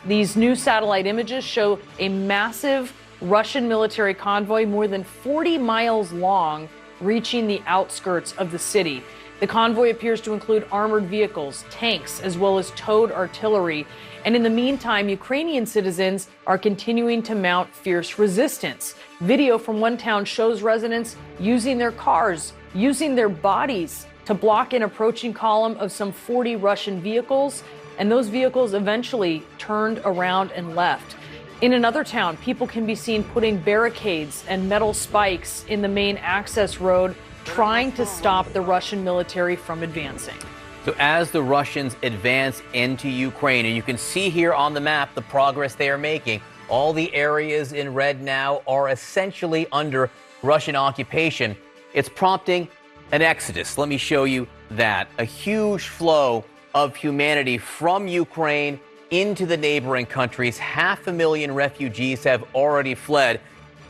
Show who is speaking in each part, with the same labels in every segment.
Speaker 1: These new satellite images show a massive Russian military convoy more than 40 miles long reaching the outskirts of the city. The convoy appears to include armored vehicles, tanks, as well as towed artillery. And in the meantime, Ukrainian citizens are continuing to mount fierce resistance. Video from one town shows residents using their cars, using their bodies to block an approaching column of some 40 Russian vehicles. And those vehicles eventually turned around and left. In another town, people can be seen putting barricades and metal spikes in the main access road, trying to stop the Russian military from advancing.
Speaker 2: So as the Russians advance into Ukraine, and you can see here on the map the progress they are making, all the areas in red now are essentially under Russian occupation. It's prompting an exodus. Let me show you that. A huge flow of humanity from Ukraine into the neighboring countries. 500,000 refugees have already fled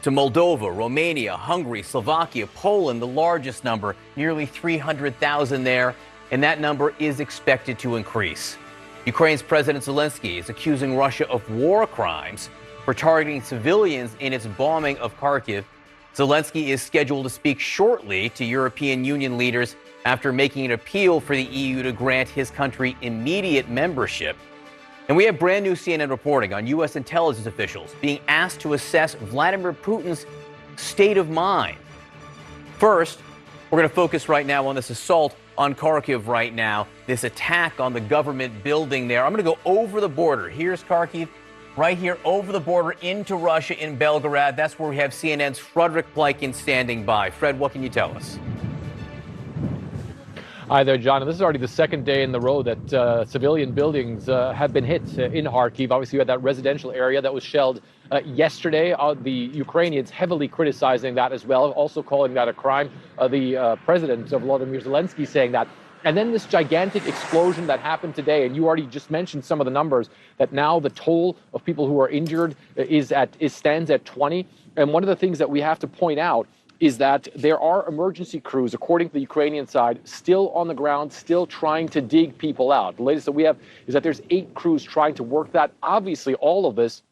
Speaker 2: to Moldova, Romania, Hungary, Slovakia, Poland, the largest number, nearly 300,000 there, and that number is expected to increase. Ukraine's President Zelensky is accusing Russia of war crimes for targeting civilians in its bombing of Kharkiv. Zelensky is scheduled to speak shortly to European Union leaders after making an appeal for the EU to grant his country immediate membership. And we have brand new CNN reporting on U.S. intelligence officials being asked to assess Vladimir Putin's state of mind. First, we're going to focus right now on this assault on Kharkiv right now, this attack on the government building there. I'm going to go over the border. Here's Kharkiv, right here over the border into Russia in Belgorod. That's where we have CNN's Frederick Pleiken standing by. Fred, what can you tell us?
Speaker 3: Hi there, John. And this is already the second day in the row that civilian buildings have been hit in Kharkiv. Obviously, you had that residential area that was shelled yesterday. The Ukrainians heavily criticizing that as well, also calling that a crime. The president, Vladimir Zelensky, saying that. And then this gigantic explosion that happened today, and you already just mentioned some of the numbers, that now the toll of people who are injured stands at 20. And one of the things that we have to point out is that there are emergency crews, according to the Ukrainian side, still on the ground, still trying to dig people out. The latest that we have is that there's 8 crews trying to work that. Obviously, all of this,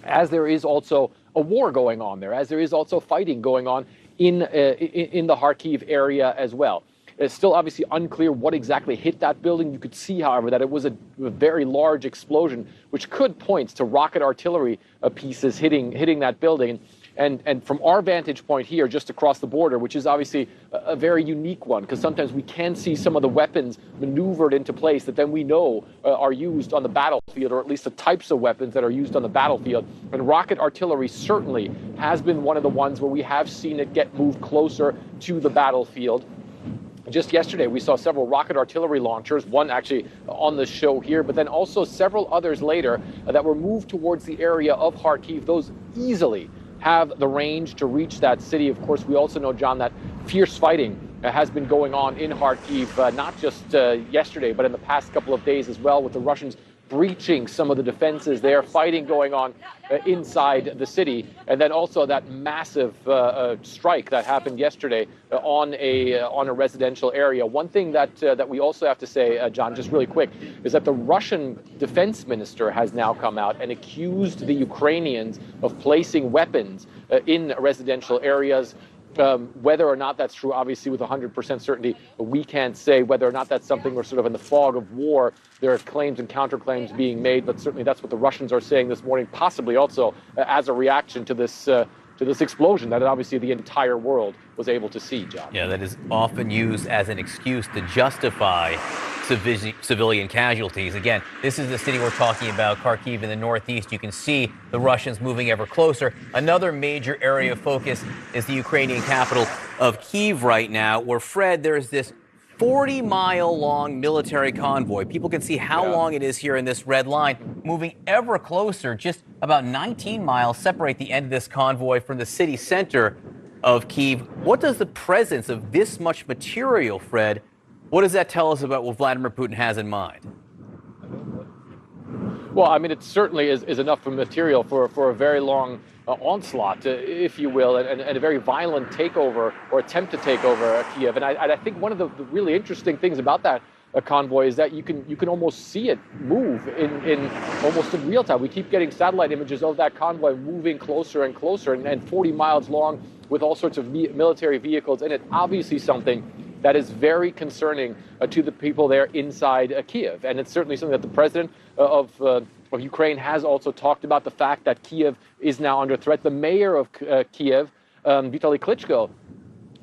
Speaker 3: as there is also a war going on there, as there is also fighting going on in the Kharkiv area as well. It's still obviously unclear what exactly hit that building. You could see, however, that it was a very large explosion, which could point to rocket artillery pieces hitting that building. And from our vantage point here, just across the border, which is obviously a very unique one, because sometimes we can see some of the weapons maneuvered into place that then we know are used on the battlefield, or at least the types of weapons that are used on the battlefield. And rocket artillery certainly has been one of the ones where we have seen it get moved closer to the battlefield. Just yesterday, we saw several rocket artillery launchers, one actually on the show here, but then also several others later that were moved towards the area of Kharkiv. Those easily have the range to reach that city. Of course, we also know, John, that fierce fighting has been going on in Kharkiv, not just yesterday, but in the past couple of days as well, with the Russians breaching some of the defenses there, fighting going on inside the city, and then also that massive strike that happened yesterday on a residential area. One thing that we also have to say, John, just really quick, is that the Russian defense minister has now come out and accused the Ukrainians of placing weapons in residential areas. Whether or not that's true, obviously, with 100% certainty, we can't say. Whether or not that's something we're sort of in the fog of war. There are claims and counterclaims being made, but certainly that's what the Russians are saying this morning, possibly also as a reaction to this explosion that obviously the entire world was able to see, John.
Speaker 2: Yeah, that is often used as an excuse to justify civilian casualties. Again, this is the city we're talking about, Kharkiv in the northeast. You can see the Russians moving ever closer. Another major area of focus is the Ukrainian capital of Kyiv right now, where, Fred, there's this 40-mile-long military convoy. People can see how long it is here in this red line, moving ever closer. Just about 19 miles separate the end of this convoy from the city center of Kyiv. What does the presence of this much material, Fred, what does that tell us about what Vladimir Putin has in mind?
Speaker 3: Well, I mean, it certainly is enough material for a very long onslaught, if you will, and a very violent takeover or attempt to take over Kiev. And I think one of the really interesting things about that, convoy is that you can almost see it move in almost in real time. We keep getting satellite images of that convoy moving closer and closer, and 40 miles long with all sorts of military vehicles in it. Obviously something that is very concerning to the people there inside Kiev. And it's certainly something that the president of Ukraine has also talked about, the fact that Kiev is now under threat. The mayor of Kiev, Vitaly Klitschko,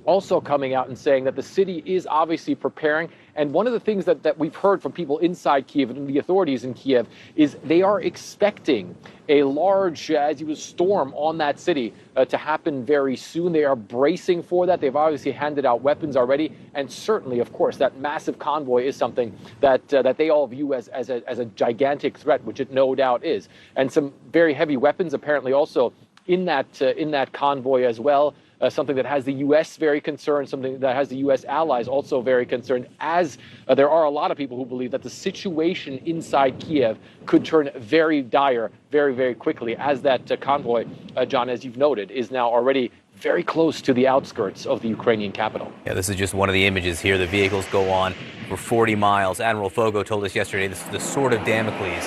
Speaker 3: also coming out and saying that the city is obviously preparing. And one of the things that we've heard from people inside Kiev and the authorities in Kiev is they are expecting a large, as you was, storm on that city to happen very soon. They are bracing for that. They've obviously handed out weapons already. And certainly, of course, that massive convoy is something that they all view as a gigantic threat, which it no doubt is. And some very heavy weapons apparently also in that convoy as well. Something that has the U.S. very concerned, something that has the U.S. allies also very concerned, as there are a lot of people who believe that the situation inside Kiev could turn very dire very, very quickly, as that convoy, John, as you've noted, is now already very close to the outskirts of the Ukrainian capital.
Speaker 2: Yeah, this is just one of the images here. The vehicles go on for 40 miles. Admiral Fogo told us yesterday this is the sword of Damocles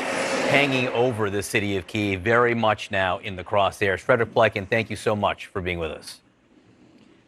Speaker 2: hanging over the city of Kyiv, very much now in the crosshairs. Frederick Pleiken, thank you so much for being with us.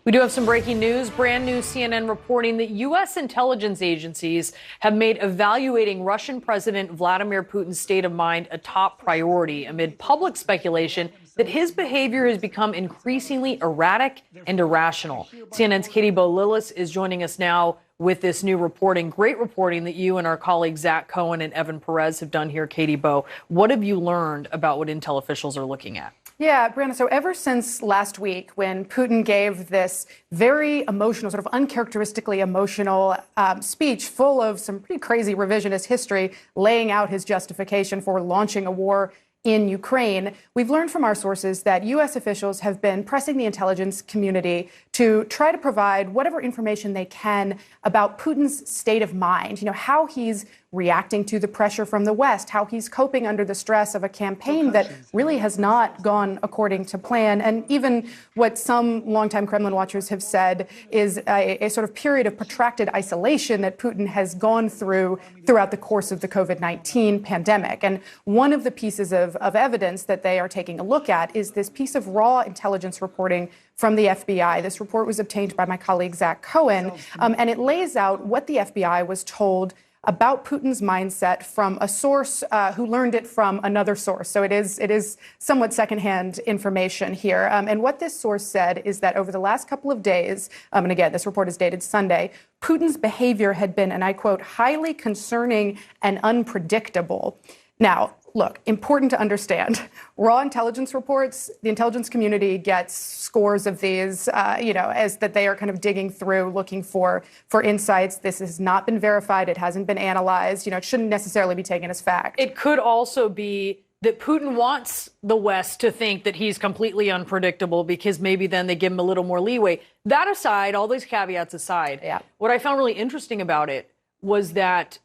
Speaker 1: We do have some breaking news. Brand new CNN reporting that U.S. intelligence agencies have made evaluating Russian President Vladimir Putin's state of mind a top priority amid public speculation that his behavior has become increasingly erratic and irrational. CNN's Katie Bo-Lillis is joining us now with this new reporting. Great reporting that you and our colleagues Zach Cohen and Evan Perez have done here. Katie Bo, what have you learned about what intel officials are looking at?
Speaker 4: Yeah, Brianna, so ever since last week when Putin gave this very emotional, sort of uncharacteristically emotional speech full of some pretty crazy revisionist history, laying out his justification for launching a war in Ukraine, we've learned from our sources that U.S. officials have been pressing the intelligence community to try to provide whatever information they can about Putin's state of mind, how he's reacting to the pressure from the West, how he's coping under the stress of a campaign that really has not gone according to plan. And even what some longtime Kremlin watchers have said is a sort of period of protracted isolation that Putin has gone throughout the course of the COVID-19 pandemic. And one of the pieces of evidence that they are taking a look at is this piece of raw intelligence reporting from the FBI. This report was obtained by my colleague Zach Cohen, and it lays out what the FBI was told about Putin's mindset from a source who learned it from another source. So it is somewhat secondhand information here. And what this source said is that over the last couple of days, and again, this report is dated Sunday, Putin's behavior had been, and I quote, highly concerning and unpredictable. Now, look, important to understand, raw intelligence reports, the intelligence community gets scores of these, as that they are kind of digging through, looking for insights. This has not been verified. It hasn't been analyzed. It shouldn't necessarily be taken as fact.
Speaker 1: It could also be that Putin wants the West to think that he's completely unpredictable because maybe then they give him a little more leeway. That aside, all these caveats aside, what I found really interesting about it was that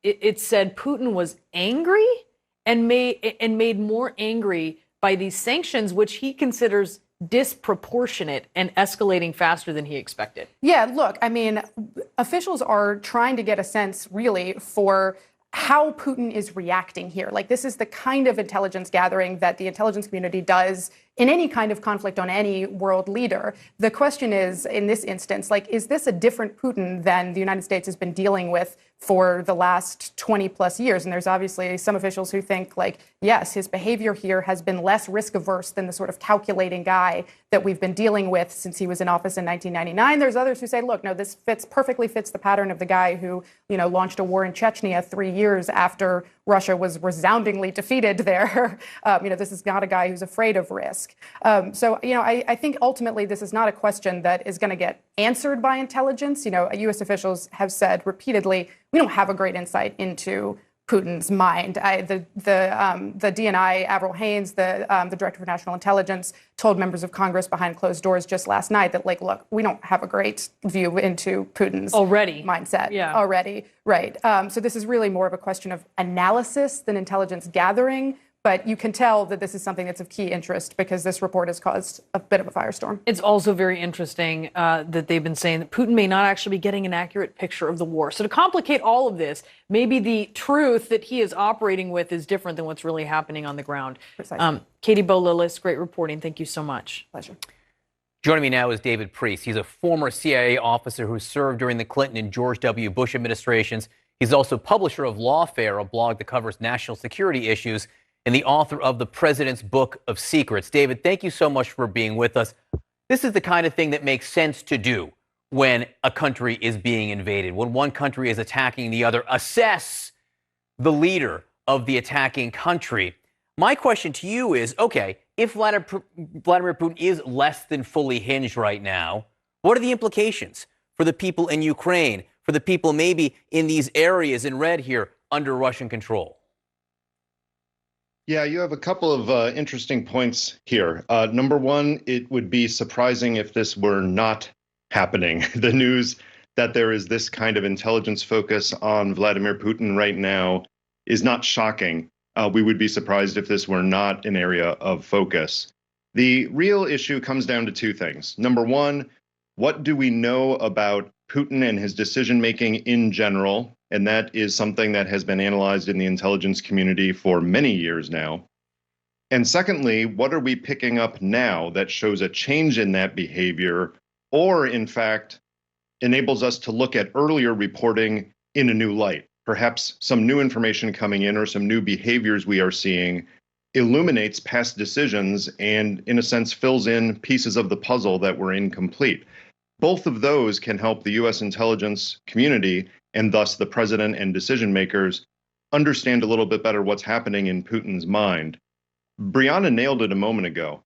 Speaker 1: it said Putin was angry and made more angry by these sanctions, which he considers disproportionate and escalating faster than he expected.
Speaker 4: Yeah, look, I mean, officials are trying to get a sense, really, for how Putin is reacting here. Like, this is the kind of intelligence gathering that the intelligence community does in any kind of conflict on any world leader. The question is, in this instance, is this a different Putin than the United States has been dealing with for the last 20 plus years? And there's obviously some officials who think, yes, his behavior here has been less risk averse than the sort of calculating guy that we've been dealing with since he was in office in 1999. There's others who say, look, no, this perfectly fits the pattern of the guy who, launched a war in Chechnya 3 years after Russia was resoundingly defeated there. This is not a guy who's afraid of risk. I think ultimately this is not a question that is going to get answered by intelligence. U.S. officials have said repeatedly, we don't have a great insight into Putin's mind. The DNI, Avril Haines, the Director for National Intelligence, told members of Congress behind closed doors just last night that, look, we don't have a great view into Putin's mindset. Already. Right. So this is really more of a question of analysis than intelligence gathering. But you can tell that this is something that's of key interest because this report has caused a bit of a firestorm.
Speaker 1: It's also very interesting that they've been saying that Putin may not actually be getting an accurate picture of the war. So to complicate all of this, maybe the truth that he is operating with is different than what's really happening on the ground.
Speaker 4: Precisely.
Speaker 1: Katie Bo-Lillis, great reporting. Thank you so much.
Speaker 4: Pleasure.
Speaker 2: Joining me now is David Priest. He's a former CIA officer who served during the Clinton and George W. Bush administrations. He's also publisher of Lawfare, a blog that covers national security issues, and the author of the President's Book of Secrets. David, thank you so much for being with us. This is the kind of thing that makes sense to do when a country is being invaded, when one country is attacking the other. Assess the leader of the attacking country. My question to you is, okay, if Vladimir Putin is less than fully hinged right now, what are the implications for the people in Ukraine, for the people maybe in these areas in red here under Russian control?
Speaker 5: Yeah, you have a couple of interesting points here. Number one, it would be surprising if this were not happening. The news that there is this kind of intelligence focus on Vladimir Putin right now is not shocking. We would be surprised if this were not an area of focus. The real issue comes down to two things. Number one, what do we know about Putin and his decision-making in general? And that is something that has been analyzed in the intelligence community for many years now. And secondly, what are we picking up now that shows a change in that behavior, or in fact, enables us to look at earlier reporting in a new light? Perhaps some new information coming in or some new behaviors we are seeing illuminates past decisions and, in a sense, fills in pieces of the puzzle that were incomplete. Both of those can help the U.S. intelligence community and thus the president and decision makers understand a little bit better what's happening in Putin's mind. Brianna nailed it a moment ago.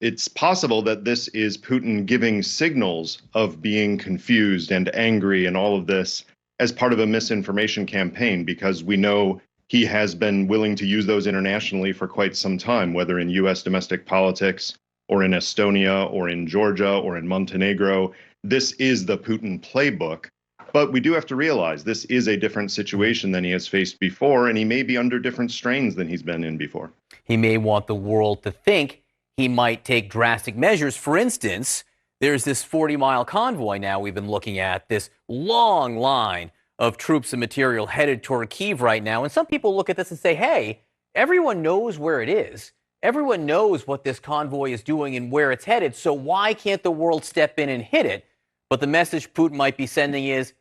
Speaker 5: It's possible that this is Putin giving signals of being confused and angry and all of this as part of a misinformation campaign, because we know he has been willing to use those internationally for quite some time, whether in U.S. domestic politics or in Estonia or in Georgia or in Montenegro. This is the Putin playbook. But we do have to realize this is a different situation than he has faced before, and he may be under different strains than he's been in before.
Speaker 2: He may want the world to think he might take drastic measures. For instance, there's this 40-mile convoy now we've been looking at, this long line of troops and material headed toward Kyiv right now. And some people look at this and say, hey, everyone knows where it is. Everyone knows what this convoy is doing and where it's headed. So why can't the world step in and hit it? But the message Putin might be sending is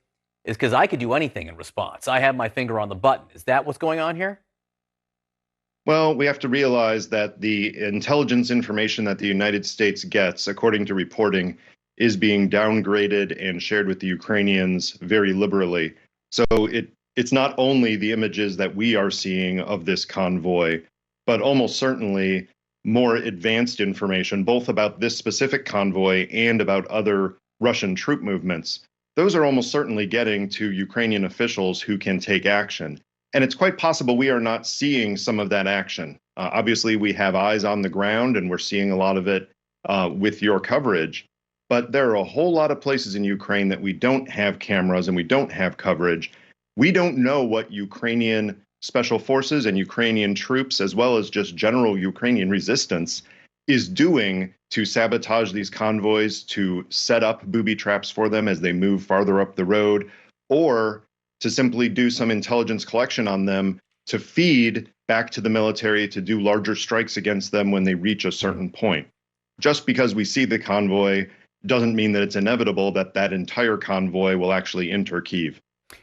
Speaker 2: because I could do anything in response. I have my finger on the button. Is that what's going on here?
Speaker 5: Well, we have to realize that the intelligence information that the United States gets, according to reporting, is being downgraded and shared with the Ukrainians very liberally. So it's not only the images that we are seeing of this convoy, but almost certainly more advanced information, both about this specific convoy and about other Russian troop movements. Those are almost certainly getting to Ukrainian officials who can take action. And it's quite possible we are not seeing some of that action. Obviously, we have eyes on the ground, and we're seeing a lot of it with your coverage. But there are a whole lot of places in Ukraine that we don't have cameras and we don't have coverage. We don't know what Ukrainian special forces and Ukrainian troops, as well as just general Ukrainian resistance, is doing to sabotage these convoys, to set up booby traps for them as they move farther up the road, or to simply do some intelligence collection on them to feed back to the military to do larger strikes against them when they reach a certain point. Just because we see the convoy doesn't mean that it's inevitable that that entire convoy will actually enter Kyiv.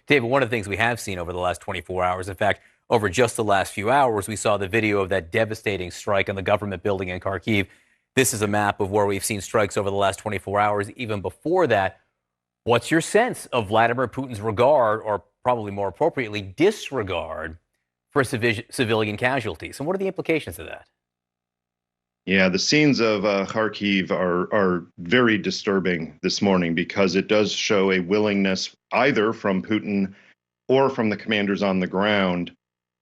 Speaker 2: David, one of the things we have seen over the last 24 hours, in fact, over just the last few hours, we saw the video of that devastating strike on the government building in Kharkiv. This is a map of where we've seen strikes over the last 24 hours. Even before that, what's your sense of Vladimir Putin's regard, or probably more appropriately, disregard for civilian casualties? And what are the implications of that?
Speaker 5: Yeah, the scenes of Kharkiv are very disturbing this morning, because it does show a willingness either from Putin or from the commanders on the ground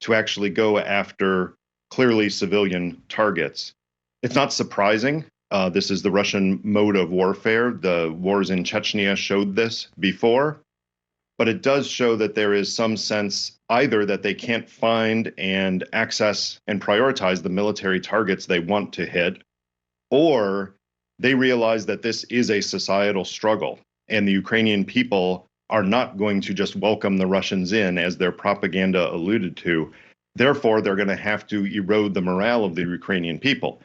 Speaker 5: to actually go after clearly civilian targets. It's not surprising. This is the Russian mode of warfare. The wars in Chechnya showed this before. but it does show that there is some sense either that they can't find and access and prioritize the military targets they want to hit, or they realize that this is a societal struggle and the Ukrainian people are not going to just welcome the Russians in, as their propaganda alluded to. Therefore, they're going to have to erode the morale of the Ukrainian people.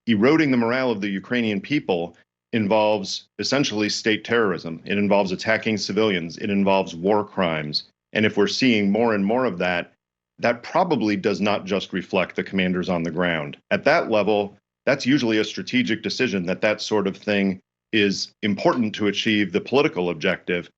Speaker 5: Eroding the morale of the Ukrainian people involves essentially state terrorism. It involves attacking civilians. It involves war crimes. And if we're seeing more and more of that, that probably does not just reflect the commanders on the ground. At that level, that's usually a strategic decision that that sort of thing is important to achieve the political objective.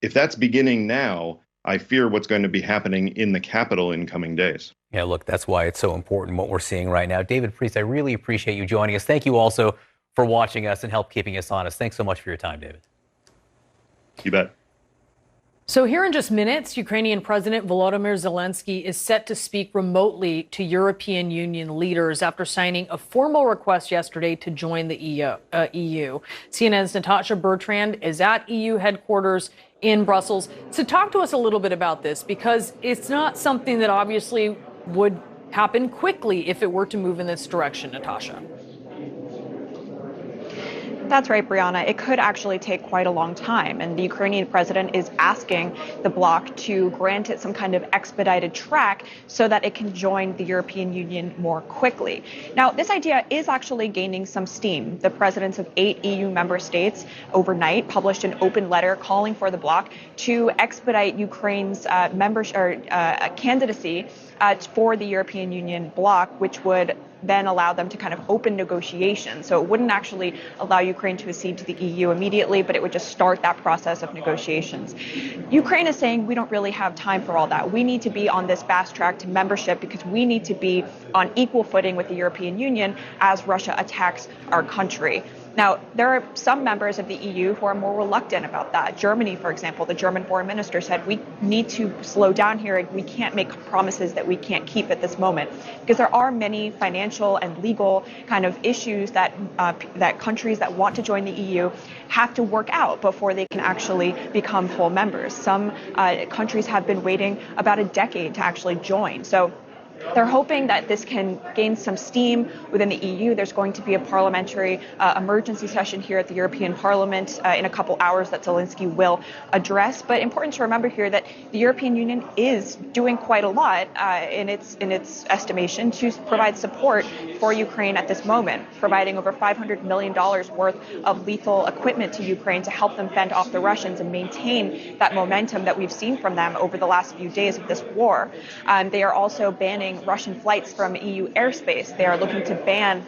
Speaker 5: If that's beginning now, I fear what's going to be happening in the capital in coming days.
Speaker 2: Yeah, look, that's why it's so important what we're seeing right now. David Priest, I really appreciate you joining us. Thank you also for watching us and help keeping us honest. Thanks so much for your time, David.
Speaker 5: You bet.
Speaker 1: So here in just minutes, Ukrainian President Volodymyr Zelensky is set to speak remotely to European Union leaders after signing a formal request yesterday to join the EU. CNN's Natasha Bertrand is at EU headquarters in Brussels. So talk to us a little bit about this, because it's not something that obviously would happen quickly if it were to move in this direction, Natasha.
Speaker 6: That's right, Brianna. It could actually take quite a long time, and the Ukrainian president is asking the bloc to grant it some kind of expedited track so that it can join the European Union more quickly. Now, this idea is actually gaining some steam. The presidents of 8 EU member states overnight published an open letter calling for the bloc to expedite Ukraine's candidacy for the European Union bloc, which would then allow them to kind of open negotiations. So it wouldn't actually allow Ukraine to accede to the EU immediately, but it would just start that process of negotiations. Ukraine is saying we don't really have time for all that. We need to be on this fast track to membership because we need to be on equal footing with the European Union as Russia attacks our country. Now, there are some members of the EU who are more reluctant about that. Germany, for example, the German foreign minister said we need to slow down here and we can't make promises that we can't keep at this moment, because there are many financial and legal kind of issues that that countries that want to join the EU have to work out before they can actually become full members. Some countries have been waiting about a decade to actually join. So they're hoping that this can gain some steam within the EU. There's going to be a parliamentary emergency session here at the European Parliament in a couple hours that Zelensky will address. But important to remember here that the European Union is doing quite a lot in its estimation to provide support for Ukraine at this moment, providing over $500 million worth of lethal equipment to Ukraine to help them fend off the Russians and maintain that momentum that we've seen from them over the last few days of this war. They are also banning Russian flights from EU airspace. They are looking to ban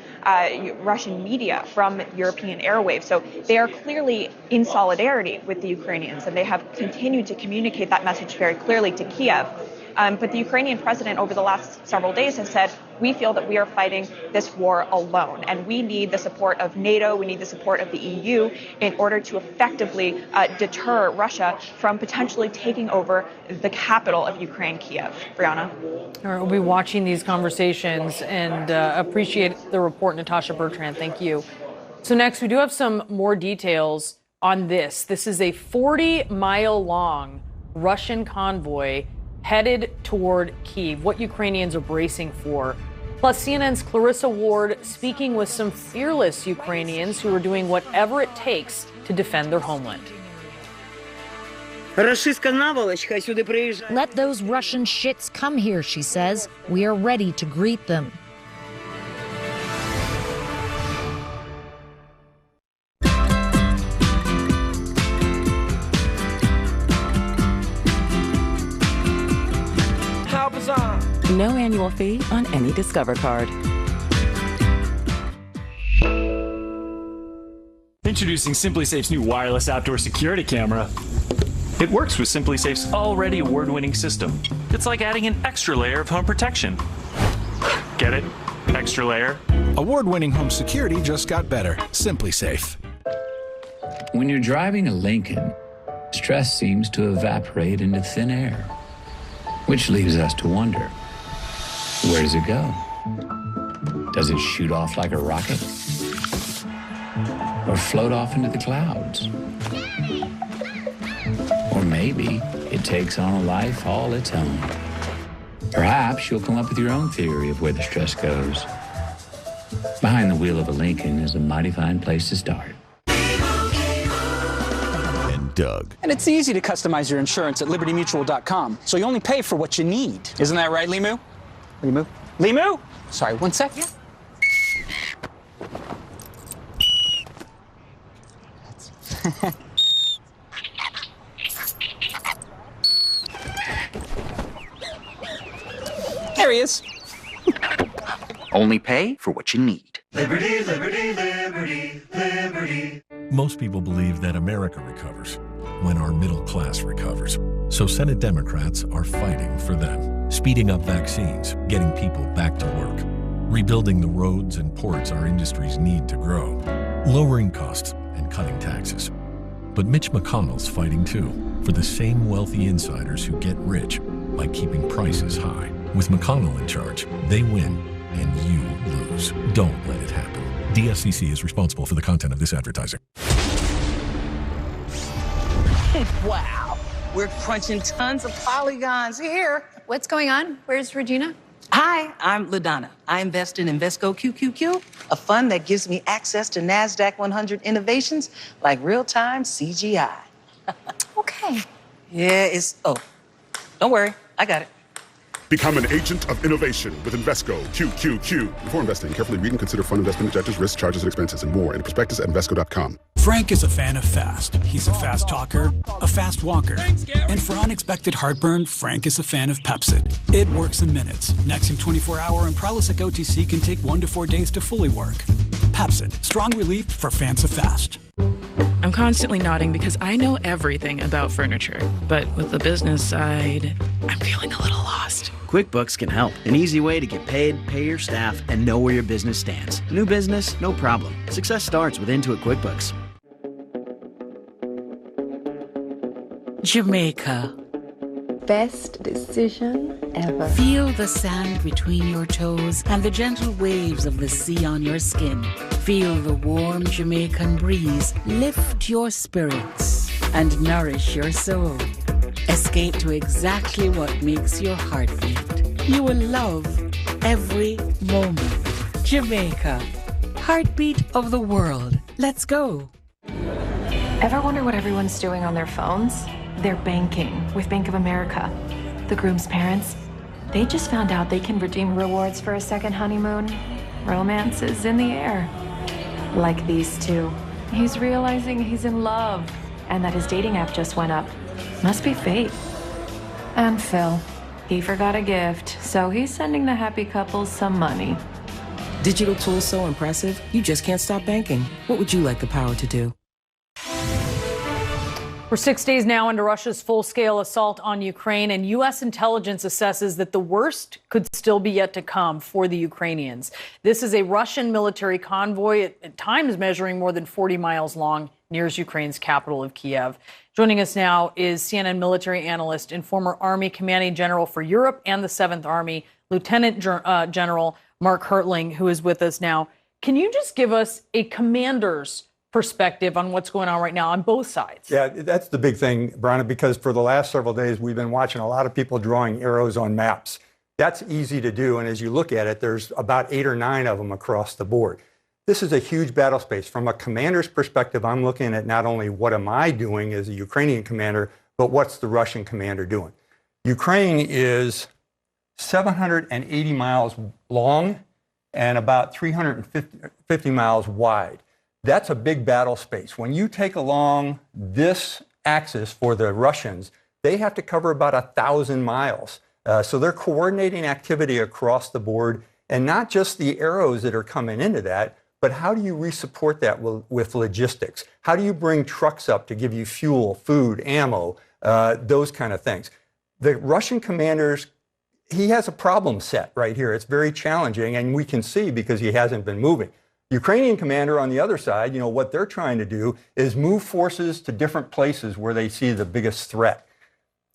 Speaker 6: Russian media from European airwaves. So they are clearly in solidarity with the Ukrainians, and they have continued to communicate that message very clearly to Kiev. But the Ukrainian president over the last several days has said, we feel that we are fighting this war alone, and we need the support of NATO, we need the support of the EU in order to effectively deter Russia from potentially taking over the capital of Ukraine, Kiev. Brianna?
Speaker 1: All right, we'll be watching these conversations and appreciate the report, Natasha Bertrand. Thank you. So next, we do have some more details on this. This is a 40-mile-long Russian convoy headed toward Kyiv, what Ukrainians are bracing for. Plus, CNN's Clarissa Ward speaking with some fearless Ukrainians who are doing whatever it takes to defend their homeland.
Speaker 7: Let those Russian shits come here, she says. We are ready to greet them.
Speaker 8: No annual fee on any Discover card.
Speaker 9: Introducing SimpliSafe's new wireless outdoor security camera. It works with SimpliSafe's already award-winning system. It's like adding an extra layer of home protection. Get it? Extra layer?
Speaker 10: Award-winning home security just got better. SimpliSafe.
Speaker 11: When you're driving a Lincoln, stress seems to evaporate into thin air, which leaves us to wonder, where does it go? Does it shoot off like a rocket? Or float off into the clouds? Or maybe it takes on a life all its own. Perhaps you'll come up with your own theory of where the stress goes. Behind the wheel of a Lincoln is a mighty fine place to start.
Speaker 10: And Doug.
Speaker 12: And it's easy to customize your insurance at libertymutual.com, so you only pay for what you need. Isn't that right, Limu? Limu? Limu? Sorry, one sec. Yeah. There he is. Only pay for what you need.
Speaker 13: Liberty, liberty, liberty, liberty.
Speaker 10: Most people believe that America recovers when our middle class recovers. So Senate Democrats are fighting for them, speeding up vaccines, getting people back to work, rebuilding the roads and ports our industries need to grow, lowering costs and cutting taxes. But Mitch McConnell's fighting too, for the same wealthy insiders who get rich by keeping prices high. With McConnell in charge, they win and you lose. Don't let it happen. DSCC is responsible for the content of this advertising.
Speaker 14: Wow, we're crunching tons of polygons here.
Speaker 15: What's going on? Where's Regina?
Speaker 14: Hi, I'm LaDonna. I invest in Invesco QQQ, a fund that gives me access to NASDAQ 100 innovations like real-time CGI.
Speaker 15: Okay.
Speaker 14: Yeah, don't worry, I got it.
Speaker 16: Become an agent of innovation with Invesco QQQ. Before investing, carefully read and consider fund investment objectives, risks, charges, and expenses, and more in the prospectus at Invesco.com.
Speaker 17: Frank is a fan of fast. He's a fast talker, a fast walker. And for unexpected heartburn, Frank is a fan of Pepcid. It works in minutes. Nexium 24-hour and Prilosec OTC can take 1 to 4 days to fully work. Pepcid, strong relief for fans of fast.
Speaker 18: I'm constantly nodding because I know everything about furniture. But with the business side, I'm feeling a little lost.
Speaker 19: QuickBooks can help. An easy way to get paid, pay your staff, and know where your business stands. New business? No problem. Success starts with Intuit QuickBooks.
Speaker 20: Jamaica.
Speaker 8: Best decision ever.
Speaker 20: Feel the sand between your toes and the gentle waves of the sea on your skin. Feel the warm Jamaican breeze lift your spirits and nourish your soul. Escape to exactly what makes your heart beat. You will love every moment. Jamaica, heartbeat of the world. Let's go.
Speaker 21: Ever wonder what everyone's doing on their phones? They're banking with Bank of America. The groom's parents, they just found out they can redeem rewards for a second honeymoon. Romance is in the air. Like these two. He's realizing he's in love and that his dating app just went up. Must be fate. And Phil, he forgot a gift, so he's sending the happy couples some money.
Speaker 22: Digital tools so impressive, you just can't stop banking. What would you like the power to do?
Speaker 1: We're 6 days now into Russia's full-scale assault on Ukraine, and U.S. intelligence assesses that the worst could still be yet to come for the Ukrainians. This is a Russian military convoy, at times measuring more than 40 miles long, nears Ukraine's capital of Kiev. Joining us now is CNN military analyst and former Army commanding general for Europe and the 7th Army, Lieutenant General Mark Hertling, who is with us now. Can you just give us a commander's perspective on what's going on right now on both sides?
Speaker 23: Yeah, that's the big thing, Brianna, because for the last several days, we've been watching a lot of people drawing arrows on maps. That's easy to do, and as you look at it, there's about 8 or 9 of them across the board. This is a huge battle space. From a commander's perspective, I'm looking at not only what am I doing as a Ukrainian commander, but what's the Russian commander doing. Ukraine is 780 miles long and about 350 miles wide. That's a big battle space. When you take along this axis for the Russians, they have to cover about 1,000 miles. So they're coordinating activity across the board, and not just the arrows that are coming into that, but how do you resupport that with logistics? How do you bring trucks up to give you fuel, food, ammo, those kind of things? The Russian commanders, he has a problem set right here. It's very challenging, and we can see because he hasn't been moving. Ukrainian commander on the other side, you know, what they're trying to do is move forces to different places where they see the biggest threat.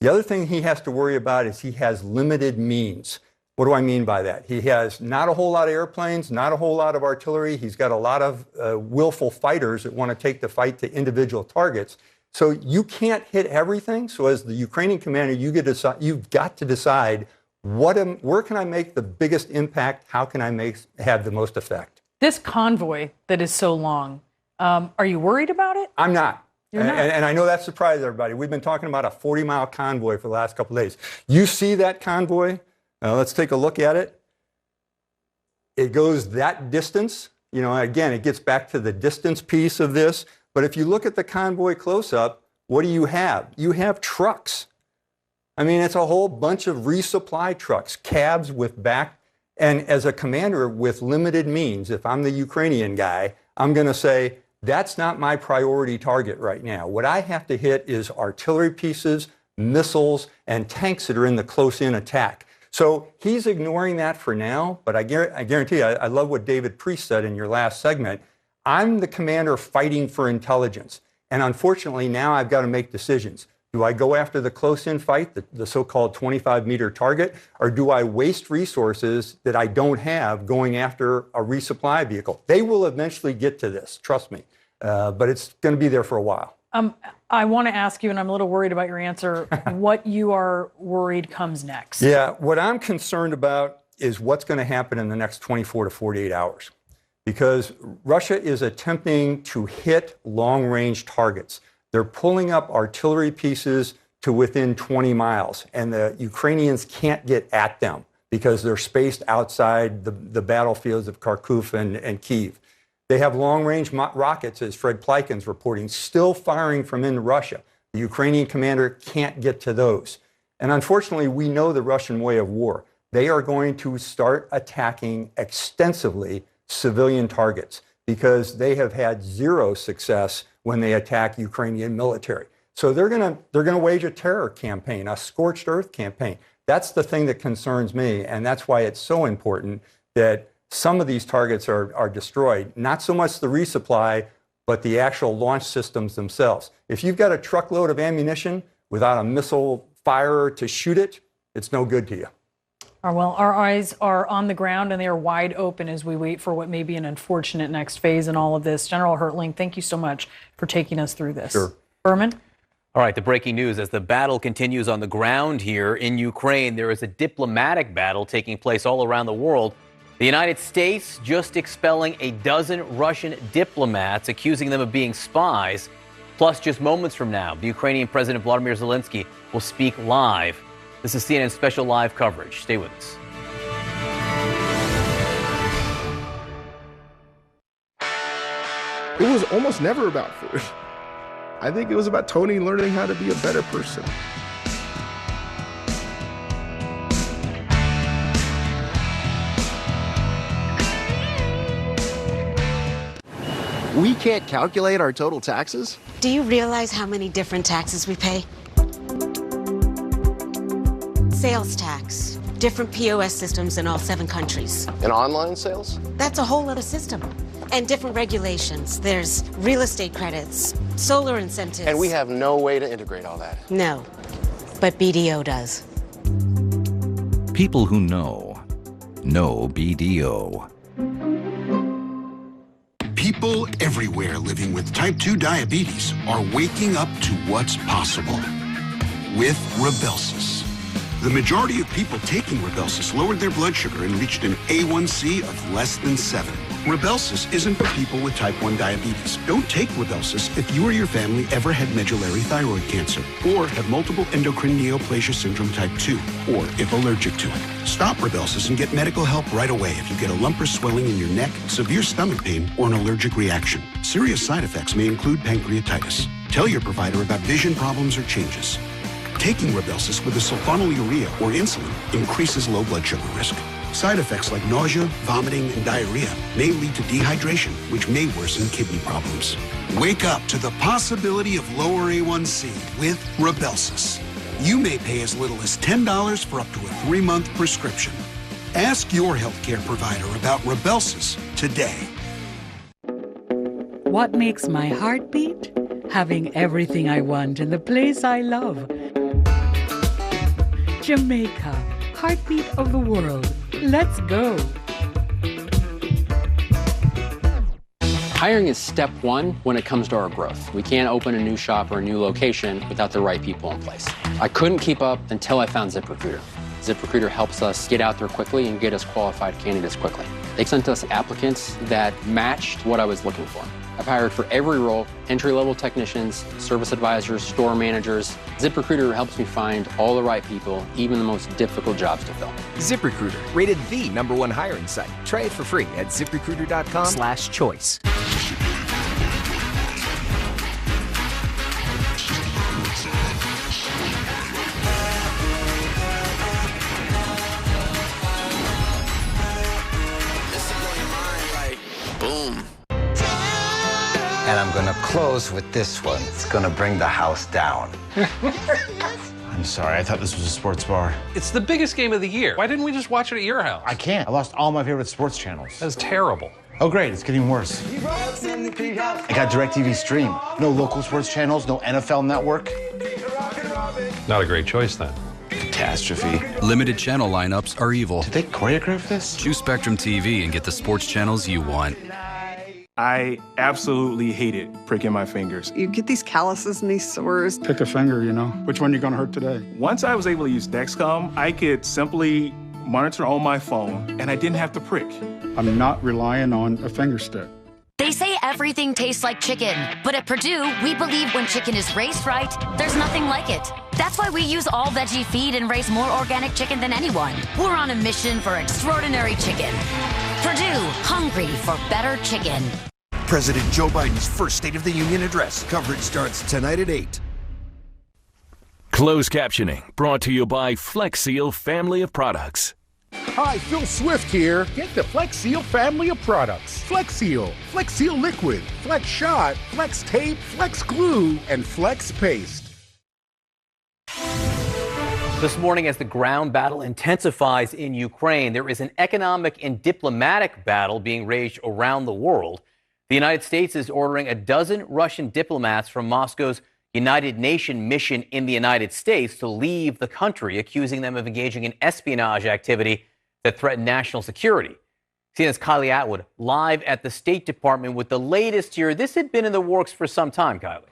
Speaker 23: The other thing he has to worry about is he has limited means. What do I mean by that? He has not a whole lot of airplanes, not a whole lot of artillery. He's got a lot of willful fighters that want to take the fight to individual targets. So you can't hit everything. So as the Ukrainian commander, you've got to decide where can I make the biggest impact? How can I have the most effect?
Speaker 1: This convoy that is so long, are you worried about it?
Speaker 23: I'm not.
Speaker 1: You're not.
Speaker 23: And I know that surprised everybody. We've been talking about a 40-mile convoy for the last couple of days. You see that convoy? Let's take a look at it. It goes that distance. You know, again, it gets back to the distance piece of this. But if you look at the convoy close-up, what do you have? You have trucks. I mean, it's a whole bunch of resupply trucks, cabs with back. And as a commander with limited means, if I'm the Ukrainian guy, I'm going to say, that's not my priority target right now. What I have to hit is artillery pieces, missiles, and tanks that are in the close-in attack. So he's ignoring that for now, but I guarantee you, I love what David Priest said in your last segment. I'm the commander fighting for intelligence. And unfortunately, now I've got to make decisions. Do I go after the close-in fight, the so-called 25-meter target, or do I waste resources that I don't have going after a resupply vehicle? They will eventually get to this, trust me, but it's going to be there for a while.
Speaker 1: I want to ask you, and I'm a little worried about your answer, what you are worried comes next.
Speaker 23: Yeah, what I'm concerned about is what's going to happen in the next 24 to 48 hours. Because Russia is attempting to hit long-range targets. They're pulling up artillery pieces to within 20 miles, and the Ukrainians can't get at them because they're spaced outside the battlefields of Kharkiv and Kyiv. They have long-range rockets, as Fred Plykin's reporting, still firing from in Russia. The Ukrainian commander can't get to those. And unfortunately, we know the Russian way of war. They are going to start attacking extensively civilian targets because they have had zero success when they attack Ukrainian military. So they're going to wage a terror campaign, a scorched earth campaign. That's the thing that concerns me, and that's why it's so important that some of these targets are destroyed. Not so much the resupply, but the actual launch systems themselves. If you've got a truckload of ammunition without a missile firer to shoot it, it's no good to you.
Speaker 1: Well, our eyes are on the ground and they are wide open as we wait for what may be an unfortunate next phase in all of this. General Hertling, thank you so much for taking us through this.
Speaker 23: Sure.
Speaker 1: Berman?
Speaker 2: All right, the breaking news as the battle continues on the ground here in Ukraine. There is a diplomatic battle taking place all around the world. The United States just expelling a dozen Russian diplomats, accusing them of being spies. Plus, just moments from now, the Ukrainian President Vladimir Zelensky will speak live. This is CNN's special live coverage. Stay with us.
Speaker 3: It was almost never about food. I think it was about Tony learning how to be a better person.
Speaker 4: We can't calculate our total taxes?
Speaker 24: Do you realize how many different taxes we pay? Sales tax, different POS systems in all 7 countries.
Speaker 4: And online sales?
Speaker 24: That's a whole other system. And different regulations. There's real estate credits, solar incentives.
Speaker 4: And we have no way to integrate all that.
Speaker 24: No, but BDO does.
Speaker 25: People who know BDO.
Speaker 26: People everywhere living with type 2 diabetes are waking up to what's possible with Rybelsus. The majority of people taking Rybelsus lowered their blood sugar and reached an A1C of less than 7. Rybelsus isn't for people with type 1 diabetes. Don't take Rybelsus if you or your family ever had medullary thyroid cancer, or have multiple endocrine neoplasia syndrome type 2, or if allergic to it. Stop Rybelsus and get medical help right away if you get a lump or swelling in your neck, severe stomach pain, or an allergic reaction. Serious side effects may include pancreatitis. Tell your provider about vision problems or changes. Taking Rybelsus with a sulfonylurea or insulin increases low blood sugar risk. Side effects like nausea, vomiting, and diarrhea may lead to dehydration, which may worsen kidney problems. Wake up to the possibility of lower A1C with Rybelsus. You may pay as little as $10 for up to a 3-month prescription. Ask your healthcare provider about Rybelsus today.
Speaker 20: What makes my heart beat? Having everything I want in the place I love. Jamaica, heartbeat of the world. Let's go.
Speaker 5: Hiring is step one when it comes to our growth. We can't open a new shop or a new location without the right people in place. I couldn't keep up until I found ZipRecruiter. ZipRecruiter helps us get out there quickly and get us qualified candidates quickly. They sent us applicants that matched what I was looking for. I've hired for every role, entry-level technicians, service advisors, store managers. ZipRecruiter helps me find all the right people, even the most difficult jobs to fill.
Speaker 6: ZipRecruiter, rated the #1 hiring site. Try it for free at ZipRecruiter.com/choice.
Speaker 7: Boom. And I'm gonna close with this one. It's gonna bring the house down.
Speaker 9: I'm sorry, I thought this was a sports bar.
Speaker 11: It's the biggest game of the year. Why didn't we just watch it at your house?
Speaker 9: I can't. I lost all my favorite sports channels.
Speaker 11: That's terrible.
Speaker 9: Oh, great, it's getting worse. I got DirecTV Stream. No local sports channels, no NFL Network.
Speaker 11: Not a great choice then.
Speaker 9: Catastrophe.
Speaker 12: Limited channel lineups are evil.
Speaker 9: Did they choreograph this?
Speaker 12: Choose Spectrum TV and get the sports channels you want.
Speaker 27: I absolutely hated pricking my fingers.
Speaker 28: You get these calluses and these sores.
Speaker 29: Pick a finger, you know. Which one you gonna hurt today?
Speaker 27: Once I was able to use Dexcom, I could simply monitor on my phone, and I didn't have to prick.
Speaker 29: I'm not relying on a finger stick.
Speaker 30: They say everything tastes like chicken, but at Purdue, we believe when chicken is raised right, there's nothing like it. That's why we use all veggie feed and raise more organic chicken than anyone. We're on a mission for extraordinary chicken. Purdue, hungry for better chicken.
Speaker 31: President Joe Biden's first State of the Union address. Coverage starts tonight at 8.
Speaker 32: Closed captioning brought to you by Flex Seal family of products.
Speaker 33: Hi, Phil Swift here. Get the Flex Seal family of products. Flex Seal Liquid, Flex Shot, Flex Tape, Flex Glue, and Flex Paste.
Speaker 2: This morning, as the ground battle intensifies in Ukraine, there is an economic and diplomatic battle being waged around the world. The United States is ordering a dozen Russian diplomats from Moscow's United Nations mission in the United States to leave the country, accusing them of engaging in espionage activity that threaten national security. CNN's Kylie Atwood live at the State Department with the latest here. This had been in the works for some time, Kylie.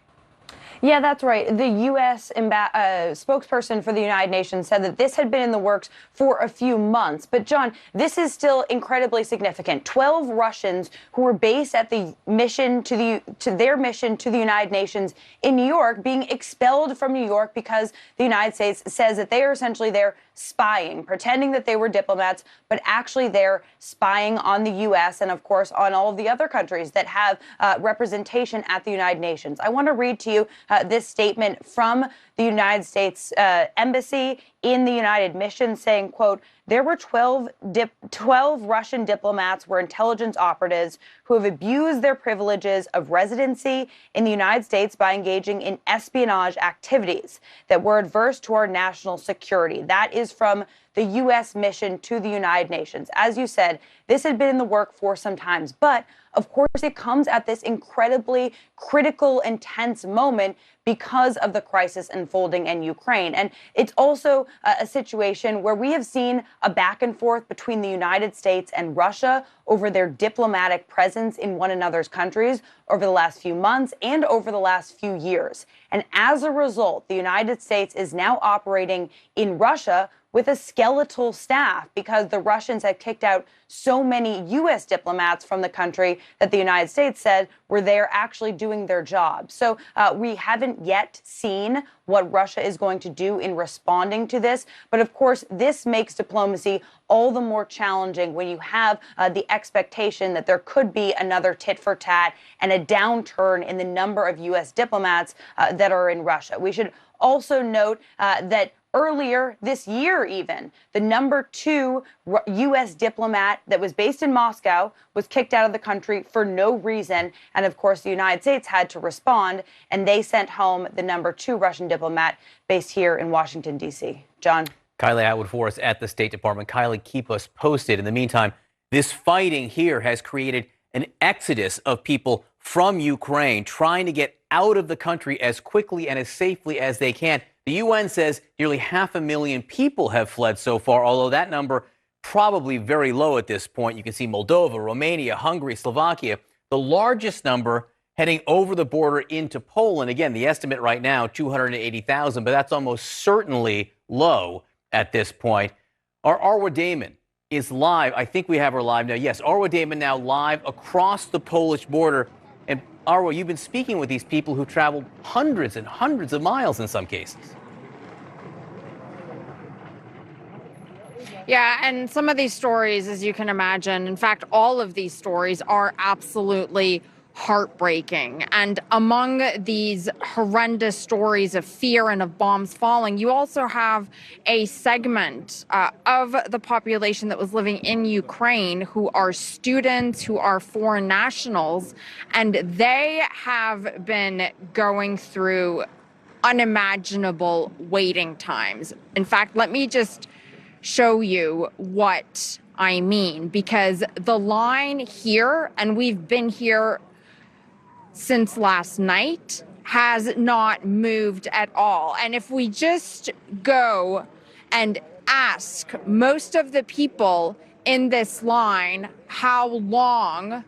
Speaker 34: Yeah, that's right. The U.S. spokesperson for the United Nations said that this had been in the works for a few months. But, John, this is still incredibly significant. 12 Russians who were based at the mission to their mission to the United Nations in New York being expelled from New York because the United States says that they are essentially there spying, pretending that they were diplomats, but actually they're spying on the U.S. and, of course, on all of the other countries that have representation at the United Nations. I want to read to you this statement from the United States Embassy in the United Mission saying, quote, there were 12 Russian diplomats were intelligence operatives who have abused their privileges of residency in the United States by engaging in espionage activities that were adverse to our national security. That is from the U.S. mission to the United Nations. As you said, this had been in the work for some time, but of course it comes at this incredibly critical, intense moment because of the crisis unfolding in Ukraine. And it's also a situation where we have seen a back and forth between the United States and Russia over their diplomatic presence in one another's countries over the last few months and over the last few years. And as a result, the United States is now operating in Russia with a skeletal staff because the Russians had kicked out so many U.S. diplomats from the country that the United States said were there actually doing their job. So we haven't yet seen what Russia is going to do in responding to this. But of course, this makes diplomacy all the more challenging when you have the expectation that there could be another tit for tat and a downturn in the number of U.S. diplomats that are in Russia. We should also note that earlier this year, even, the number 2 U.S. diplomat that was based in Moscow was kicked out of the country for no reason. And of course, the United States had to respond, and they sent home the number 2 Russian diplomat based here in Washington, D.C. John.
Speaker 2: Kylie Atwood for us at the State Department. Kylie, keep us posted. In the meantime, this fighting here has created an exodus of people from Ukraine trying to get out of the country as quickly and as safely as they can. The UN says nearly 500,000 people have fled so far, although that number probably very low at this point. You can see Moldova, Romania, Hungary, Slovakia. the largest number heading over the border into Poland. Again, the estimate right now, 280,000, but that's almost certainly low at this point. Our Arwa Damon is live. I think we have her live now. Yes, Arwa Damon now live across the Polish border. And Arwa, you've been speaking with these people who traveled hundreds and hundreds of miles in some cases.
Speaker 1: Yeah, and some of these stories, as you can imagine, in fact, all of these stories are absolutely heartbreaking. And among these horrendous stories of fear and of bombs falling, you also have a segment of the population that was living in Ukraine who are students, who are foreign nationals, and they have been going through unimaginable waiting times. In fact, let me just show you what I mean, because the line here, and we've been here since last night, has not moved at all. And if we just go and ask most of the people in this line how long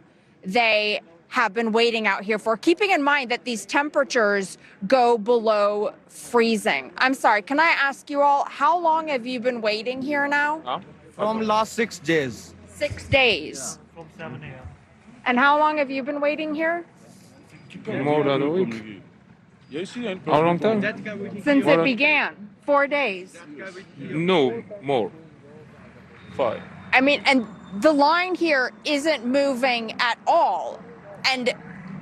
Speaker 1: they have been waiting out here for, keeping in mind that these temperatures go below freezing. I'm sorry, can I ask you all, how long have you been waiting here now?
Speaker 3: From last 6 days.
Speaker 1: 6 days.
Speaker 3: From 7 a.m.
Speaker 1: And how long have you been waiting here?
Speaker 3: More than a week. How long time?
Speaker 1: Since it began, 4 days.
Speaker 3: No, more. 5.
Speaker 1: I mean, and the line here isn't moving at all. And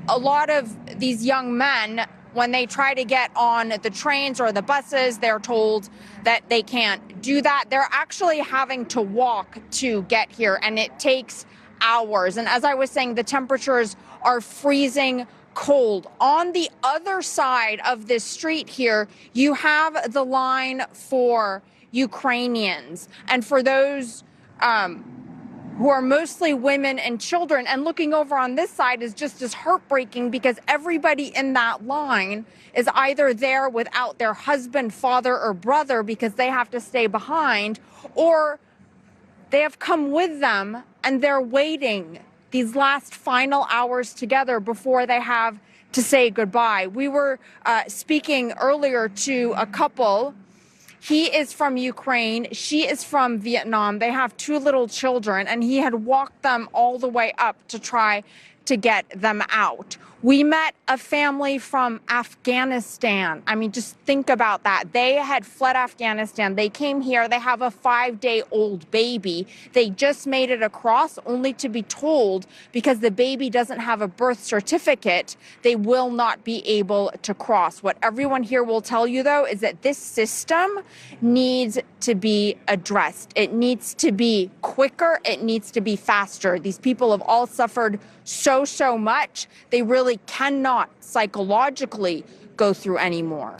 Speaker 1: a lot of these young men, when they try to get on the trains or the buses, they're told that they can't do that. They're actually having to walk to get here, and it takes hours. And as I was saying, the temperatures are freezing cold. On the other side of this street here, you have the line for Ukrainians. And for those who are mostly women and children, and looking over on this side is just as heartbreaking, because everybody in that line is either there without their husband, father, or brother because they have to stay behind, or they have come with them and they're waiting these last final hours together before they have to say goodbye. We were speaking earlier to a couple. He is from Ukraine. She is from Vietnam. They have 2 little children, and he had walked them all the way up to try to get them out. We met a family from Afghanistan. I mean, just think about that. They had fled Afghanistan. They came here. They have a 5-day-old baby. They just made it across, only to be told because the baby doesn't have a birth certificate, they will not be able to cross. What everyone here will tell you, though, is that this system needs to be addressed. It needs to be quicker. It needs to be faster. These people have all suffered so much. They really cannot psychologically go through anymore.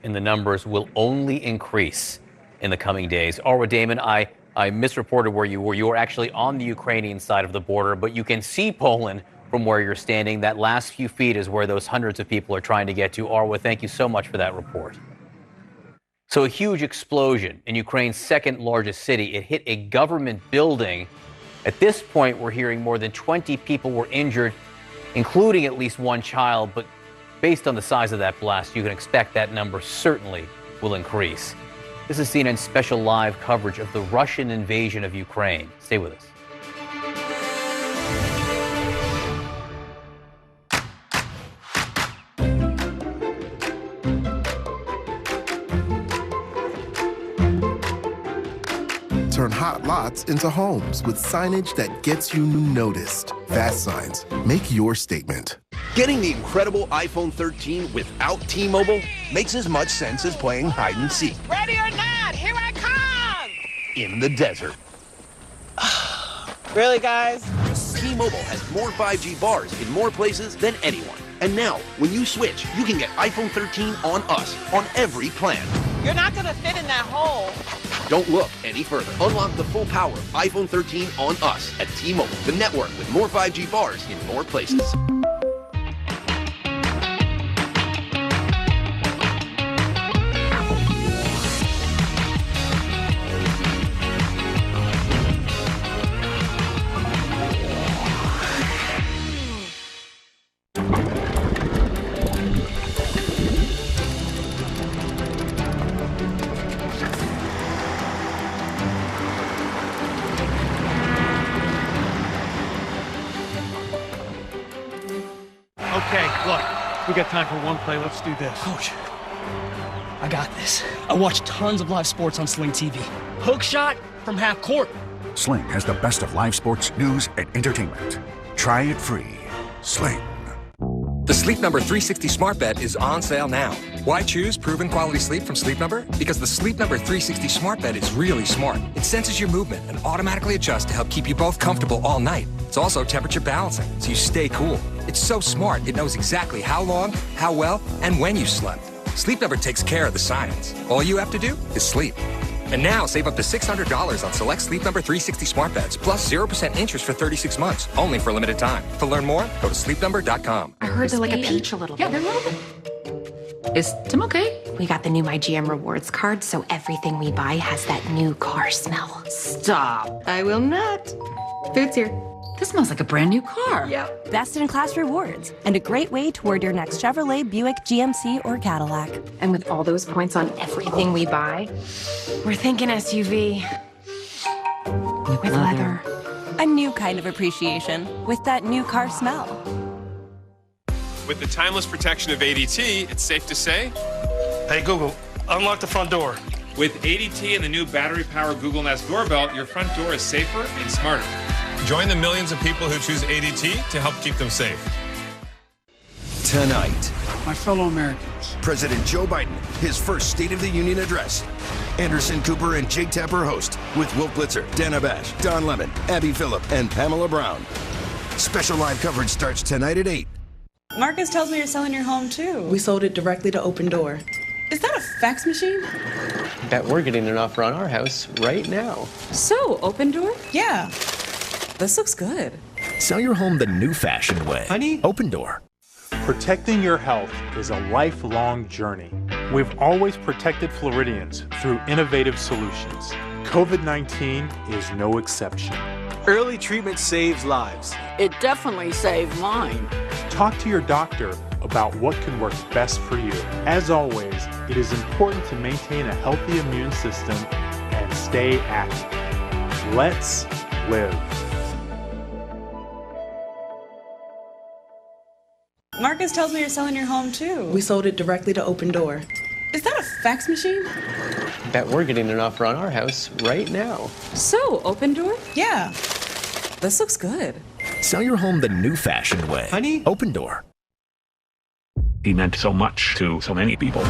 Speaker 2: And the numbers will only increase in the coming days. Arwa Damon, I misreported where you were. You were actually on the Ukrainian side of the border, but you can see Poland from where you're standing. That last few feet is where those hundreds of people are trying to get to. Arwa, thank you so much for that report. So a huge explosion in Ukraine's second largest city. It hit a government building. At this point, we're hearing more than 20 people were injured, including at least 1 child. But based on the size of that blast, you can expect that number certainly will increase. This is CNN's special live coverage of the Russian invasion of Ukraine. Stay with us.
Speaker 8: Turn hot lots into homes with signage that gets you noticed. Fast Signs. Make your statement.
Speaker 31: Getting the incredible iPhone 13 without T-Mobile makes as much sense as playing hide and seek.
Speaker 10: Ready or not, here I come!
Speaker 31: In the desert.
Speaker 10: Really, guys?
Speaker 31: T-Mobile has more 5G bars in more places than anyone. And now, when you switch, you can get iPhone 13 on us, on every plan.
Speaker 10: You're not gonna fit in that hole.
Speaker 31: Don't look any further. Unlock the full power of iPhone 13 on us at T-Mobile, the network with more 5G bars in more places.
Speaker 4: Okay, look, we got time for one play. Let's do this.
Speaker 13: Coach, I got this. I watch tons of live sports on Sling TV. Hook shot from half court.
Speaker 14: Sling has the best of live sports, news, and entertainment. Try it free. Sling.
Speaker 15: The Sleep Number 360 Smart Bed is on sale now. Why choose proven quality sleep from Sleep Number? Because the Sleep Number 360 Smart Bed is really smart. It senses your movement and automatically adjusts to help keep you both comfortable all night. It's also temperature balancing, so you stay cool. It's so smart, it knows exactly how long, how well, and when you slept. Sleep Number takes care of the science. All you have to do is sleep. And now, save up to $600 on select Sleep Number 360 smart beds, plus 0% interest for 36 months, only for a limited time. To learn more, go to sleepnumber.com.
Speaker 16: I heard they're like a peach a little bit. Yeah, they're a little bit. Is Tim okay? We got the new MyGM Rewards card, so everything we buy has that new car smell. Stop. I will not. Food's here.
Speaker 17: This smells like a brand new car.
Speaker 16: Yep.
Speaker 18: Best in class rewards and a great way toward your next Chevrolet, Buick, GMC, or Cadillac.
Speaker 16: And with all those points on everything we buy, we're thinking SUV. With leather.
Speaker 18: A new kind of appreciation with that new car smell.
Speaker 19: With the timeless protection of ADT, it's safe to say,
Speaker 13: Hey, Google, unlock the front door.
Speaker 19: with ADT and the new battery-powered Google Nest doorbell, your front door is safer and smarter. Join the millions of people who choose ADT to help keep them safe.
Speaker 33: Tonight,
Speaker 29: My fellow Americans,
Speaker 33: President Joe Biden, his first State of the Union address. Anderson Cooper and Jake Tapper host with Wolf Blitzer, Dana Bash, Don Lemon, Abby Phillip, and Pamela Brown. Special live coverage starts tonight at 8.
Speaker 21: Marcus tells me you're selling your home too.
Speaker 22: We sold it directly to Open Door.
Speaker 21: Is that a fax machine?
Speaker 5: Bet we're getting an offer on our house right now.
Speaker 21: So, Open Door? Yeah. This looks good.
Speaker 6: Sell your home the new-fashioned way.
Speaker 5: Honey?
Speaker 6: Open Door.
Speaker 27: Protecting your health is a lifelong journey. We've always protected Floridians through innovative solutions. COVID-19 is no exception.
Speaker 23: Early treatment saves lives.
Speaker 24: It definitely saved mine.
Speaker 27: Talk to your doctor about what can work best for you. As always, it is important to maintain a healthy immune system and stay active. Let's live.
Speaker 21: Marcus tells me you're selling your home too.
Speaker 22: We sold it directly to Open Door.
Speaker 21: Is that a fax machine?
Speaker 5: Bet we're getting an offer on our house right now.
Speaker 21: So, Open Door? Yeah. This looks good.
Speaker 6: Sell your home the new-fashioned way.
Speaker 5: Honey?
Speaker 6: Open Door.
Speaker 33: He meant so much to so many people.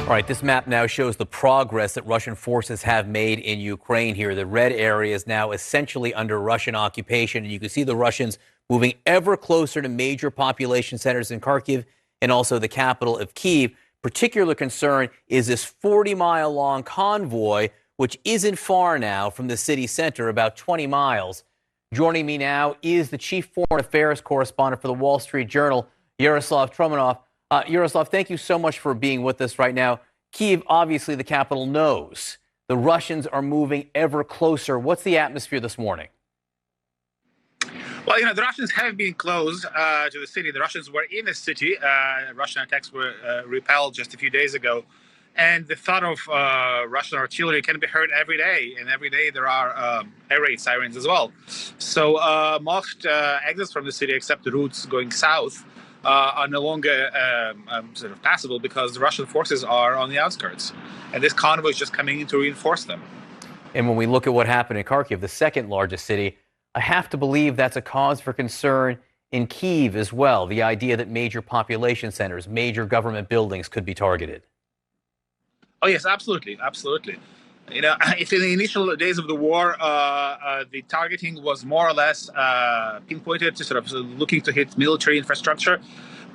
Speaker 2: All right, this map now shows the progress that Russian forces have made in Ukraine here. The red area is now essentially under Russian occupation, and you can see the Russians moving ever closer to major population centers in Kharkiv and also the capital of Kyiv. Particular concern is this 40-mile-long convoy, which isn't far now from the city center, about 20 miles. Joining me now is the chief foreign affairs correspondent for the Wall Street Journal, Yaroslav Tromanov. Yaroslav, thank you so much for being with us right now. Kyiv, obviously the capital, knows the Russians are moving ever closer. What's the atmosphere this morning?
Speaker 25: Well, the Russians have been close to the city. The Russians were in the city. Russian attacks were repelled just a few days ago. And the thought of Russian artillery can be heard every day. And every day there are air raid sirens as well. So most exits from the city, except the routes going south, are no longer sort of passable because the Russian forces are on the outskirts. And this convoy is just coming in to reinforce them.
Speaker 2: And when we look at what happened in Kharkiv, the second largest city, I have to believe that's a cause for concern in Kyiv as well, the idea that major population centers, major government buildings could be targeted.
Speaker 25: Oh, yes, absolutely. Absolutely. If in the initial days of the war, the targeting was more or less pinpointed to sort of looking to hit military infrastructure.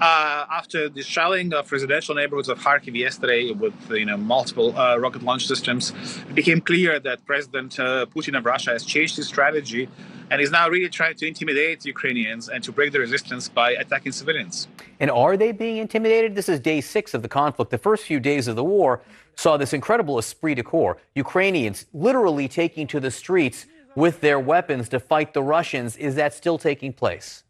Speaker 25: After the shelling of residential neighborhoods of Kharkiv yesterday with multiple rocket launch systems, it became clear that President Putin of Russia has changed his strategy and is now really trying to intimidate Ukrainians and to break the resistance by attacking civilians.
Speaker 2: And are they being intimidated? This is day 6 of the conflict. The first few days of the war saw this incredible esprit de corps. Ukrainians literally taking to the streets with their weapons to fight the Russians. Is that still taking place?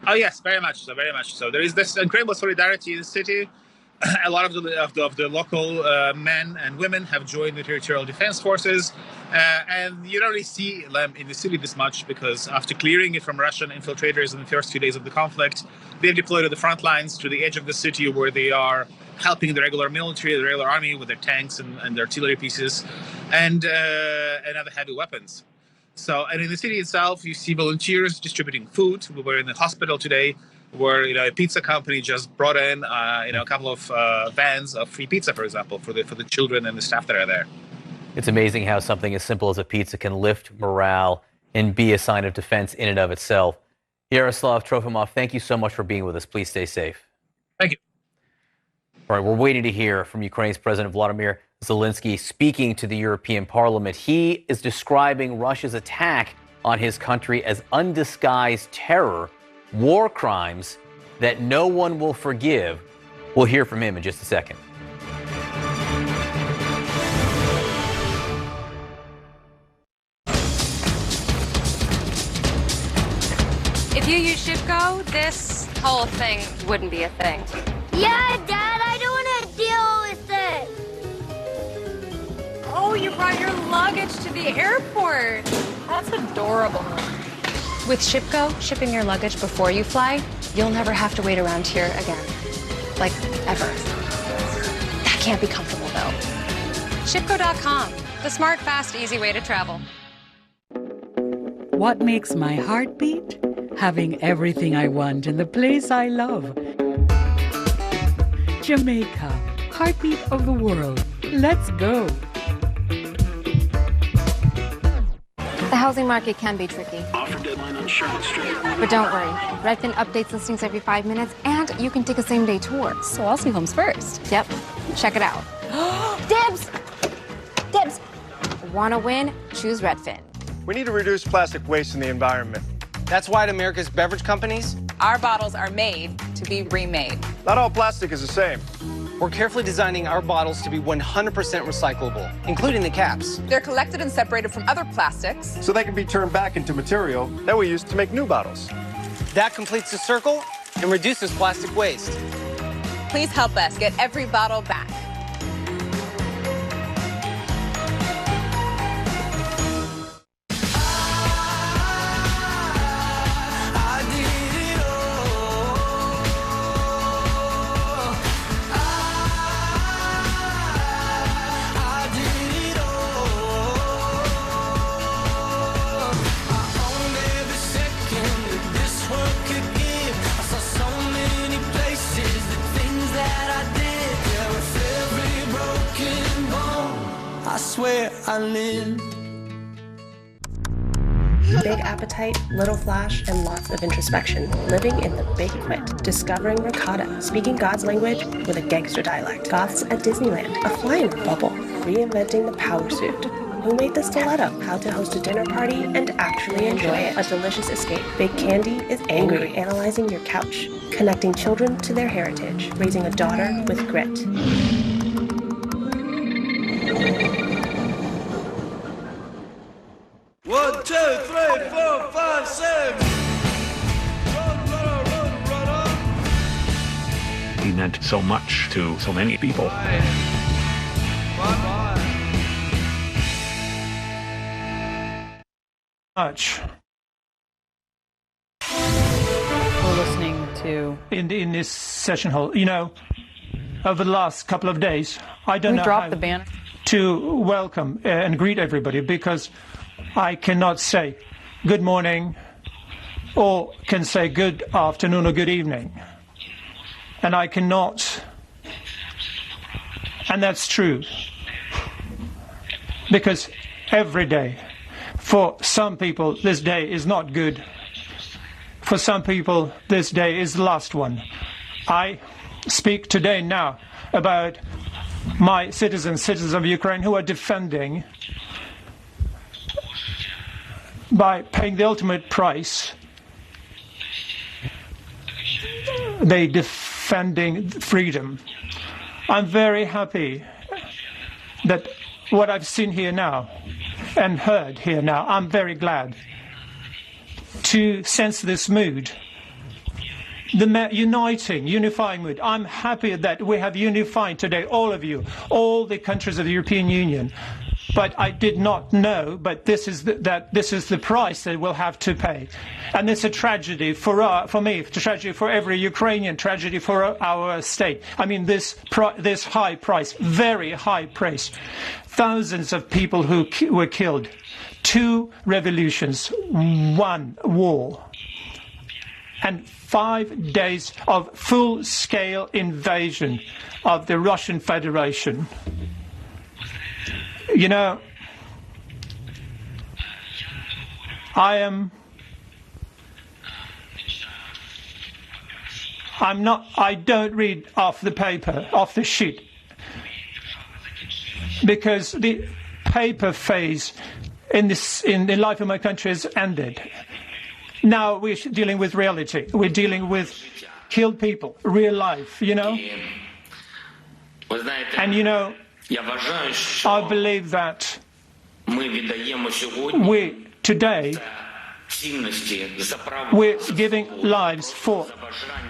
Speaker 25: Oh, yes, very much so, very much so. There is this incredible solidarity in the city. A lot of the local men and women have joined the territorial defense forces, and you don't really see them in the city this much because after clearing it from Russian infiltrators in the first few days of the conflict, they've deployed to the front lines to the edge of the city where they are helping the regular military, the regular army with their tanks and their artillery pieces and other heavy weapons. So, and in the city itself, you see volunteers distributing food. We were in the hospital today where a pizza company just brought in a couple of vans of free pizza, for example, for the children and the staff that are there.
Speaker 2: It's amazing how something as simple as a pizza can lift morale and be a sign of defense in and of itself. Yaroslav Trofimov, thank you so much for being with us. Please stay safe.
Speaker 25: Thank you.
Speaker 2: All right, we're waiting to hear from Ukraine's President Vladimir Zelensky speaking to the European Parliament. He is describing Russia's attack on his country as undisguised terror, war crimes that no one will forgive. We'll hear from him in just a second.
Speaker 1: If you use Shipco, this whole thing wouldn't be a thing.
Speaker 3: Yeah, Dad, I don't want to deal with it.
Speaker 1: Oh, you brought your luggage to the airport. That's adorable. With Shipco, shipping your luggage before you fly, you'll never have to wait around here again. Like, ever. That can't be comfortable, though. Shipco.com, the smart, fast, easy way to travel.
Speaker 17: What makes my heart beat? Having everything I want in the place I love. Jamaica, heartbeat of the world. Let's go.
Speaker 1: The housing market can be tricky.
Speaker 7: Offer deadline on Sherman Street.
Speaker 1: But don't worry. Redfin updates listings every 5 minutes, and you can take a same-day tour.
Speaker 17: So I'll see homes first.
Speaker 1: Yep. Check it out.
Speaker 3: Dibs! Dibs!
Speaker 1: Want to win? Choose Redfin.
Speaker 8: We need to reduce plastic waste in the environment.
Speaker 9: That's why at America's beverage companies,
Speaker 10: our bottles are made to be remade.
Speaker 8: Not all plastic is the same.
Speaker 9: We're carefully designing our bottles to be 100% recyclable, including the caps.
Speaker 10: They're collected and separated from other plastics,
Speaker 8: so they can be turned back into material that we use to make new bottles.
Speaker 9: That completes the circle and reduces plastic waste.
Speaker 10: Please help us get every bottle back.
Speaker 11: I live.
Speaker 18: Big appetite, little flash, and lots of introspection. Living in the Big Quit. Discovering ricotta. Speaking God's language with a gangster dialect. Goths at Disneyland. A flying bubble. Reinventing the power suit. Who made the stiletto? How to host a dinner party and actually enjoy it. A delicious escape. Big Candy is angry. Analyzing your couch. Connecting children to their heritage. Raising a daughter with grit.
Speaker 11: 1, 2, 3, 4, 5, 6.
Speaker 12: He meant so much to so many people.
Speaker 4: Much.
Speaker 21: We're listening to
Speaker 4: in this session hall. Over the last couple of days, I don't know
Speaker 21: how the banner
Speaker 4: to welcome and greet everybody because I cannot say good morning or can say good afternoon or good evening. And I cannot, and that's true, because every day, for some people, this day is not good. For some people, this day is the last one. I speak today now about my citizens of Ukraine who are defending by paying the ultimate price. They defending freedom. I'm very happy that what I've seen here now and heard here now, I'm very glad to sense this mood the unifying mood. I'm happy that we have unified today, all of you, all the countries of the European Union. But I did not know, but this is the price that we'll have to pay. And it's a tragedy for me, a tragedy for every Ukrainian, tragedy for our state. I mean, this high price, very high price. Thousands of people who were killed. 2 revolutions, 1 war. And 5 days of full-scale invasion of the Russian Federation. You know, I don't read off the paper, off the sheet, because the paper phase in the life of my country has ended. Now we're dealing with reality. We're dealing with killed people, real life, you know. And you know, I believe that we today we're giving lives for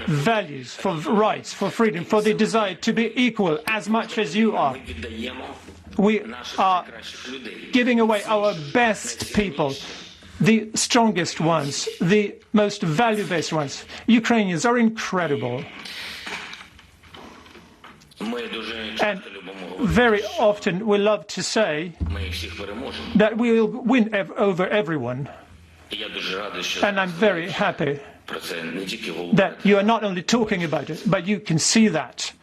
Speaker 4: values, for rights, for freedom, for the desire to be equal as much as you are. We are giving away our best people, the strongest ones, the most value-based ones. Ukrainians are incredible. And very often we love to say that we will win over everyone. And I'm very happy that you are not only talking about it, but you can see that.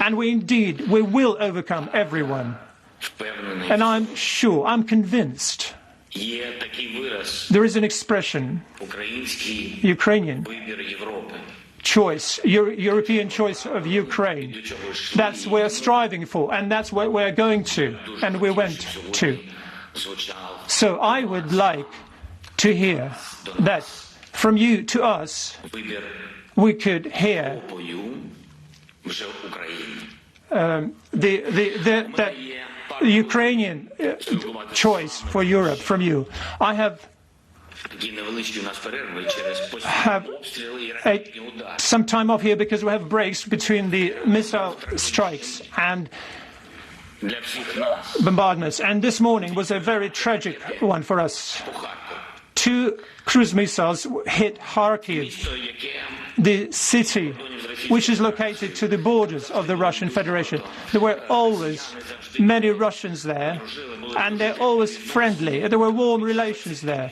Speaker 4: And we will overcome everyone. And I'm sure, I'm convinced, there is an expression, Ukrainian choice, European choice of Ukraine. That's what we're striving for, and that's what we're going to, and we went to. So I would like to hear that from you to us, we could hear the Ukrainian choice for Europe from you. I have some time off here because we have breaks between the missile strikes and bombardments. And this morning was a very tragic one for us. 2 cruise missiles hit Kharkiv, the city which is located to the borders of the Russian Federation. There were always many Russians there, and they're always friendly. There were warm relations there.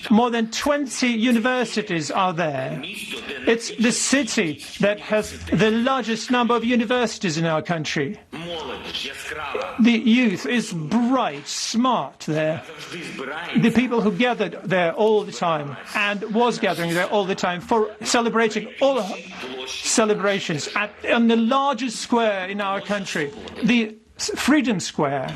Speaker 4: More than 20 universities are there. It's the city that has the largest number of universities in our country. The youth is bright, smart there. The people who gathered there all the time and was gathering there all the time for celebrating all celebrations on the largest square in our country, the Freedom Square.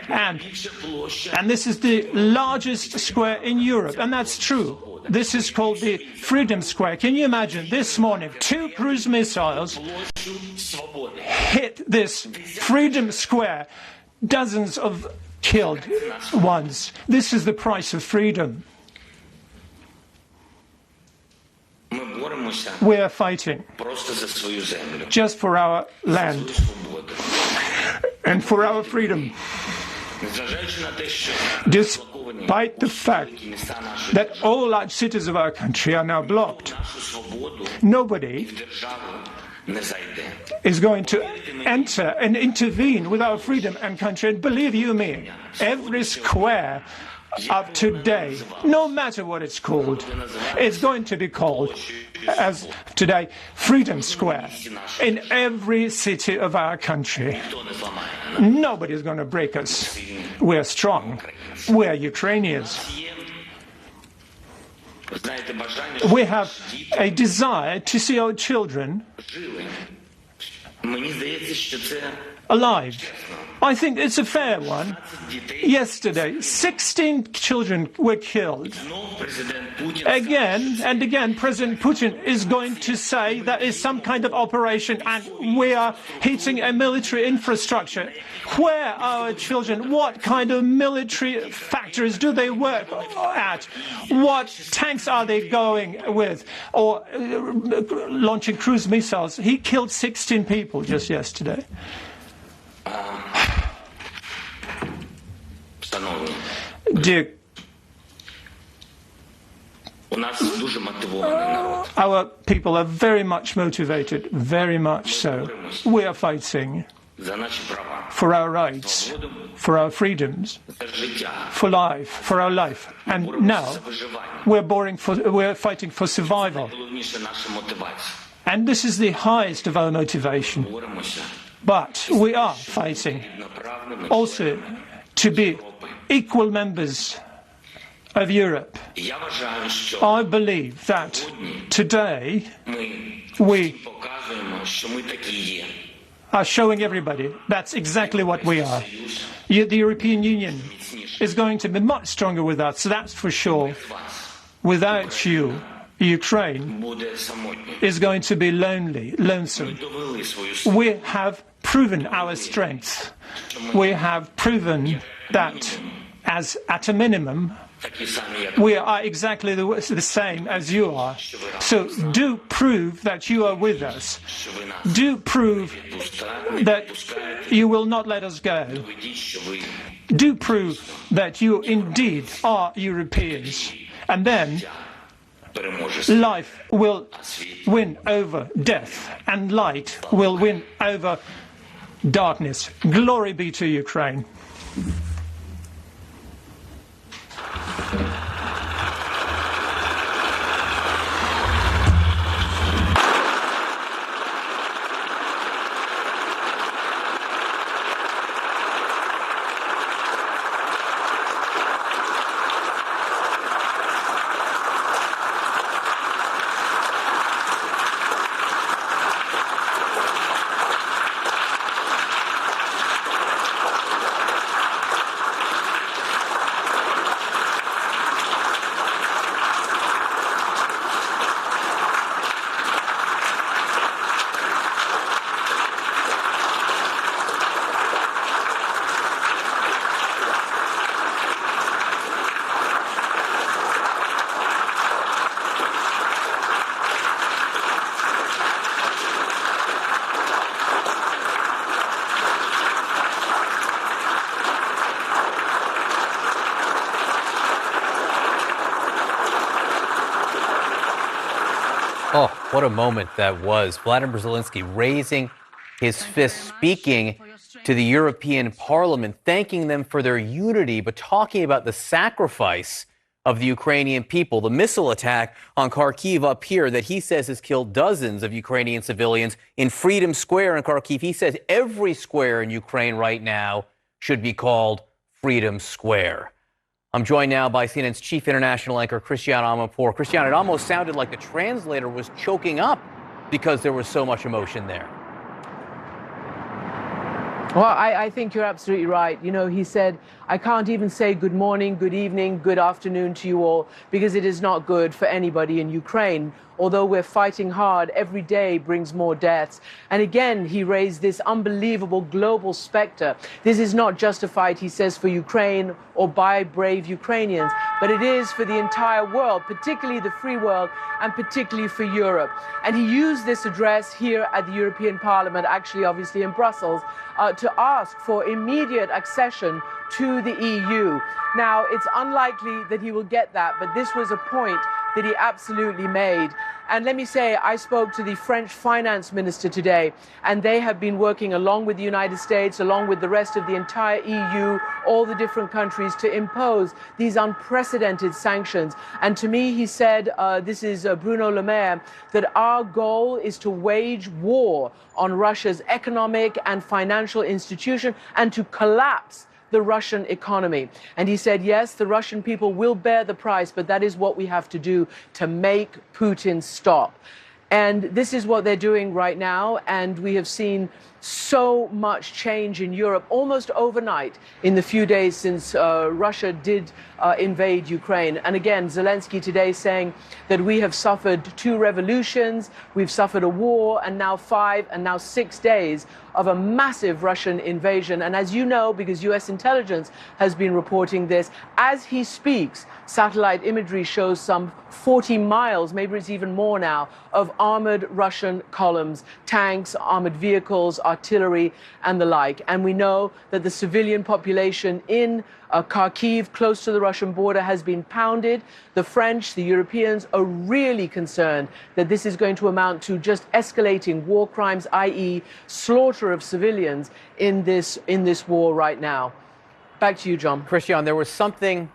Speaker 4: And this is the largest square in Europe, and that's true. This is called the Freedom Square. Can you imagine this morning 2 cruise missiles hit this Freedom Square, dozens of killed ones. This is the price of freedom. We are fighting just for our land and for our freedom. Despite the fact that all large cities of our country are now blocked, nobody is going to enter and intervene with our freedom and country. And believe you me, every square of today, no matter what it's called, it's going to be called, as today, Freedom Square in every city of our country. Nobody is going to break us. We're strong. We're Ukrainians. We have a desire to see our children alive. I think it's a fair one. Yesterday, 16 children were killed. Again and again, President Putin is going to say that is some kind of operation and we are hitting a military infrastructure. Where are our children? What kind of military factories do they work at? What tanks are they going with? Or launching cruise missiles? He killed 16 people just yesterday. Dear, our people are very much motivated, very much so. We are fighting for our rights, for our freedoms, for life, for our life. And now we're fighting for survival. And this is the highest of our motivation. But we are fighting also to be equal members of Europe. I believe that today we are showing everybody that's exactly what we are. The European Union is going to be much stronger with us, that's for sure. Without you, Ukraine is going to be lonely, lonesome. We have proven our strength. We have proven that, as at a minimum, we are exactly the same as you are. So do prove that you are with us. Do prove that you will not let us go. Do prove that you indeed are Europeans. And then life will win over death, and light will win over darkness. Glory be to Ukraine.
Speaker 2: Oh, what a moment that was. Vladimir Zelensky raising his fist, speaking to the European Parliament, thanking them for their unity, but talking about the sacrifice of the Ukrainian people. The missile attack on Kharkiv up here that he says has killed dozens of Ukrainian civilians in Freedom Square in Kharkiv. He says every square in Ukraine right now should be called Freedom Square. I'm joined now by CNN's chief international anchor, Christiane Amanpour. Christiane, it almost sounded like the translator was choking up because there was so much emotion there.
Speaker 13: Well, I think you're absolutely right. You know, he said, I can't even say good morning, good evening, good afternoon to you all, because it is not good for anybody in Ukraine. Although we're fighting hard, every day brings more deaths. And again, he raised this unbelievable global specter. This is not just a fight, he says, for Ukraine or by brave Ukrainians, but it is for the entire world, particularly the free world, and particularly for Europe. And he used this address here at the European Parliament, actually obviously in Brussels, to ask for immediate accession to the EU. Now, it's unlikely that he will get that, but this was a point that he absolutely made. And let me say, I spoke to the French finance minister today, and they have been working along with the United States, along with the rest of the entire EU, all the different countries, to impose these unprecedented sanctions. And to me, he said, this is Bruno Le Maire, that our goal is to wage war on Russia's economic and financial institution and to collapse the Russian economy. And he said, yes, the Russian people will bear the price, but that is what we have to do to make Putin stop. And this is what they're doing right now. And we have seen so much change in Europe almost overnight in the few days since Russia did invade Ukraine. And again, Zelensky today saying that we have suffered 2 revolutions, we've suffered a war, and now 5 and now 6 days of a massive Russian invasion. And as you know, because US intelligence has been reporting this, as he speaks, satellite imagery shows some 40 miles, maybe it's even more now, of armored Russian columns, tanks, armored vehicles, artillery, and the like. And we know that the civilian population in Kharkiv, close to the Russian border, has been pounded. The French, the Europeans are really concerned that this is going to amount to just escalating war crimes, i.e. slaughter of civilians in this war right now. Back to you, John.
Speaker 2: Christian, there was something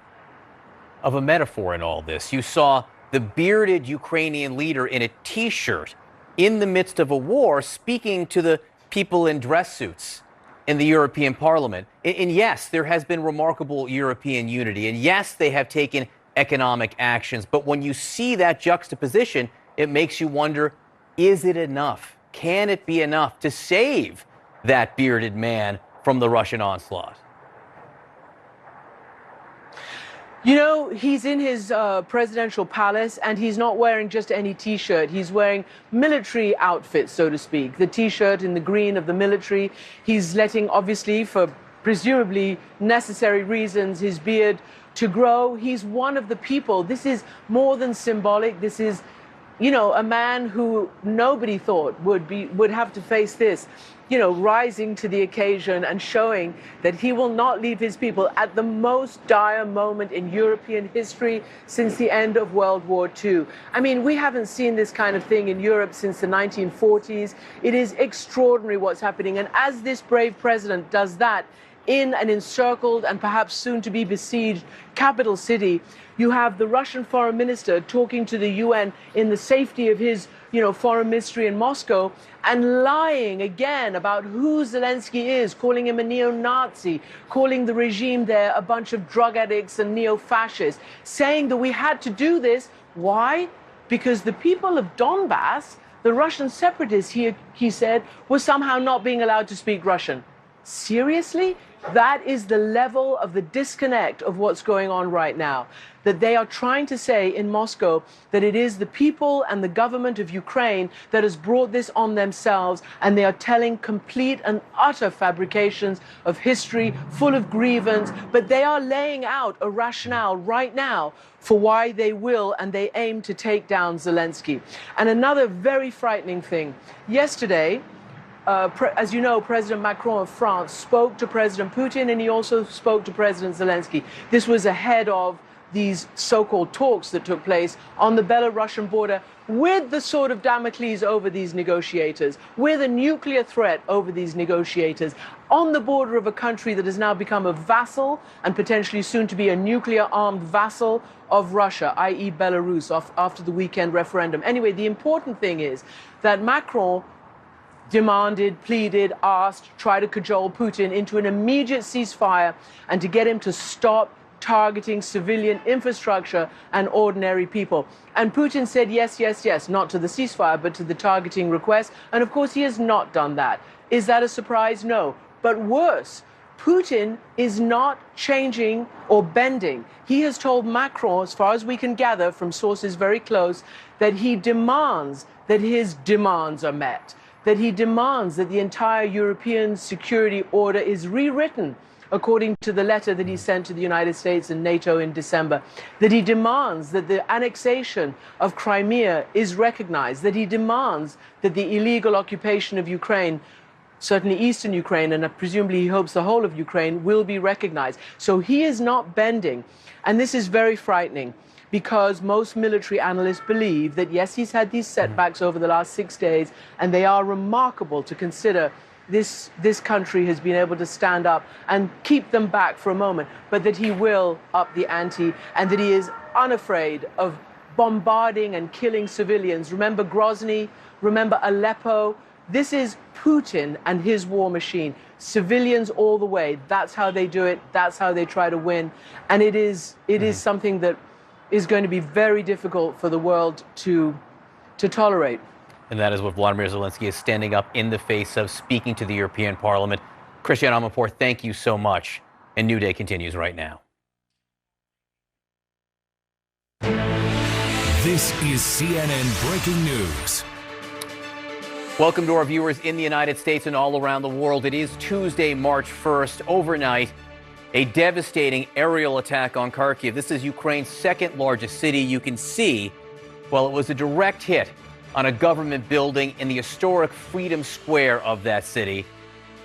Speaker 2: of a metaphor in all this. You saw the bearded Ukrainian leader in a T-shirt in the midst of a war speaking to the people in dress suits in the European Parliament. And yes, there has been remarkable European unity. And yes, they have taken economic actions. But when you see that juxtaposition, it makes you wonder, is it enough? Can it be enough to save that bearded man from the Russian onslaught?
Speaker 13: You know, he's in his presidential palace, and he's not wearing just any T-shirt. He's wearing military outfits, so to speak. The T-shirt in the green of the military. He's letting, obviously, for presumably necessary reasons, his beard to grow. He's one of the people. This is more than symbolic. This is, you know, a man who nobody thought would have to face this, you know, rising to the occasion and showing that he will not leave his people at the most dire moment in European history since the end of World War II. I mean, we haven't seen this kind of thing in Europe since the 1940s. It is extraordinary what's happening. And as this brave president does that in an encircled and perhaps soon to be besieged capital city, you have the Russian foreign minister talking to the UN in the safety of his, you know, foreign ministry in Moscow and lying again about who Zelensky is, calling him a neo-Nazi, calling the regime there a bunch of drug addicts and neo-fascists, saying that we had to do this. Why? Because the people of Donbass, the Russian separatists, he said, were somehow not being allowed to speak Russian. Seriously? That is the level of the disconnect of what's going on right now. That they are trying to say in Moscow that it is the people and the government of Ukraine that has brought this on themselves, and they are telling complete and utter fabrications of history full of grievance, but they are laying out a rationale right now for why they will and they aim to take down Zelensky. And another very frightening thing, yesterday, as you know, President Macron of France spoke to President Putin, and he also spoke to President Zelensky. This was ahead of these so-called talks that took place on the Belarusian border, with the sword of Damocles over these negotiators, with a nuclear threat over these negotiators, on the border of a country that has now become a vassal and potentially soon to be a nuclear-armed vassal of Russia, i.e. Belarus, after the weekend referendum. Anyway, the important thing is that Macron demanded, pleaded, asked, tried to cajole Putin into an immediate ceasefire and to get him to stop targeting civilian infrastructure and ordinary people. And Putin said yes, yes, yes, not to the ceasefire, but to the targeting request. And of course, he has not done that. Is that a surprise? No. But worse, Putin is not changing or bending. He has told Macron, as far as we can gather from sources very close, that he demands that his demands are met, that he demands that the entire European security order is rewritten according to the letter that he sent to the United States and NATO in December, that he demands that the annexation of Crimea is recognized, that he demands that the illegal occupation of Ukraine, certainly eastern Ukraine, and presumably he hopes the whole of Ukraine, will be recognized. So he is not bending. And this is very frightening, because most military analysts believe that, yes, he's had these setbacks over the last 6 days, and they are remarkable to consider. This country has been able to stand up and keep them back for a moment, but that he will up the ante, and that he is unafraid of bombarding and killing civilians. Remember Grozny? Remember Aleppo? This is Putin and his war machine. Civilians all the way. That's how they do it. That's how they try to win. And it is something that is going to be very difficult for the world to tolerate.
Speaker 2: And that is what Vladimir Zelensky is standing up in the face of, speaking to the European Parliament. Christian Amanpour, thank you so much. And New Day continues right now.
Speaker 14: This is CNN Breaking News.
Speaker 2: Welcome to our viewers in the United States and all around the world. It is Tuesday, March 1st. Overnight, a devastating aerial attack on Kharkiv. This is Ukraine's second largest city. You can see, well, it was a direct hit on a government building in the historic Freedom Square of that city.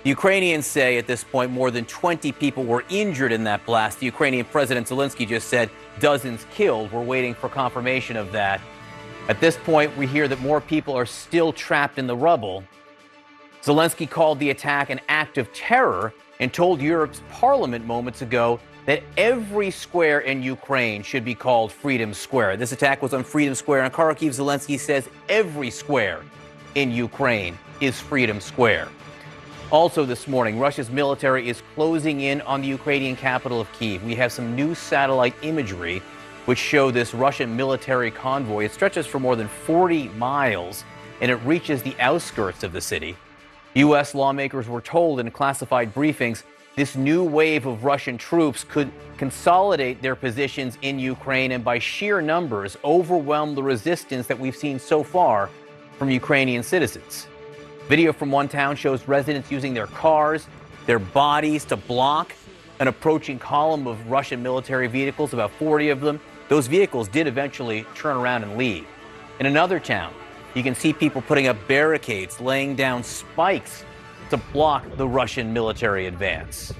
Speaker 2: The Ukrainians say at this point more than 20 people were injured in that blast. The Ukrainian President Zelensky just said dozens killed. We're waiting for confirmation of that. At this point, we hear that more people are still trapped in the rubble. Zelensky called the attack an act of terror and told Europe's parliament moments ago that every square in Ukraine should be called Freedom Square. This attack was on Freedom Square in Kharkiv. Zelensky says every square in Ukraine is Freedom Square. Also this morning, Russia's military is closing in on the Ukrainian capital of Kyiv. We have some new satellite imagery which show this Russian military convoy. It stretches for more than 40 miles, and it reaches the outskirts of the city. U.S. lawmakers were told in classified briefings this new wave of Russian troops could consolidate their positions in Ukraine and by sheer numbers overwhelm the resistance that we've seen so far from Ukrainian citizens. Video from one town shows residents using their cars, their bodies to block an approaching column of Russian military vehicles, about 40 of them. Those vehicles did eventually turn around and leave. In another town, you can see people putting up barricades, laying down spikes to block the Russian military advance.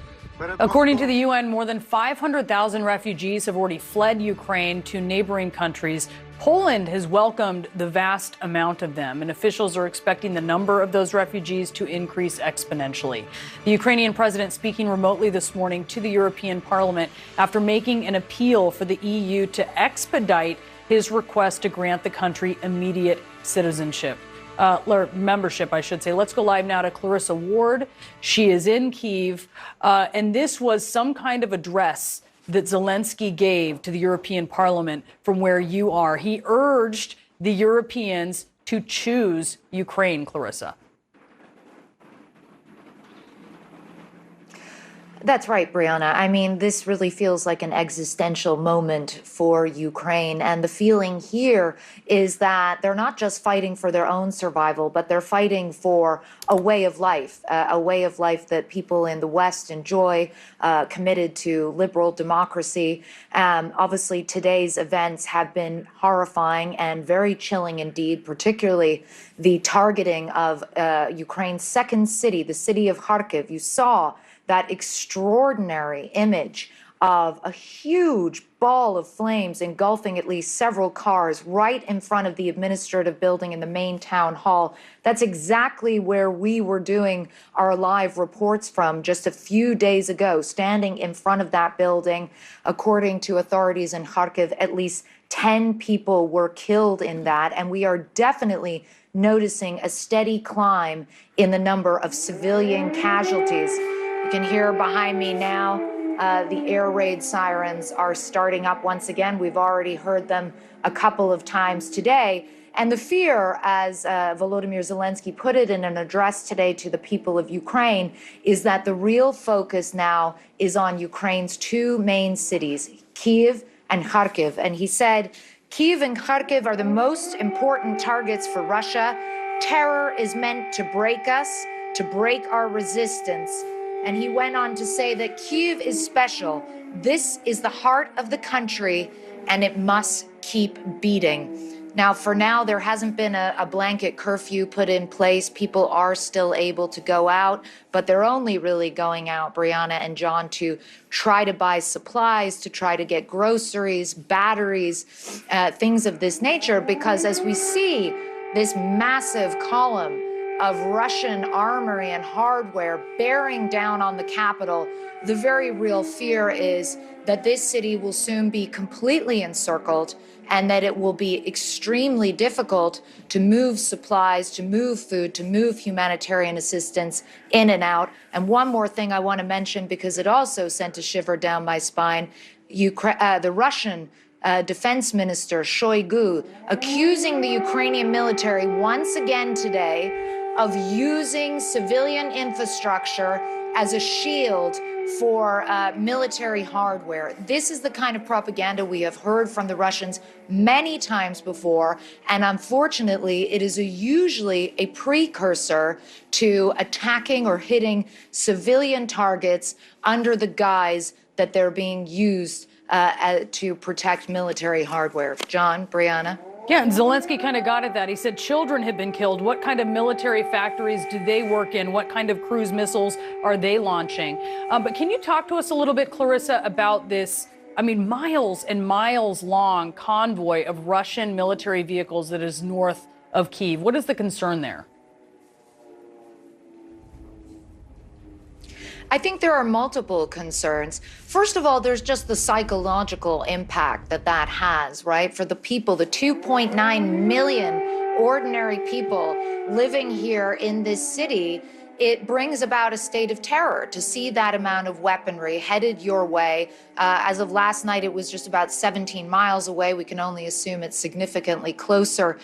Speaker 15: According to the UN, more than 500,000 refugees have already fled Ukraine to neighboring countries. Poland has welcomed the vast amount of them, and officials are expecting the number of those refugees to increase exponentially. The Ukrainian president speaking remotely this morning to the European Parliament after making an appeal for the EU to expedite his request to grant the country immediate citizenship. Membership, I should say. Let's go live now to Clarissa Ward. She is in Kyiv, and this was some kind of address that Zelensky gave to the European Parliament from where you are. He urged the Europeans to choose Ukraine, Clarissa.
Speaker 16: That's right, Brianna. I mean, this really feels like an existential moment for Ukraine. And the feeling here is that they're not just fighting for their own survival, but they're fighting for a way of life that people in the West enjoy, committed to liberal democracy. Obviously, today's events have been horrifying and very chilling indeed, particularly the targeting of Ukraine's second city, the city of Kharkiv. You saw that extraordinary image of a huge ball of flames engulfing at least several cars right in front of the administrative building in the main town hall. That's exactly where we were doing our live reports from just a few days ago, standing in front of that building. According to authorities in Kharkiv, at least 10 people were killed in that, and we are definitely noticing a steady climb in the number of civilian casualties. You can hear behind me now, the air raid sirens are starting up once again. We've already heard them a couple of times today. And the fear, as Volodymyr Zelensky put it in an address today to the people of Ukraine, is that the real focus now is on Ukraine's two main cities, Kyiv and Kharkiv. And he said, Kyiv and Kharkiv are the most important targets for Russia. Terror is meant to break us, to break our resistance. And he went on to say that Kyiv is special. This is the heart of the country, and it must keep beating. Now, for now, there hasn't been a blanket curfew put in place. People are still able to go out, but they're only really going out, Brianna and John, to try to buy supplies, to try to get groceries, batteries, things of this nature, because as we see this massive column of Russian armory and hardware bearing down on the capital, the very real fear is that this city will soon be completely encircled and that it will be extremely difficult to move supplies, to move food, to move humanitarian assistance in and out. And one more thing I want to mention, because it also sent a shiver down my spine, the Russian Defense Minister Shoigu accusing the Ukrainian military once again today of using civilian infrastructure as a shield for military hardware. This is the kind of propaganda we have heard from the Russians many times before, and unfortunately, it is usually a precursor to attacking or hitting civilian targets under the guise that they're being used to protect military hardware. John, Brianna?
Speaker 15: Yeah, and Zelensky kind of got at that. He said children have been killed. What kind of military factories do they work in? What kind of cruise missiles are they launching? But can you talk to us a little bit, Clarissa, about this, miles and miles long convoy of Russian military vehicles that is north of Kyiv? What is the concern there?
Speaker 16: I think there are multiple concerns. First of all, there's just the psychological impact that has, right? For the people, the 2.9 million ordinary people living here in this city, it brings about a state of terror to see that amount of weaponry headed your way. As of last night, it was just about 17 miles away. We can only assume it's significantly closer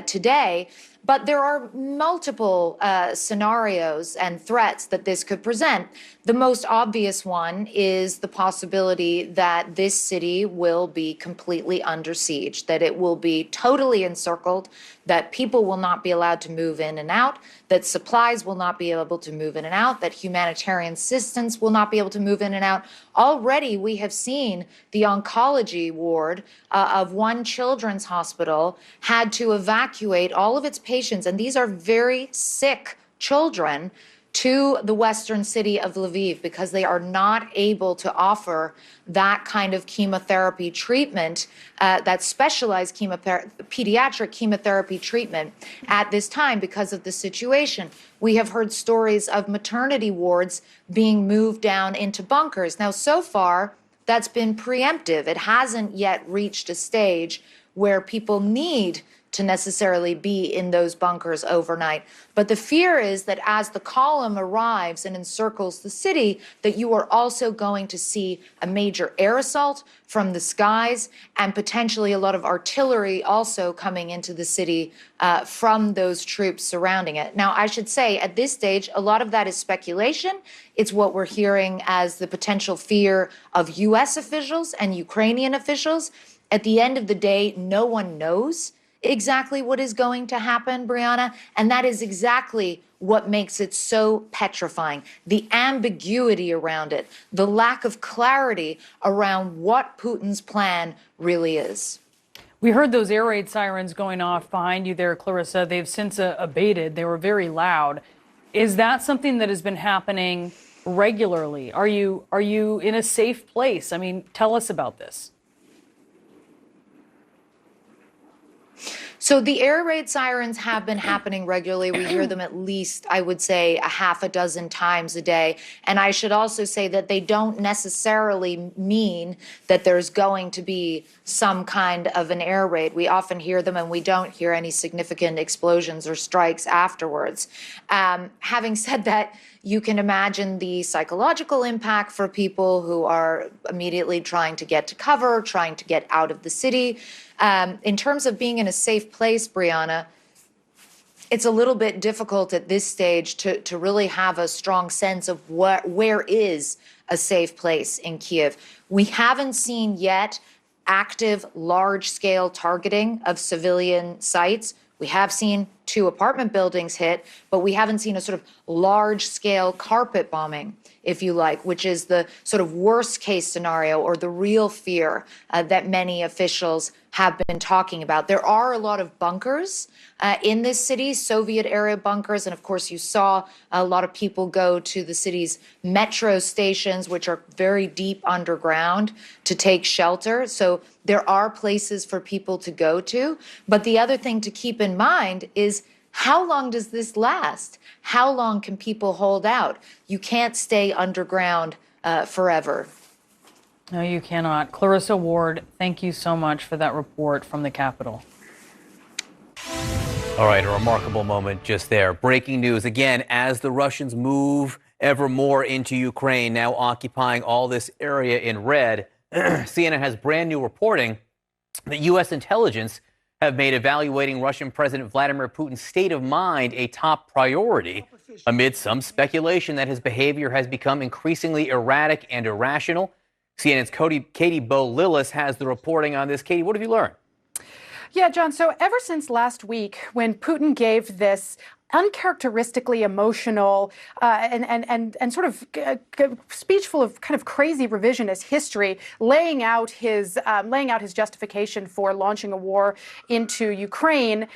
Speaker 16: today. But there are multiple scenarios and threats that this could present. The most obvious one is the possibility that this city will be completely under siege, that it will be totally encircled, that people will not be allowed to move in and out, that supplies will not be able to move in and out, that humanitarian assistance will not be able to move in and out. Already, we have seen the oncology ward of one children's hospital had to evacuate all of its patients, and these are very sick children, to the western city of Lviv because they are not able to offer that kind of chemotherapy treatment, that specialized pediatric chemotherapy treatment at this time because of the situation. We have heard stories of maternity wards being moved down into bunkers. Now, so far, that's been preemptive. It hasn't yet reached a stage where people need to necessarily be in those bunkers overnight. But the fear is that as the column arrives and encircles the city, that you are also going to see a major air assault from the skies and potentially a lot of artillery also coming into the city from those troops surrounding it. Now, I should say at this stage, a lot of that is speculation. It's what we're hearing as the potential fear of U.S. officials and Ukrainian officials. At the end of the day, no one knows exactly what is going to happen, Brianna, and that is exactly what makes it so petrifying. The ambiguity around it, the lack of clarity around what Putin's plan really is.
Speaker 15: We heard those air raid sirens going off behind you there, Clarissa. They've since abated. They were very loud. Is that something that has been happening regularly? Are you in a safe place? Tell us about this.
Speaker 16: So the air raid sirens have been happening regularly. We hear them at least, I would say, a half a dozen times a day. And I should also say that they don't necessarily mean that there's going to be some kind of an air raid. We often hear them and we don't hear any significant explosions or strikes afterwards. Having said that, you can imagine the psychological impact for people who are immediately trying to get to cover, trying to get out of the city. In terms of being in a safe place, Brianna, it's a little bit difficult at this stage to really have a strong sense of where is a safe place in Kyiv. We haven't seen yet active, large-scale targeting of civilian sites. We have seen 2 apartment buildings hit, but we haven't seen a sort of large-scale carpet bombing, if you like, which is the sort of worst-case scenario or the real fear that many officials have been talking about. There are a lot of bunkers in this city, Soviet-era bunkers, and of course you saw a lot of people go to the city's metro stations, which are very deep underground, to take shelter. So there are places for people to go to. But the other thing to keep in mind is, how long does this last? How long can people hold out? You can't stay underground forever.
Speaker 15: No, you cannot. Clarissa Ward, thank you so much for that report from the Capitol.
Speaker 2: All right, a remarkable moment just there. Breaking news again as the Russians move ever more into Ukraine, now occupying all this area in red. CNN has brand new reporting The U.S. intelligence have made evaluating Russian President Vladimir Putin's state of mind a top priority amid some speculation that his behavior has become increasingly erratic and irrational. CNN's Katie Bowe-Lillis has the reporting on this. Katie, what have you learned?
Speaker 5: Yeah, John, so ever since last week, when Putin gave this uncharacteristically emotional and sort of speech full of kind of crazy revisionist history, laying out his justification for launching a war into Ukraine.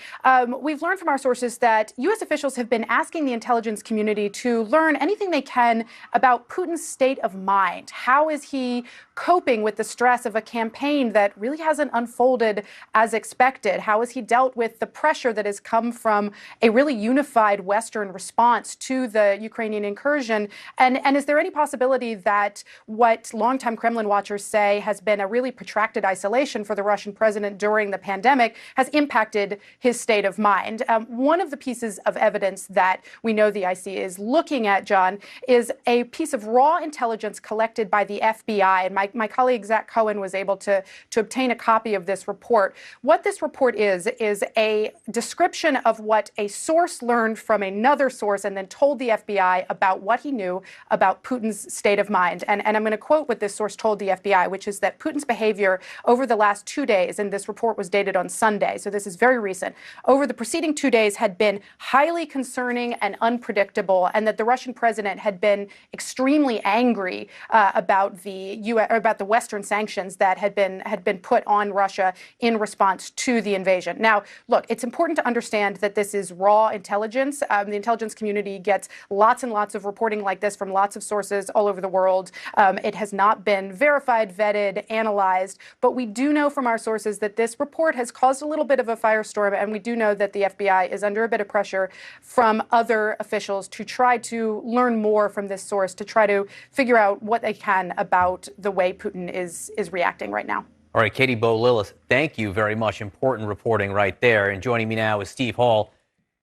Speaker 5: We've learned from our sources that U.S. officials have been asking the intelligence community to learn anything they can about Putin's state of mind. How is he coping with the stress of a campaign that really hasn't unfolded as expected? How has he dealt with the pressure that has come from a really unified Western response to the Ukrainian incursion? And is there any possibility that what longtime Kremlin watchers say has been a really protracted isolation for the Russian president during the pandemic has impacted his state of mind? One of the pieces of evidence that we know the IC is looking at, John, is a piece of raw intelligence collected by the FBI. And my colleague Zach Cohen was able to obtain a copy of this report. What this report is a description of what a source learned from another source and then told the FBI about what he knew about Putin's state of mind. And I'm going to quote what this source told the FBI, which is that Putin's behavior over the last 2 days, and this report was dated on Sunday, so this is very recent, over the preceding 2 days had been highly concerning and unpredictable, and that the Russian president had been extremely angry about the Western sanctions that had been put on Russia in response to the invasion. Now, look, it's important to understand that this is raw intelligence. The intelligence community gets lots and lots of reporting like this from lots of sources all over the world. It has not been verified, vetted, analyzed, but we do know from our sources that this report has caused a little bit of a firestorm, and we do know that the FBI is under a bit of pressure from other officials to try to learn more from this source, to try to figure out what they can about the way Putin is reacting right now.
Speaker 2: All right, Katie Bowe-Lillis, thank you very much. Important reporting right there. And joining me now is Steve Hall,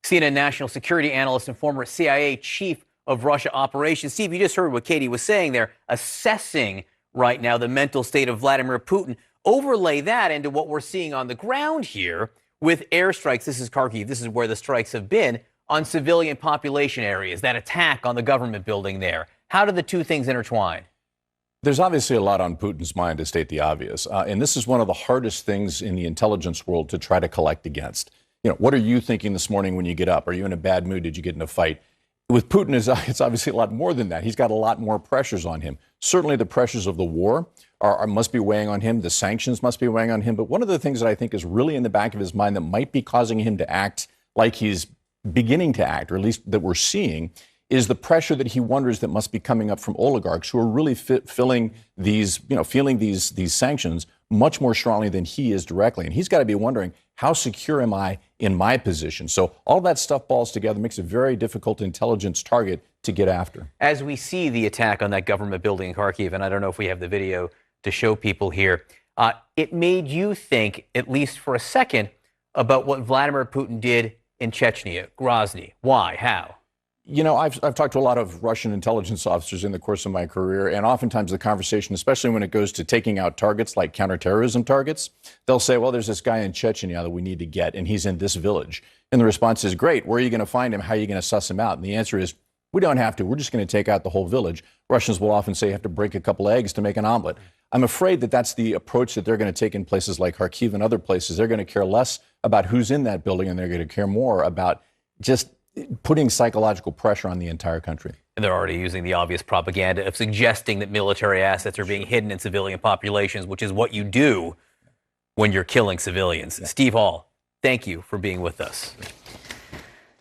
Speaker 2: CNN national security analyst and former CIA chief of Russia operations. Steve, you just heard what Katie was saying there, assessing right now the mental state of Vladimir Putin. Overlay that into what we're seeing on the ground here with airstrikes. This is Kharkiv. This is where the strikes have been on civilian population areas, that attack on the government building there. How do the two things intertwine?
Speaker 19: There's obviously a lot on Putin's mind, to state the obvious. And this is one of the hardest things in the intelligence world to try to collect against. You know, what are you thinking this morning when you get up? Are you in a bad mood? Did you get in a fight? With Putin, it's obviously a lot more than that. He's got a lot more pressures on him. Certainly the pressures of the war must be weighing on him. The sanctions must be weighing on him. But one of the things that I think is really in the back of his mind that might be causing him to act like he's beginning to act, or at least that we're seeing, is the pressure that he wonders that must be coming up from oligarchs who are really feeling these sanctions much more strongly than he is directly. And he's got to be wondering, how secure am I in my position? So all that stuff balls together, makes a very difficult intelligence target to get after.
Speaker 2: As we see the attack on that government building in Kharkiv, and I don't know if we have the video to show people here, it made you think, at least for a second, about what Vladimir Putin did in Chechnya, Grozny. Why? How?
Speaker 19: You know, I've talked to a lot of Russian intelligence officers in the course of my career, and oftentimes the conversation, especially when it goes to taking out targets like counterterrorism targets, they'll say, well, there's this guy in Chechnya that we need to get, and he's in this village. And the response is, great, where are you going to find him? How are you going to suss him out? And the answer is, we don't have to. We're just going to take out the whole village. Russians will often say you have to break a couple eggs to make an omelet. I'm afraid that that's the approach that they're going to take in places like Kharkiv and other places. They're going to care less about who's in that building, and they're going to care more about just putting psychological pressure on the entire country.
Speaker 2: And they're already using the obvious propaganda of suggesting that military assets are being hidden in civilian populations, which is what you do when you're killing civilians. Yeah. Steve Hall, thank you for being with us.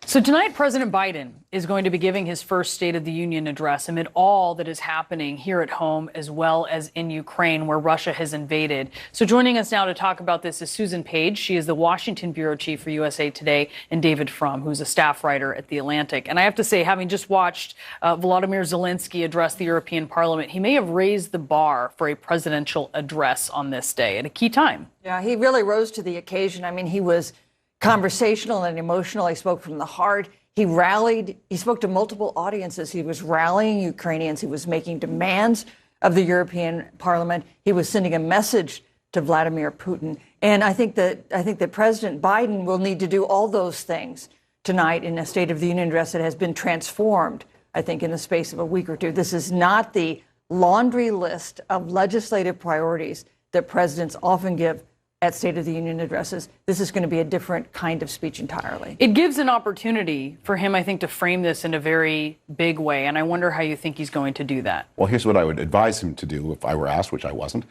Speaker 15: So tonight, President Biden is going to be giving his first State of the Union address amid all that is happening here at home as well as in Ukraine, where Russia has invaded. So joining us now to talk about this is Susan Page. She is the Washington bureau chief for USA Today, and David Frum, who's a staff writer at The Atlantic. And I have to say, having just watched Volodymyr Zelensky address the European Parliament, he may have raised the bar for a presidential address on this day at a key time.
Speaker 20: Yeah, he really rose to the occasion. I mean, he was conversational and emotional. He spoke from the heart. He rallied. He spoke to multiple audiences. He was rallying Ukrainians. He was making demands of the European Parliament. He was sending a message to Vladimir Putin. And I think that President Biden will need to do all those things tonight in a State of the Union address that has been transformed, I think, in the space of a week or two. This is not the laundry list of legislative priorities that presidents often give at State of the Union addresses. This is going to be a different kind of speech entirely.
Speaker 15: It gives an opportunity for him, I think, to frame this in a very big way. And I wonder how you think he's going to do that.
Speaker 6: Well, here's what I would advise him to do if I were asked, which I wasn't.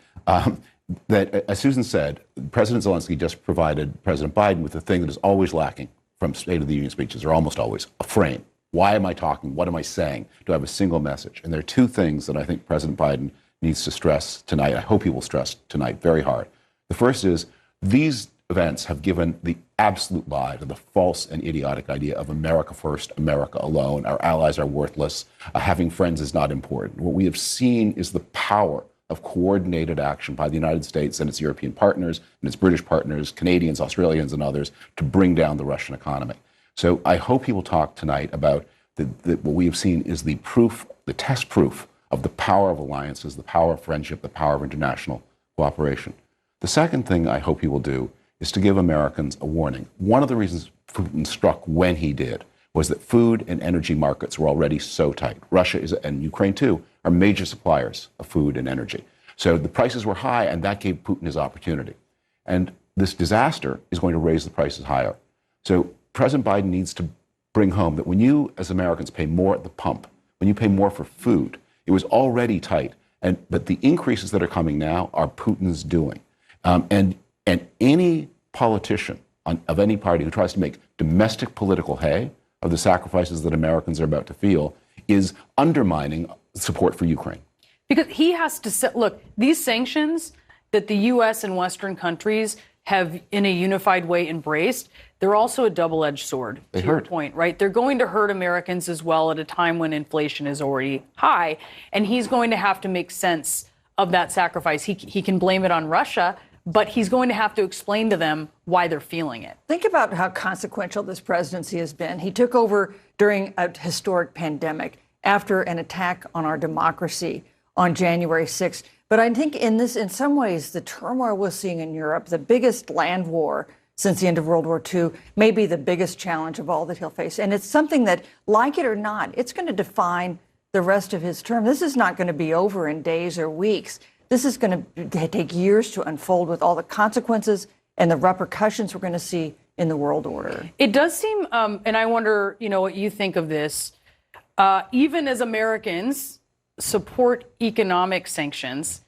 Speaker 6: That, as Susan said, President Zelensky just provided President Biden with the thing that is always lacking from State of the Union speeches, or almost always, a frame. Why am I talking? What am I saying? Do I have a single message? And there are two things that I think President Biden needs to stress tonight. I hope he will stress tonight very hard. The first is these events have given the absolute lie to the false and idiotic idea of America first, America alone. Our allies are worthless. Having friends is not important. What we have seen is the power of coordinated action by the United States and its European partners and its British partners, Canadians, Australians, and others, to bring down the Russian economy. So I hope he will talk tonight about what we have seen is the proof, the test proof of the power of alliances, the power of friendship, the power of international cooperation. The second thing I hope he will do is to give Americans a warning. One of the reasons Putin struck when he did was that food and energy markets were already so tight. Russia is, and Ukraine too, are major suppliers of food and energy. So the prices were high, and that gave Putin his opportunity. And this disaster is going to raise the prices higher. So President Biden needs to bring home that when you, as Americans, pay more at the pump, when you pay more for food, it was already tight. But the increases that are coming now are Putin's doing. And any politician of any party who tries to make domestic political hay of the sacrifices that Americans are about to feel is undermining support for Ukraine.
Speaker 15: Because he has to say, look, these sanctions that the U.S. and Western countries have in a unified way embraced, they're also a double-edged sword, to your point, right? They're going to hurt Americans as well at a time when inflation is already high. And he's going to have to make sense of that sacrifice. He can blame it on Russia, but he's going to have to explain to them why they're feeling it.
Speaker 20: Think about how consequential this presidency has been. He took over during a historic pandemic after an attack on our democracy on January 6th. But I think in some ways, the turmoil we're seeing in Europe, the biggest land war since the end of World War II, may be the biggest challenge of all that he'll face. And it's something that, like it or not, it's going to define the rest of his term. This is not going to be over in days or weeks. This is going to take years to unfold with all the consequences and the repercussions we're going to see in the world order.
Speaker 15: It does seem, and I wonder, what you think of this, even as Americans support economic sanctions,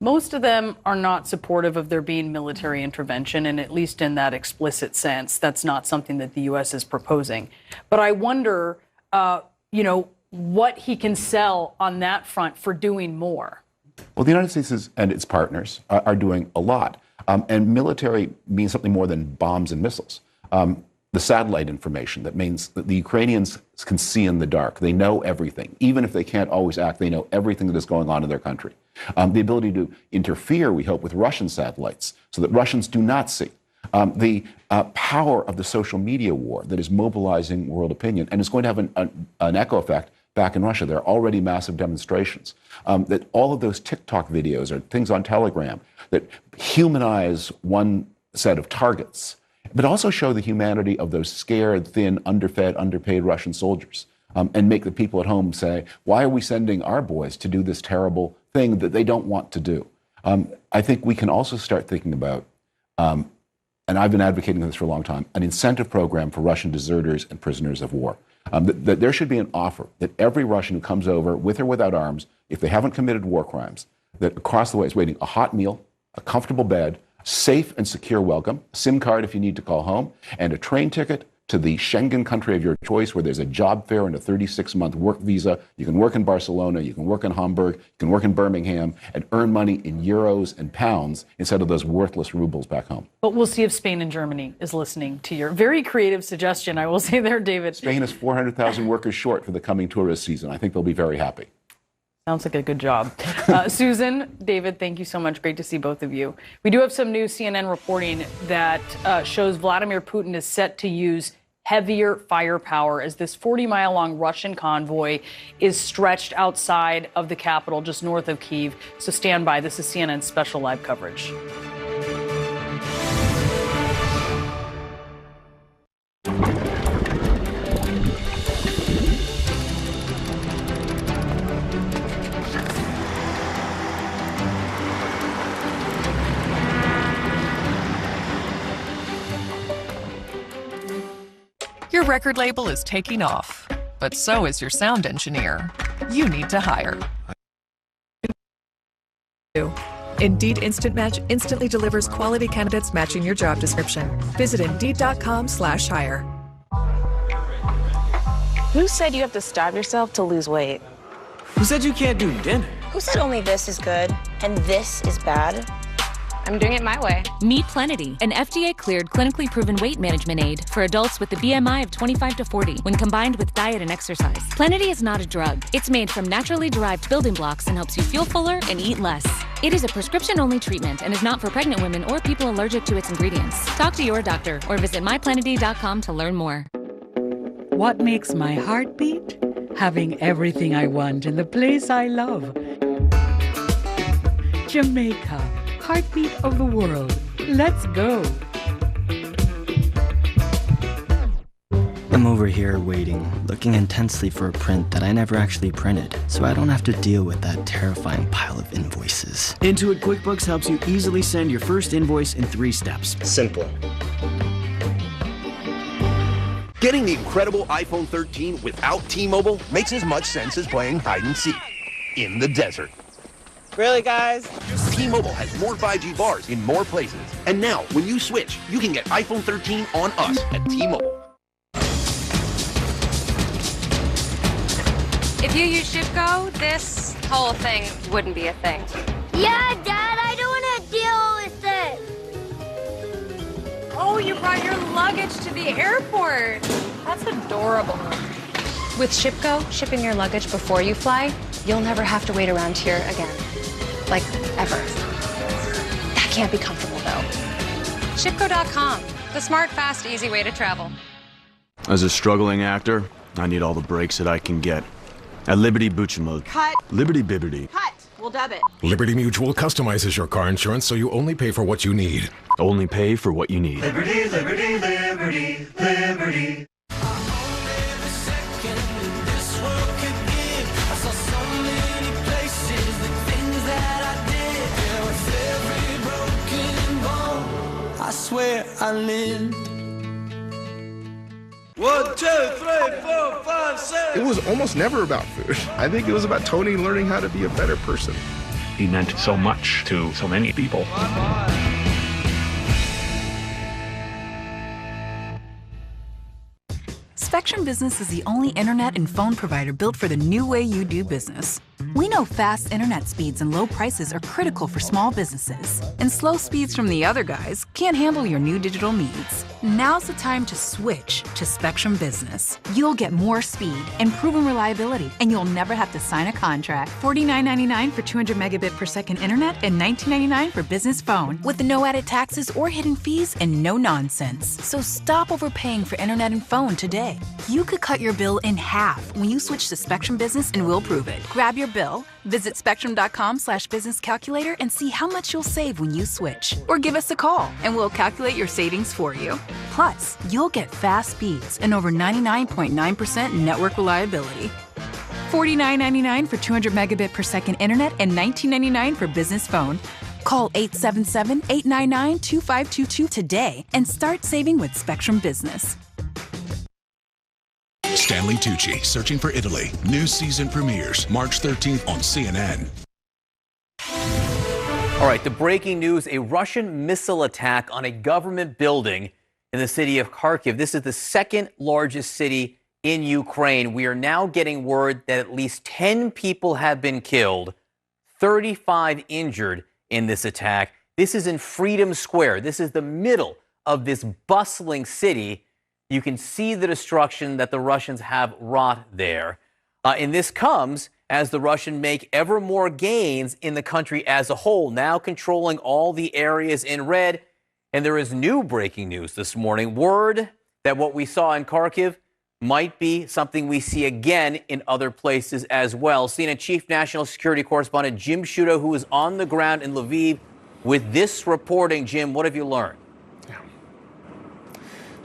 Speaker 15: most of them are not supportive of there being military intervention, and at least in that explicit sense, that's not something that the U.S. is proposing. But I wonder, what he can sell on that front for doing more.
Speaker 6: Well, the United States and its partners are doing a lot. And military means something more than bombs and missiles. The satellite information, that means that the Ukrainians can see in the dark. They know everything. Even if they can't always act, they know everything that is going on in their country. The ability to interfere, we hope, with Russian satellites so that Russians do not see. The power of the social media war that is mobilizing world opinion and is going to have an echo effect back in Russia. There are already massive demonstrations. That all of those TikTok videos or things on Telegram that humanize one set of targets, but also show the humanity of those scared, thin, underfed, underpaid Russian soldiers, and make the people at home say, why are we sending our boys to do this terrible thing that they don't want to do? I think we can also start thinking about, and I've been advocating this for a long time, an incentive program for Russian deserters and prisoners of war. That there should be an offer that every Russian who comes over, with or without arms, if they haven't committed war crimes, that across the way is waiting a hot meal, a comfortable bed, safe and secure welcome, a SIM card if you need to call home, and a train ticket to the Schengen country of your choice where there's a job fair and a 36-month work visa. You can work in Barcelona, you can work in Hamburg, you can work in Birmingham, and earn money in euros and pounds instead of those worthless rubles back home.
Speaker 15: But we'll see if Spain and Germany is listening to your very creative suggestion, I will say there, David.
Speaker 6: Spain is 400,000 workers short for the coming tourist season. I think they'll be very happy.
Speaker 15: Sounds like a good job. Susan, David, thank you so much. Great to see both of you. We do have some new CNN reporting that shows Vladimir Putin is set to use heavier firepower as this 40-mile-long Russian convoy is stretched outside of the capital, just north of Kyiv. So stand by. This is CNN's special live coverage.
Speaker 7: record label is taking off, but so is your sound engineer. You need to hire.
Speaker 22: Indeed Instant Match instantly delivers quality candidates matching your job description. Visit Indeed.com/hire.
Speaker 23: Who said you have to starve yourself to lose weight?
Speaker 11: Who said you can't do dinner?
Speaker 23: Who said only this is good and this is bad? I'm doing it my way.
Speaker 24: Meet Plenity, an FDA-cleared, clinically proven weight management aid for adults with a BMI of 25 to 40 when combined with diet and exercise. Plenity is not a drug. It's made from naturally derived building blocks and helps you feel fuller and eat less. It is a prescription-only treatment and is not for pregnant women or people allergic to its ingredients. Talk to your doctor or visit myplenity.com to learn more.
Speaker 17: What makes my heart beat? Having everything I want in the place I love. Jamaica, heartbeat of the world. Let's go.
Speaker 25: I'm over here waiting, looking intensely for a print that I never actually printed, so I don't have to deal with that terrifying pile of invoices.
Speaker 26: Intuit QuickBooks helps you easily send your first invoice in 3 steps.
Speaker 27: Simple. Getting the incredible iPhone 13 without T-Mobile makes as much sense as playing hide and seek in the desert.
Speaker 28: Really, guys?
Speaker 27: T-Mobile has more 5G bars in more places. And now, when you switch, you can get iPhone 13 on us at T-Mobile.
Speaker 1: If you use Shipco, this whole thing wouldn't be a thing.
Speaker 3: Yeah, Dad, I don't want to deal with it.
Speaker 1: Oh, you brought your luggage to the airport. That's adorable. With Shipco, shipping your luggage before you fly, you'll never have to wait around here again. Like, ever. That can't be comfortable, though. Shipco.com, the smart, fast, easy way to travel.
Speaker 29: As a struggling actor, I need all the breaks that I can get. At Liberty Buchamode.
Speaker 30: Cut.
Speaker 29: Liberty Bibbity.
Speaker 30: Cut. We'll dub it.
Speaker 31: Liberty Mutual customizes your car insurance so you only pay for what you need.
Speaker 29: Only pay for what you need.
Speaker 11: Liberty, liberty, liberty, liberty. I swear I lived. 1, 2, 3, 4, 5, 6.
Speaker 32: It was almost never about food. I think it was about Tony learning how to be a better person.
Speaker 12: He meant so much to so many people.
Speaker 33: Spectrum Business is the only internet and phone provider built for the new way you do business. We know fast internet speeds and low prices are critical for small businesses, and slow speeds from the other guys can't handle your new digital needs. Now's the time to switch to Spectrum Business. You'll get more speed and proven reliability, and you'll never have to sign a contract. $49.99 for 200 megabit per second internet and $19.99 for business phone, with no added taxes or hidden fees and no nonsense. So stop overpaying for internet and phone today. You could cut your bill in half when you switch to Spectrum Business, and we'll prove it. Grab your bill, visit spectrum.com/business calculator and see how much you'll save when you switch. Or give us a call and we'll calculate your savings for you. Plus, you'll get fast speeds and over 99.9% network reliability. $49.99 for 200 megabit per second internet and $19.99 for business phone. Call 877-899-2522 today and start saving with Spectrum Business.
Speaker 14: Stanley Tucci, Searching for Italy. New season premieres March 13th on CNN.
Speaker 2: All right, the breaking news, a Russian missile attack on a government building in the city of Kharkiv. This is the second largest city in Ukraine. We are now getting word that at least 10 people have been killed, 35 injured in this attack. This is in Freedom Square. This is the middle of this bustling city. You can see the destruction that the Russians have wrought there. And this comes as the Russians make ever more gains in the country as a whole, now controlling all the areas in red. And there is new breaking news this morning. Word that what we saw in Kharkiv might be something we see again in other places as well. CNN Chief National Security Correspondent Jim Sciutto, who is on the ground in Lviv with this reporting. Jim, what have you learned?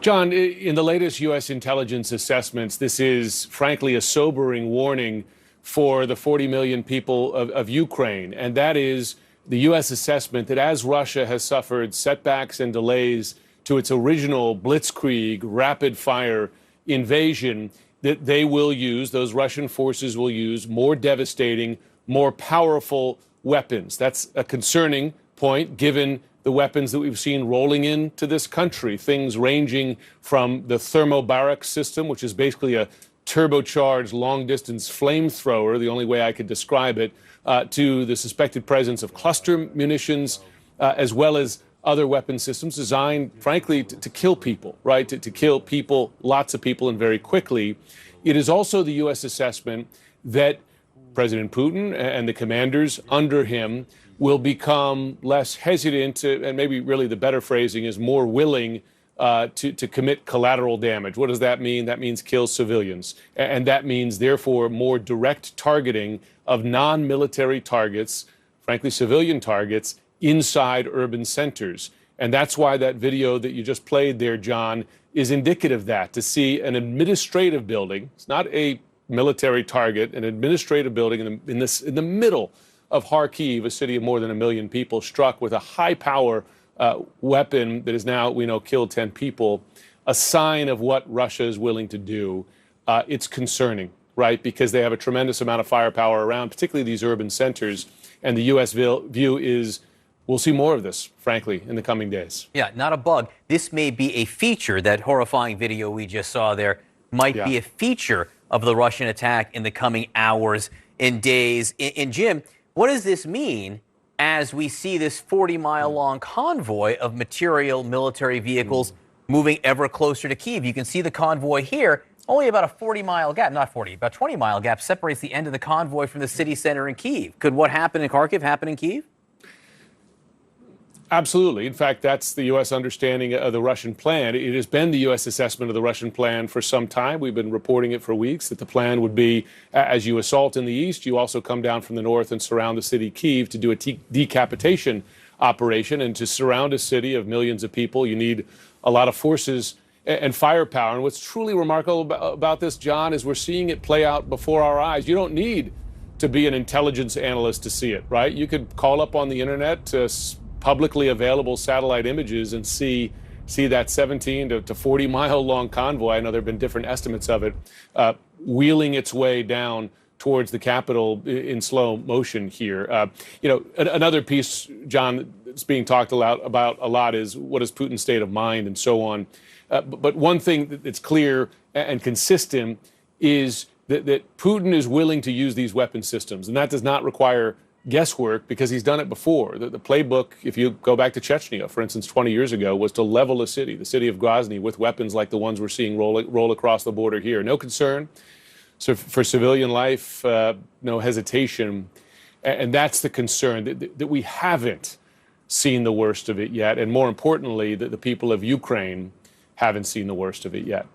Speaker 34: John, in the latest U.S. intelligence assessments, this is frankly a sobering warning for the 40 million people of Ukraine. And that is the U.S. assessment that as Russia has suffered setbacks and delays to its original blitzkrieg, rapid fire invasion, that they will use, those Russian forces will use more devastating, more powerful weapons. That's a concerning point, given the weapons that we've seen rolling into this country, things ranging from the thermobaric system, which is basically a turbocharged long-distance flamethrower, the only way I could describe it, to the suspected presence of cluster munitions, as well as other weapon systems designed, frankly, to kill people, right? To kill people, lots of people, and very quickly. It is also the U.S. assessment that President Putin and the commanders under him will become less hesitant to, and maybe really the better phrasing is more willing to commit collateral damage. What does that mean? That means kill civilians. And that means, therefore, more direct targeting of non-military targets, frankly, civilian targets, inside urban centers. And that's why that video that you just played there, John, is indicative of that, to see an administrative building. It's not a military target, an administrative building in the middle of Kharkiv, a city of more than 1 million people, struck with a high-power weapon that has now, we know, killed 10 people, a sign of what Russia is willing to do. It's concerning, right? Because they have a tremendous amount of firepower around, particularly these urban centers. And the U.S. view is we'll see more of this, frankly, in the coming days.
Speaker 2: Yeah, not a bug. This may be a feature. That horrifying video we just saw there might be a feature of the Russian attack in the coming hours and days. And Jim, what does this mean as we see this 40-mile-long convoy of material military vehicles moving ever closer to Kyiv? You can see the convoy here. Only about a 40-mile gap, not 40, about 20-mile gap separates the end of the convoy from the city center in Kyiv. Could what happened in Kharkiv happen in Kyiv?
Speaker 34: Absolutely. In fact, that's the U.S. understanding of the Russian plan. It has been the U.S. assessment of the Russian plan for some time. We've been reporting it for weeks, that the plan would be, as you assault in the east, you also come down from the north and surround the city Kyiv to do a decapitation operation. And to surround a city of millions of people, you need a lot of forces and firepower. And what's truly remarkable about this, John, is we're seeing it play out before our eyes. You don't need to be an intelligence analyst to see it, right? You could call up on the internet to publicly available satellite images and see that 17 to 40-mile long convoy. I know there have been different estimates of it, wheeling its way down towards the capital in slow motion here. Another piece, John, that's being talked about a lot is what is Putin's state of mind and so on. But one thing that's clear and consistent is that Putin is willing to use these weapon systems, and that does not require guesswork because he's done it before. The playbook, if you go back to Chechnya, for instance, 20 years ago, was to level a city, the city of Grozny, with weapons like the ones we're seeing roll across the border here. No concern. So for civilian life, no hesitation. And that's the concern, that we haven't seen the worst of it yet. And more importantly, that the people of Ukraine haven't seen the worst of it yet.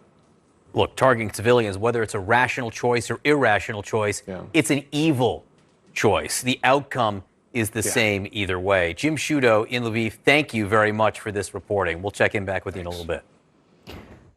Speaker 2: Look, targeting civilians, whether it's a rational choice or irrational choice, it's an evil choice. The outcome is the same either way. Jim Sciutto in Lviv, thank you very much for this reporting. We'll check in back with you in a little bit.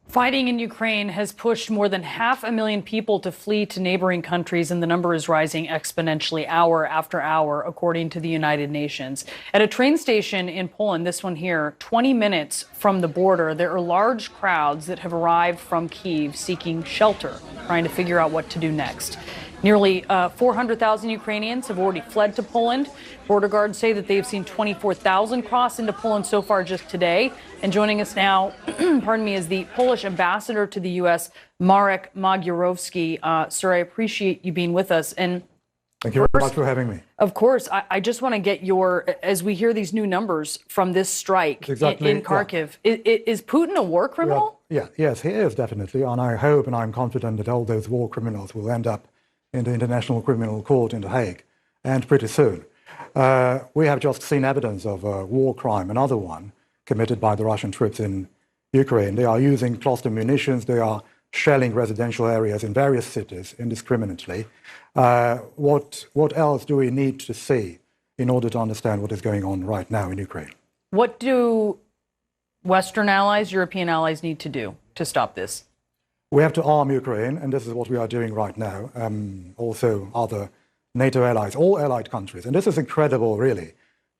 Speaker 4: Fighting in Ukraine has pushed more than 500,000 people to flee to neighboring countries, and the number is rising exponentially hour after hour, according to the United Nations. At a train station in Poland, this one here, 20 minutes from the border, there are large crowds that have arrived from Kyiv seeking shelter, trying to figure out what to do next. Nearly 400,000 Ukrainians have already fled to Poland. Border guards say that they've seen 24,000 cross into Poland so far just today. And joining us now, pardon me, is the Polish ambassador to the U.S., Marek Magierowski. Sir, I appreciate you being with us. And
Speaker 5: thank you very much for having me.
Speaker 4: Of course, I just want to get your, as we hear these new numbers from this strike in Kharkiv, is Putin a war criminal?
Speaker 5: Yes, he is definitely. And I hope and I'm confident that all those war criminals will end up in the International Criminal Court in The Hague, and pretty soon. We have just seen evidence of a war crime, another one, committed by the Russian troops in Ukraine. They are using cluster munitions, they are shelling residential areas in various cities indiscriminately. What else do we need to see in order to understand what is going on right now in Ukraine?
Speaker 4: What do Western allies, European allies need to do to stop this?
Speaker 5: We have to arm Ukraine, and this is what we are doing right now. Also, other NATO allies, all allied countries. And this is incredible, really,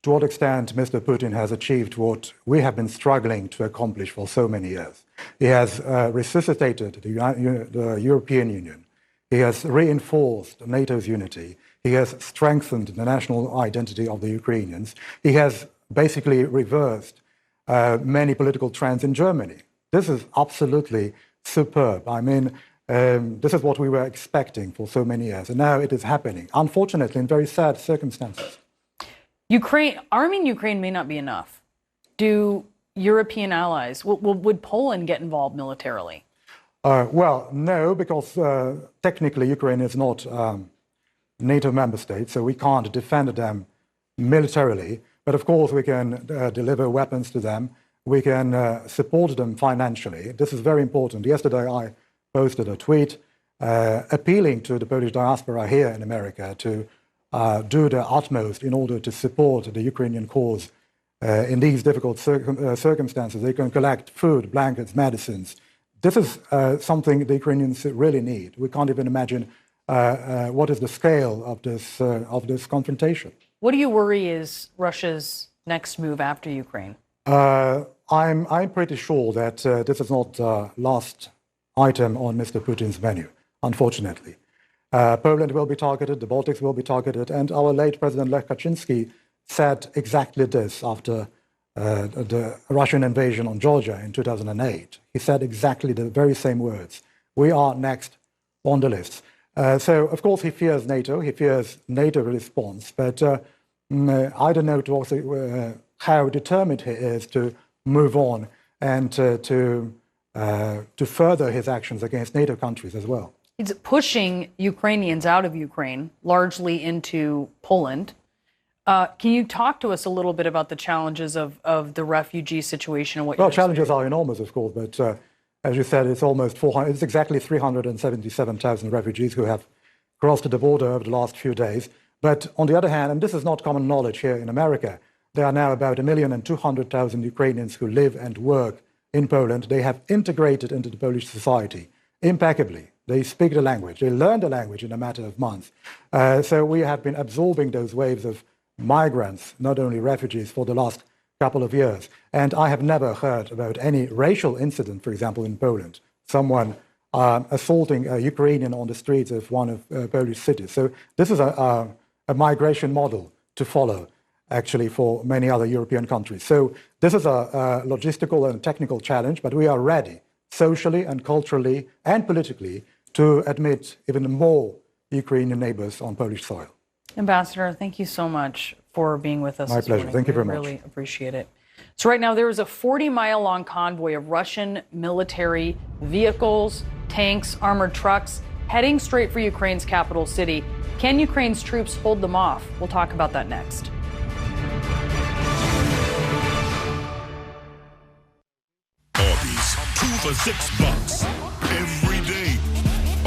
Speaker 5: to what extent Mr. Putin has achieved what we have been struggling to accomplish for so many years. He has resuscitated the European Union. He has reinforced NATO's unity. He has strengthened the national identity of the Ukrainians. He has basically reversed many political trends in Germany. This is absolutely superb. I mean, this is what we were expecting for so many years, and now it is happening, unfortunately, in very sad circumstances.
Speaker 4: Arming Ukraine may not be enough. Do European allies, would Poland get involved militarily?
Speaker 5: Well, no, because technically Ukraine is not NATO member state, so we can't defend them militarily. But of course, we can deliver weapons to them. We can support them financially. This is very important. Yesterday, I posted a tweet appealing to the Polish diaspora here in America to do their utmost in order to support the Ukrainian cause in these difficult circumstances. They can collect food, blankets, medicines. This is something the Ukrainians really need. We can't even imagine what is the scale of this confrontation.
Speaker 4: What do you worry is Russia's next move after Ukraine?
Speaker 5: I'm pretty sure that this is not the last item on Mr. Putin's menu, unfortunately. Poland will be targeted, the Baltics will be targeted, and our late President Lech Kaczynski said exactly this after the Russian invasion on Georgia in 2008. He said exactly the very same words. We are next on the list. So, of course, he fears NATO. He fears NATO response. But I don't know how determined he is to move on and to further his actions against NATO countries as well.
Speaker 4: He's pushing Ukrainians out of Ukraine, largely into Poland. Can you talk to us a little bit about the challenges of the refugee situation and what?
Speaker 5: Well, challenges are enormous, of course, but as you said, it's almost 400. It's exactly 377,000 refugees who have crossed the border over the last few days. But on the other hand, and this is not common knowledge here in America, there are now about 1,200,000 Ukrainians who live and work in Poland. They have integrated into the Polish society impeccably. They speak the language. They learn the language in a matter of months. So we have been absorbing those waves of migrants, not only refugees, for the last couple of years. And I have never heard about any racial incident, for example, in Poland, someone assaulting a Ukrainian on the streets of one of Polish cities. So this is a migration model to follow, actually, for many other European countries. So this is a logistical and technical challenge, but we are ready, socially and culturally and politically, to admit even more Ukrainian neighbors on Polish soil.
Speaker 4: Ambassador, thank you so much for being with us.
Speaker 5: My pleasure.
Speaker 4: Morning.
Speaker 5: Thank you very much.
Speaker 4: Really appreciate it. So right now there is a 40-mile-long convoy of Russian military vehicles, tanks, armored trucks heading straight for Ukraine's capital city. Can Ukraine's troops hold them off? We'll talk about that next.
Speaker 14: Arby's, 2 for $6 every day.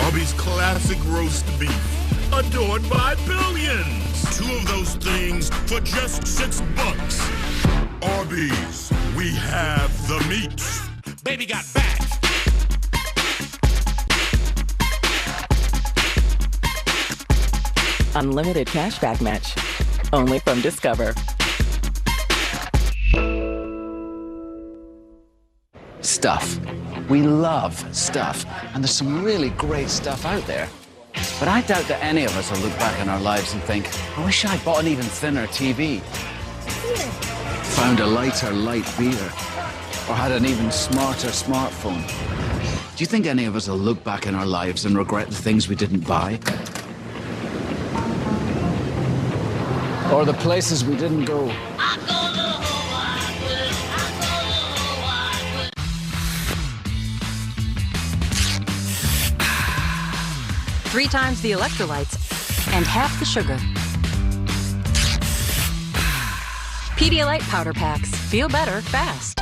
Speaker 14: Arby's classic roast beef, adored by billions. 2 of those things for just $6. Arby's, we have the meat. Baby got back.
Speaker 6: Unlimited cashback match, only from Discover.
Speaker 7: Stuff. We love stuff, and there's some really great stuff out there. But I doubt that any of us will look back on our lives and think, I wish I'd bought an even thinner TV, found a lighter light beer, or had an even smarter smartphone. Do you think any of us will look back in our lives and regret the things we didn't buy? Or the places we didn't go?
Speaker 33: Three times the electrolytes and half the sugar. Pedialyte powder packs. Feel better fast.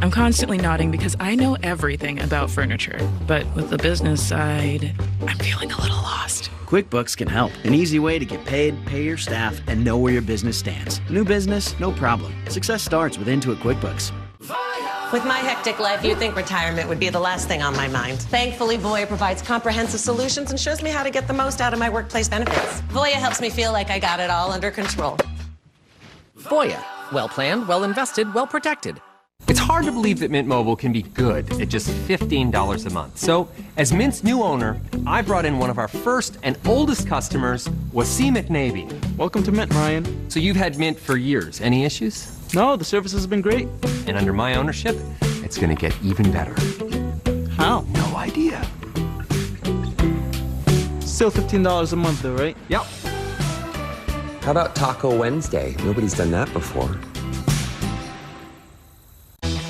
Speaker 8: I'm constantly nodding because I know everything about furniture. But with the business side, I'm feeling a little lost.
Speaker 26: QuickBooks can help. An easy way to get paid, pay your staff, and know where your business stands. New business, no problem. Success starts with Intuit QuickBooks.
Speaker 9: With my hectic life, you'd think retirement would be the last thing on my mind. Thankfully, Voya provides comprehensive solutions and shows me how to get the most out of my workplace benefits. Voya helps me feel like I got it all under control.
Speaker 10: Voya. Well planned, well invested, well protected. It's hard to believe that Mint Mobile can be good at just $15 a month. So, as Mint's new owner, I brought in one of our first and oldest customers, Wasim McNaby.
Speaker 26: Welcome to Mint, Ryan.
Speaker 10: So you've had Mint for years. Any issues?
Speaker 26: No, the service has been great.
Speaker 10: And under my ownership, it's going to get even better.
Speaker 26: How?
Speaker 10: No idea.
Speaker 26: Still $15 a month, though, right?
Speaker 10: Yep.
Speaker 13: How about Taco Wednesday? Nobody's done that before.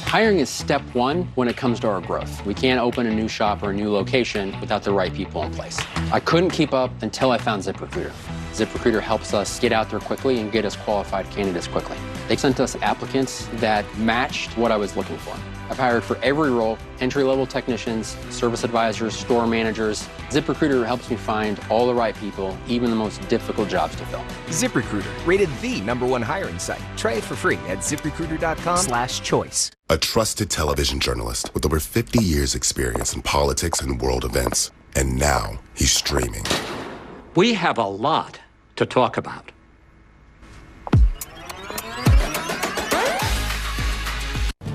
Speaker 15: Hiring is step one when it comes to our growth. We can't open a new shop or a new location without the right people in place. I couldn't keep up until I found ZipRecruiter. ZipRecruiter helps us get out there quickly and get us qualified candidates quickly. They sent us applicants that matched what I was looking for. I've hired for every role, entry-level technicians, service advisors, store managers. ZipRecruiter helps me find all the right people, even the most difficult jobs to fill.
Speaker 16: ZipRecruiter, rated the #1 hiring site. Try it for free at ZipRecruiter.com/choice.
Speaker 27: A trusted television journalist with over 50 years experience in politics and world events. And now he's streaming.
Speaker 17: We have a lot to talk about.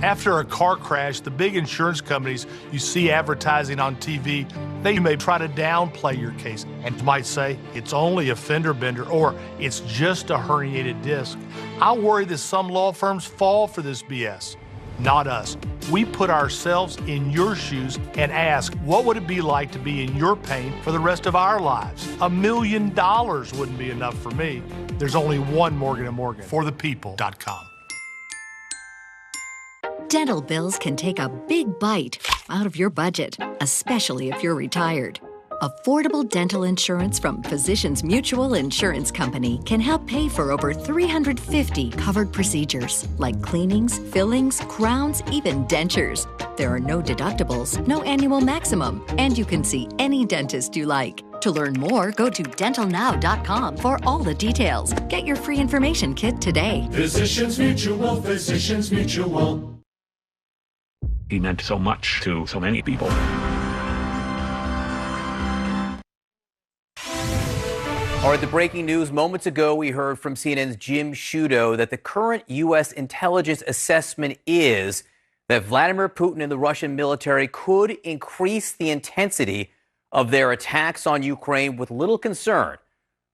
Speaker 18: After a car crash, the big insurance companies you see advertising on TV, they may try to downplay your case and might say it's only a fender bender or it's just a herniated disc. I worry that some law firms fall for this BS. Not us. We put ourselves in your shoes and ask, what would it be like to be in your pain for the rest of our lives? $1 million wouldn't be enough for me. There's only one Morgan & Morgan. ForThePeople.com.
Speaker 19: Dental bills can take a big bite out of your budget, especially if you're retired. Affordable dental insurance from Physicians Mutual Insurance Company can help pay for over 350 covered procedures, like cleanings, fillings, crowns, even dentures. There are no deductibles, no annual maximum, and you can see any dentist you like. To learn more, go to dentalnow.com for all the details. Get your free information kit today.
Speaker 11: Physicians Mutual, Physicians Mutual.
Speaker 12: He meant so much to so many people.
Speaker 2: All right, the breaking news. Moments ago, we heard from CNN's Jim Sciutto that the current U.S. intelligence assessment is that Vladimir Putin and the Russian military could increase the intensity of their attacks on Ukraine with little concern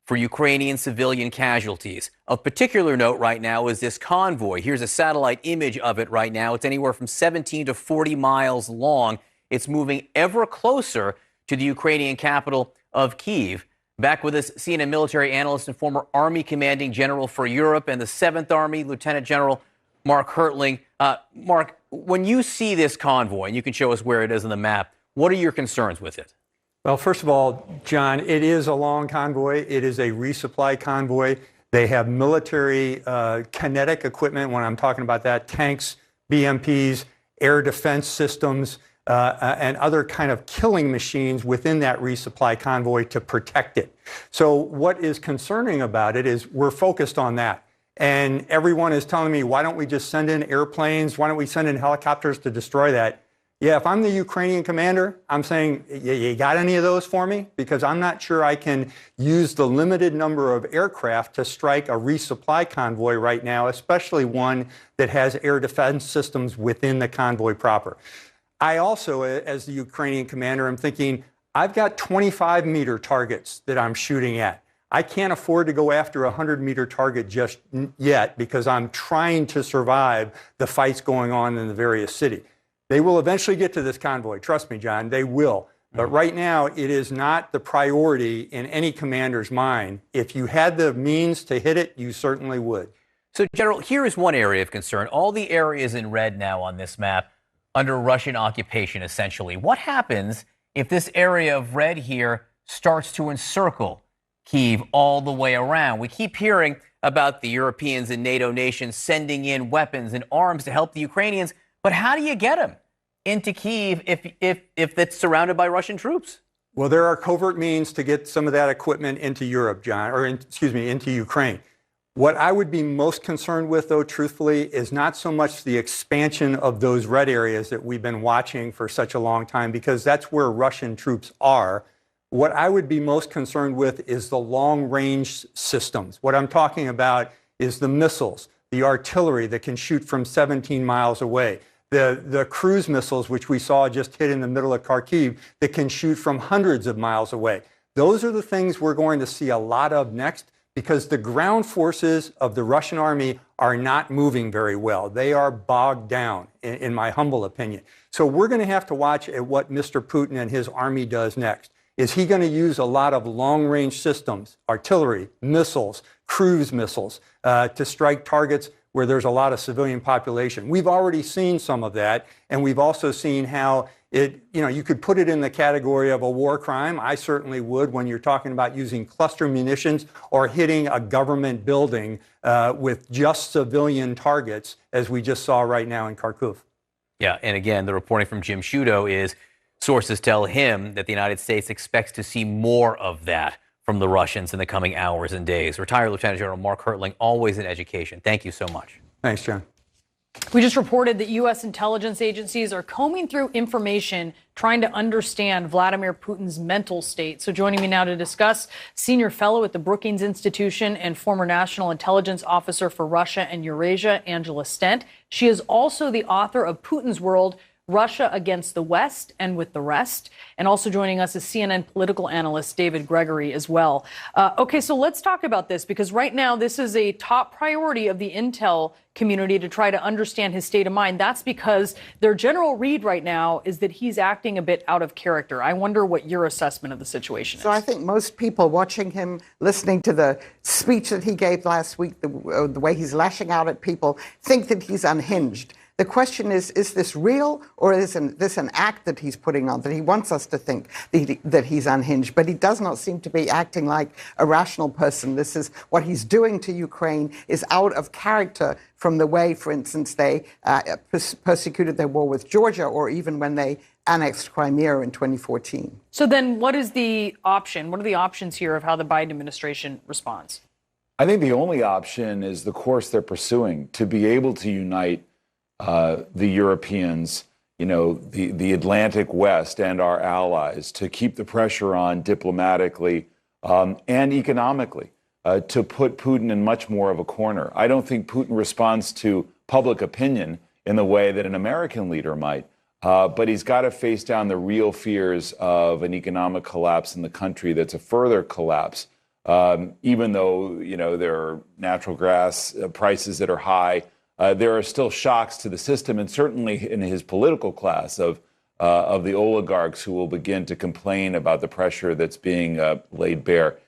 Speaker 2: for Ukrainian civilian casualties. Of particular note right now is this convoy. Here's a satellite image of it right now. It's anywhere from 17 to 40 miles long. It's moving ever closer to the Ukrainian capital of Kyiv. Back with us, CNN military analyst and former Army commanding general for Europe and the 7th Army, Lieutenant General Mark Hertling. Mark, when you see this convoy, and you can show us where it is on the map, what are your concerns with it?
Speaker 20: Well, first of all, John, it is a long convoy. It is a resupply convoy. They have military kinetic equipment. When I'm talking about that, tanks, BMPs, air defense systems, and other kind of killing machines within that resupply convoy to protect it. So what is concerning about it is we're focused on that. And everyone is telling me, why don't we just send in airplanes? Why don't we send in helicopters to destroy that? Yeah, if I'm the Ukrainian commander, I'm saying, you got any of those for me? Because I'm not sure I can use the limited number of aircraft to strike a resupply convoy right now, especially one that has air defense systems within the convoy proper. I also, as the Ukrainian commander, am thinking, I've got 25-meter targets that I'm shooting at. I can't afford to go after a 100-meter target just yet because I'm trying to survive the fights going on in the various cities. They will eventually get to this convoy. Trust me, John, they will. But right now, it is not the priority in any commander's mind. If you had the means to hit it, you certainly would.
Speaker 2: So, General, here is one area of concern. All the areas in red now on this map under Russian occupation, essentially. What happens if this area of red here starts to encircle Kyiv all the way around? We keep hearing about the Europeans and NATO nations sending in weapons and arms to help the Ukrainians. But how do you get them into Kyiv if it's surrounded by Russian troops?
Speaker 20: Well, there are covert means to get some of that equipment into Europe, John, or into Ukraine. What I would be most concerned with, though, truthfully, is not so much the expansion of those red areas that we've been watching for such a long time, because that's where Russian troops are. What I would be most concerned with is the long-range systems. What I'm talking about is the missiles, the artillery that can shoot from 17 miles away, the cruise missiles, which we saw just hit in the middle of Kharkiv, that can shoot from hundreds of miles away. Those are the things we're going to see a lot of next, because the ground forces of the Russian army are not moving very well. They are bogged down, in my humble opinion. So we're going to have to watch at what Mr. Putin and his army does next. Is he going to use a lot of long-range systems, artillery, missiles, cruise missiles, to strike targets where there's a lot of civilian population? We've already seen some of that, and we've also seen how you could put it in the category of a war crime. I certainly would, when you're talking about using cluster munitions or hitting a government building with just civilian targets, as we just saw right now in Kharkiv.
Speaker 2: Yeah, and again, the reporting from Jim Sciutto is sources tell him that the United States expects to see more of that from the Russians in the coming hours and days. Retired Lieutenant General Mark Hertling, always in education. Thank you so much.
Speaker 20: Thanks, John.
Speaker 4: We just reported that U.S. intelligence agencies are combing through information trying to understand Vladimir Putin's mental state. So joining me now to discuss, senior fellow at the Brookings Institution and former National Intelligence Officer for Russia and Eurasia, Angela Stent. She is also the author of Putin's World, Russia Against the West and with the Rest. And also joining us is CNN political analyst David Gregory as well. Okay, so let's talk about this, because right now this is a top priority of the intel community to try to understand his state of mind. That's because their general read right now is that he's acting a bit out of character. I wonder what your assessment of the situation is.
Speaker 1: So I think most people watching him, listening to the speech that he gave last week, the way he's lashing out at people, think that he's unhinged. The question is this real, or is this an act that he's putting on, that he wants us to think that he's unhinged? But he does not seem to be acting like a rational person. This is what he's doing to Ukraine is out of character from the way, for instance, they persecuted their war with Georgia, or even when they annexed Crimea in 2014.
Speaker 4: So then what is the option? What are the options here of how the Biden administration responds?
Speaker 3: I think the only option is the course they're pursuing, to be able to unite the Europeans, the Atlantic West and our allies, to keep the pressure on diplomatically and economically, to put Putin in much more of a corner. I don't think Putin responds to public opinion in the way that an American leader might, but he's got to face down the real fears of an economic collapse in the country that's a further collapse, even though, there are natural gas prices that are high. There are still shocks to the system, and certainly in his political class of the oligarchs who will begin to complain about the pressure that's being laid bare.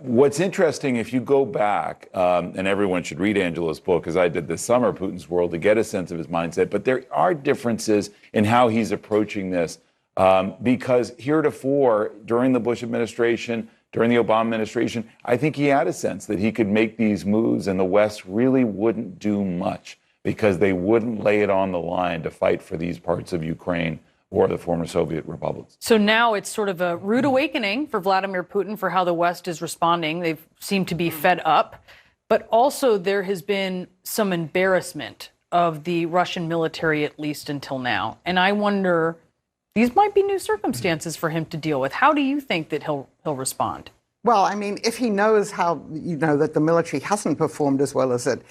Speaker 3: What's interesting, if you go back, and everyone should read Angela's book, as I did this summer, Putin's World, to get a sense of his mindset, but there are differences in how he's approaching this, because heretofore, during the Bush administration, during the Obama administration, I think he had a sense that he could make these moves and the West really wouldn't do much, because they wouldn't lay it on the line to fight for these parts of Ukraine or the former Soviet republics.
Speaker 4: So now it's sort of a rude awakening for Vladimir Putin for how the West is responding. They seem to be fed up. But also there has been some embarrassment of the Russian military, at least until now. And I wonder, these might be new circumstances for him to deal with. How do you think that he'll respond?
Speaker 1: Well, I mean, if he knows how, that the military hasn't performed as well as it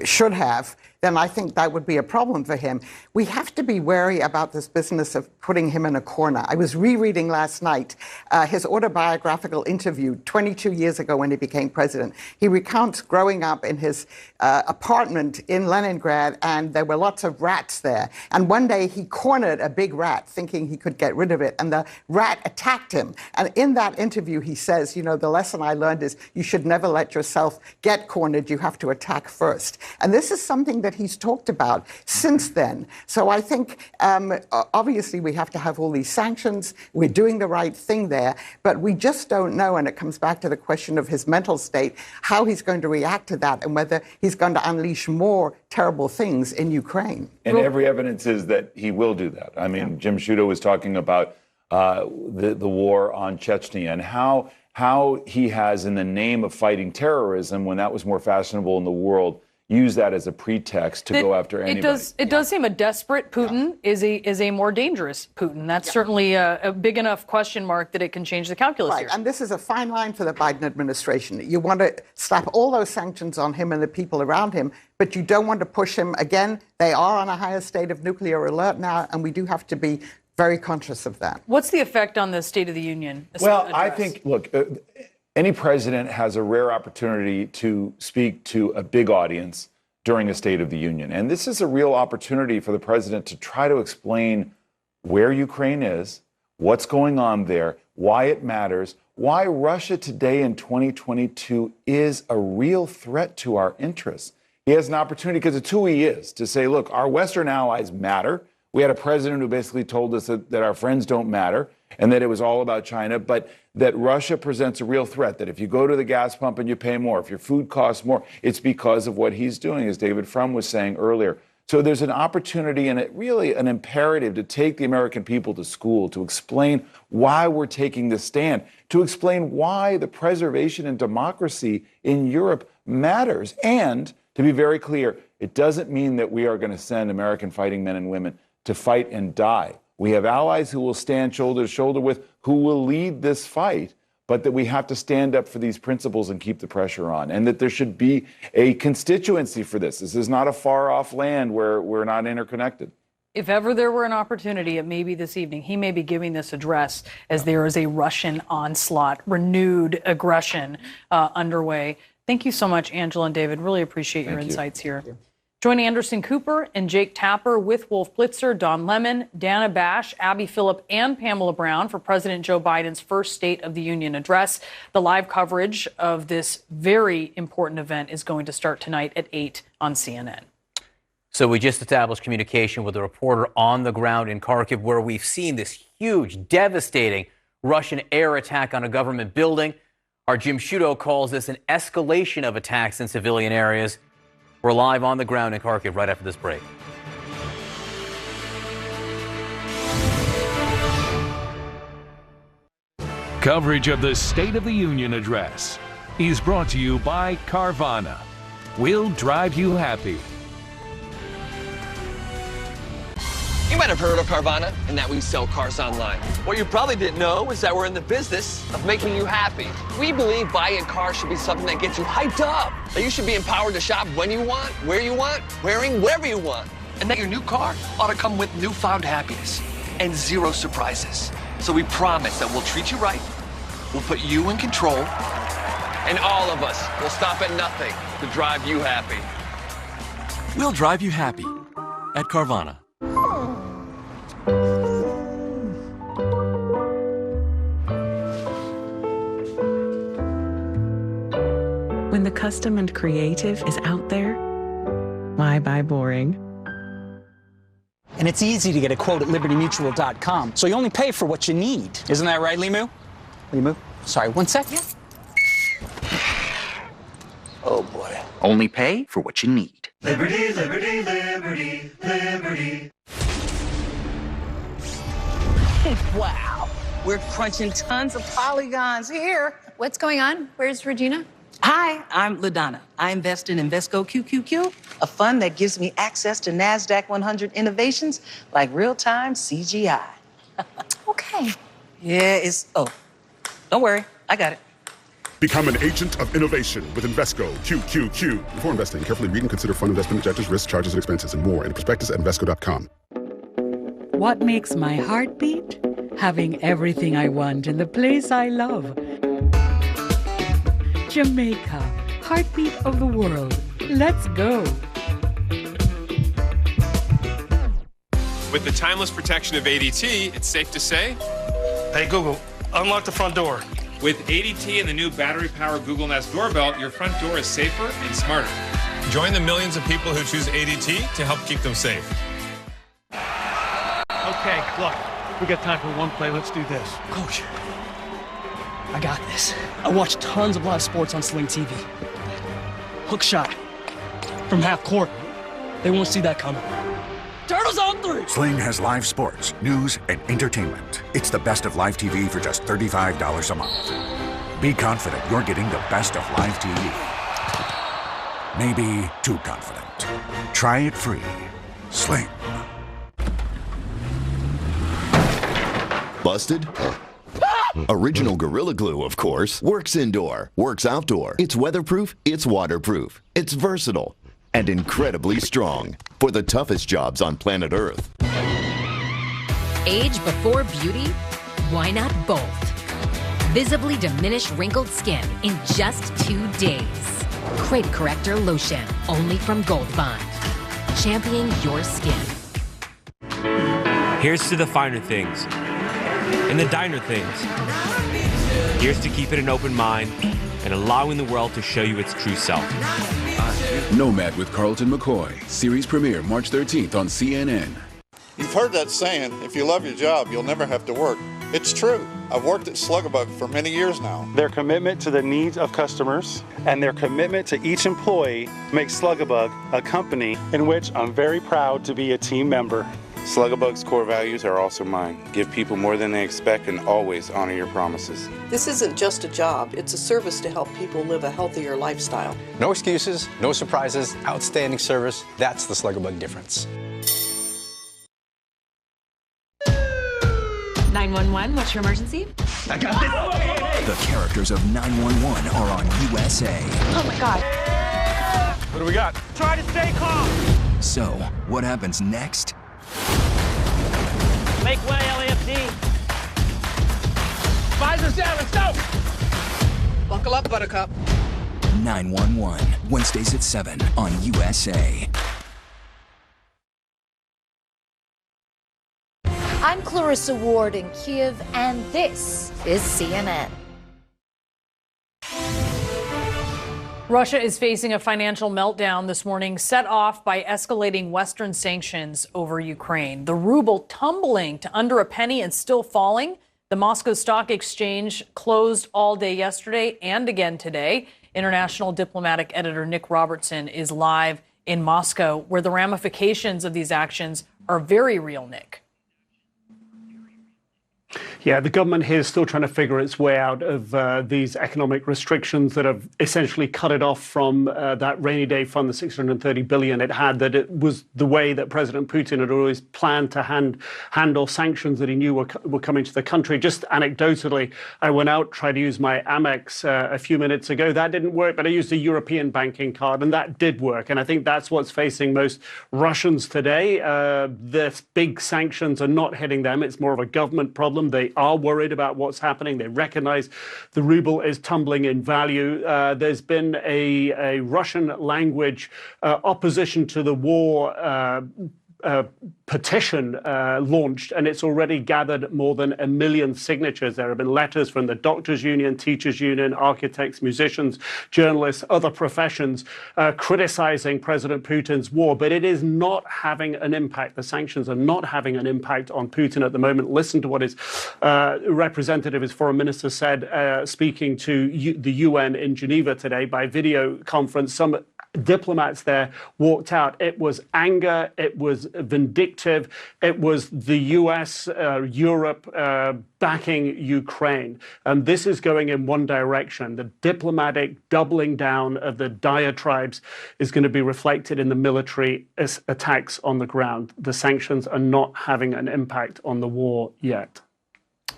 Speaker 1: should have, then I think that would be a problem for him. We have to be wary about this business of putting him in a corner. I was rereading last night his autobiographical interview 22 years ago when he became president. He recounts growing up in his apartment in Leningrad, and there were lots of rats there. And one day he cornered a big rat, thinking he could get rid of it, and the rat attacked him. And in that interview, he says, the lesson I learned is you should never let yourself get cornered. You have to attack first. And this is something that he's talked about since then. So I think, obviously, we have to have all these sanctions. We're doing the right thing there, but we just don't know. And it comes back to the question of his mental state, how he's going to react to that, and whether he's going to unleash more terrible things in Ukraine.
Speaker 3: And every evidence is that he will do that. I mean, Jim Sciutto was talking about the war on Chechnya and how he has, in the name of fighting terrorism, when that was more fashionable in the world, use that as a pretext to go after anybody.
Speaker 4: It does seem a desperate Putin is a more dangerous Putin. That's certainly a big enough question mark that it can change the calculus here.
Speaker 1: And this is a fine line for the Biden administration. You want to slap all those sanctions on him and the people around him, but you don't want to push him. Again, they are on a higher state of nuclear alert now, and we do have to be very conscious of that.
Speaker 4: What's the effect on the State of the Union?
Speaker 3: Well, I think, look, any president has a rare opportunity to speak to a big audience during a State of the Union. And this is a real opportunity for the president to try to explain where Ukraine is, what's going on there, why it matters, why Russia today in 2022 is a real threat to our interests. He has an opportunity, because it's who he is, to say, look, our Western allies matter. We had a president who basically told us that our friends don't matter and that it was all about China, but that Russia presents a real threat, that if you go to the gas pump and you pay more, if your food costs more, it's because of what he's doing, as David Frum was saying earlier. So there's an opportunity and really an imperative to take the American people to school, to explain why we're taking this stand, to explain why the preservation and democracy in Europe matters. And to be very clear, it doesn't mean that we are going to send American fighting men and women to fight and die. We have allies who will stand shoulder to shoulder with, who will lead this fight, but that we have to stand up for these principles and keep the pressure on, and that there should be a constituency for this. This is not a far-off land where we're not interconnected.
Speaker 4: If ever there were an opportunity, it may be this evening. He may be giving this address as there is a Russian onslaught, renewed aggression underway. Thank you so much, Angela and David. Really appreciate your insights here. Join Anderson Cooper and Jake Tapper with Wolf Blitzer, Don Lemon, Dana Bash, Abby Phillip, and Pamela Brown for President Joe Biden's first State of the Union address. The live coverage of this very important event is going to start tonight at 8 on CNN.
Speaker 2: So we just established communication with a reporter on the ground in Kharkiv, where we've seen this huge, devastating Russian air attack on a government building. Our Jim Sciutto calls this an escalation of attacks in civilian areas. We're live on the ground in Kharkiv right after this break.
Speaker 5: Coverage of the State of the Union address is brought to you by Carvana. We'll drive you happy.
Speaker 6: You might have heard of Carvana and that we sell cars online. What you probably didn't know is that we're in the business of making you happy. We believe buying a car should be something that gets you hyped up. That you should be empowered to shop when you want, where you want, wearing wherever you want. And that your new car ought to come with newfound happiness and zero surprises. So we promise that we'll treat you right, we'll put you in control, and all of us will stop at nothing to drive you happy.
Speaker 14: We'll drive you happy at Carvana.
Speaker 8: When the custom and creative is out there, why buy boring?
Speaker 21: And it's easy to get a quote at libertymutual.com, so you only pay for what you need. Isn't that right, Limu? Limu? Sorry, one sec. Oh, boy.
Speaker 22: Only pay for what you need.
Speaker 11: Liberty, liberty, liberty, liberty.
Speaker 23: Wow, we're crunching tons of polygons here.
Speaker 24: What's going on? Where's Regina?
Speaker 23: Hi, I'm LaDonna. I invest in Invesco QQQ, a fund that gives me access to NASDAQ 100 innovations like real-time CGI.
Speaker 24: Okay.
Speaker 23: Yeah, oh, don't worry, I got it.
Speaker 25: Become an agent of innovation with Invesco QQQ. Before investing, carefully read and consider fund investment objectives, risks, charges, and expenses, and more in the prospectus at Invesco.com.
Speaker 28: What makes my heart beat? Having everything I want in the place I love. Jamaica, heartbeat of the world. Let's go.
Speaker 29: With the timeless protection of ADT, it's safe to say...
Speaker 18: Hey, Google, unlock the front door.
Speaker 29: With ADT and the new battery-powered Google Nest doorbell, your front door is safer and smarter. Join the millions of people who choose ADT to help keep them safe.
Speaker 33: Okay, look, we got time for one play. Let's do this.
Speaker 21: Coach, I got this. I watch tons of live sports on Sling TV. Hook shot from half court. They won't see that coming. Turtles on three!
Speaker 30: Sling has live sports, news, and entertainment. It's the best of live TV for just $35 a month. Be confident you're getting the best of live TV. maybe too confident. Try it free. Sling.
Speaker 7: Busted? Original Gorilla Glue, of course. Works indoor, works outdoor. It's weatherproof, it's waterproof. It's versatile and incredibly strong for the toughest jobs on planet Earth.
Speaker 9: Age before beauty? Why not both? Visibly diminish wrinkled skin in just 2 days. Crate Corrector Lotion, only from Gold Bond. Champion your skin.
Speaker 10: Here's to the finer things and the diner things. Here's to keeping an open mind and allowing the world to show you its true self.
Speaker 33: Nomad with Carlton McCoy. Series premiere March 13th on CNN.
Speaker 12: You've heard that saying, if you love your job, you'll never have to work. It's true. I've worked at Slugabug for many years now.
Speaker 13: Their commitment to the needs of customers and their commitment to each employee makes Slugabug a company in which I'm very proud to be a team member.
Speaker 15: Slugabug's core values are also mine. Give people more than they expect and always honor your promises.
Speaker 16: This isn't just a job, it's a service to help people live a healthier lifestyle.
Speaker 17: No excuses, no surprises, outstanding service. That's the Slugabug difference.
Speaker 9: 911, what's your emergency?
Speaker 17: I got this.
Speaker 30: The characters of 911 are on USA.
Speaker 9: Oh my God.
Speaker 13: What do we got? Try to stay calm.
Speaker 30: So, what happens next?
Speaker 13: Make way, LAFD. Visors down, let's go.
Speaker 16: Buckle up, Buttercup.
Speaker 30: 911, Wednesdays at 7 on USA.
Speaker 19: I'm Clarissa Ward in Kiev, and this is CNN.
Speaker 4: Russia is facing a financial meltdown this morning, set off by escalating Western sanctions over Ukraine. The ruble tumbling to under a penny and still falling. The Moscow Stock Exchange closed all day yesterday and again today. International diplomatic editor Nick Robertson is live in Moscow, where the ramifications of these actions are very real, Nick.
Speaker 26: Yeah, the government here is still trying to figure its way out of these economic restrictions that have essentially cut it off from that rainy day fund, the $630 billion it had, that it was the way that President Putin had always planned to handle sanctions that he knew were coming to the country. Just anecdotally, I went out, tried to use my Amex a few minutes ago. That didn't work, but I used a European banking card, and that did work. And I think that's what's facing most Russians today. The big sanctions are not hitting them. It's more of a government problem. They are worried about what's happening. They recognize the ruble is tumbling in value. There's been a Russian language opposition to the war petition launched, and it's already gathered more than 1 million signatures. There have been letters from the doctors' union, teachers' union, architects, musicians, journalists, other professions criticizing President Putin's war. But it is not having an impact. The sanctions are not having an impact on Putin at the moment. Listen to what his representative, his foreign minister, said, speaking to the UN in Geneva today by video conference. Some diplomats there walked out. It was anger. It was vindictive. It was the US, Europe backing Ukraine. And this is going in one direction. The diplomatic doubling down of the diatribes is going to be reflected in the military attacks on the ground. The sanctions are not having an impact on the war yet.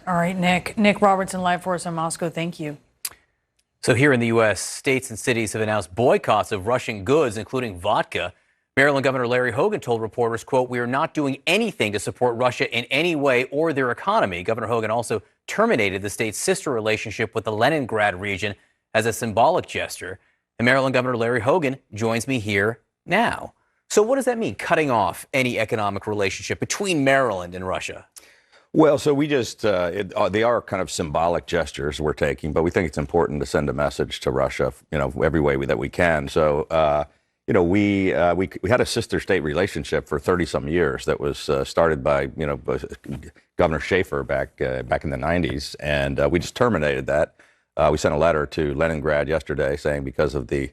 Speaker 4: All right, Nick. Nick Robertson, live for us in Moscow. Thank you.
Speaker 2: So here in the U.S., states and cities have announced boycotts of Russian goods, including vodka. Maryland Governor Larry Hogan told reporters, quote, "We are not doing anything to support Russia in any way or their economy." Governor Hogan also terminated the state's sister relationship with the Leningrad region as a symbolic gesture. And Maryland Governor Larry Hogan joins me here now. So what does that mean, cutting off any economic relationship between Maryland and Russia?
Speaker 27: Well, so we just, they are kind of symbolic gestures we're taking, but we think it's important to send a message to Russia, every way that we can. So, we had a sister state relationship for 30 some years that was started by, Governor Schaefer back in the 90s. And we just terminated that. We sent a letter to Leningrad yesterday saying because of the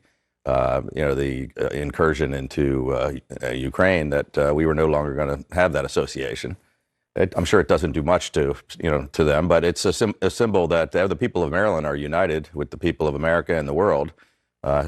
Speaker 27: incursion into Ukraine that we were no longer going to have that association. I'm sure it doesn't do much to them, but it's a symbol that the people of Maryland are united with the people of America and the world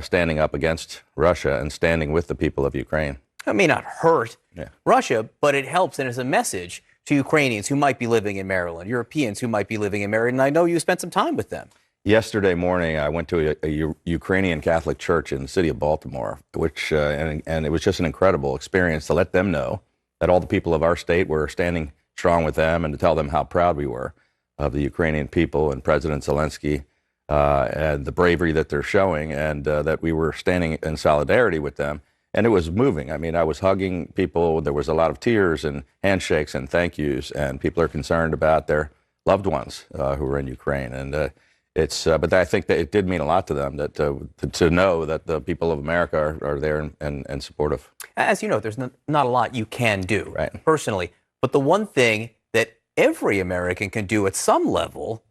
Speaker 27: standing up against Russia and standing with the people of Ukraine.
Speaker 2: It may not hurt Russia, but it helps, and it's a message to Ukrainians who might be living in Maryland, Europeans who might be living in Maryland. And I know you spent some time with them.
Speaker 27: Yesterday morning, I went to a Ukrainian Catholic church in the city of Baltimore, which and it was just an incredible experience to let them know that all the people of our state were standing strong with them, and to tell them how proud we were of the Ukrainian people and President Zelensky and the bravery that they're showing, and that we were standing in solidarity with them. And it was moving. I mean, I was hugging people. There was a lot of tears and handshakes and thank yous, and people are concerned about their loved ones who are in Ukraine. And but I think that it did mean a lot to them that to know that the people of America are there and supportive.
Speaker 2: As you know, there's not a lot you can do personally, but the one thing that every American can do at some level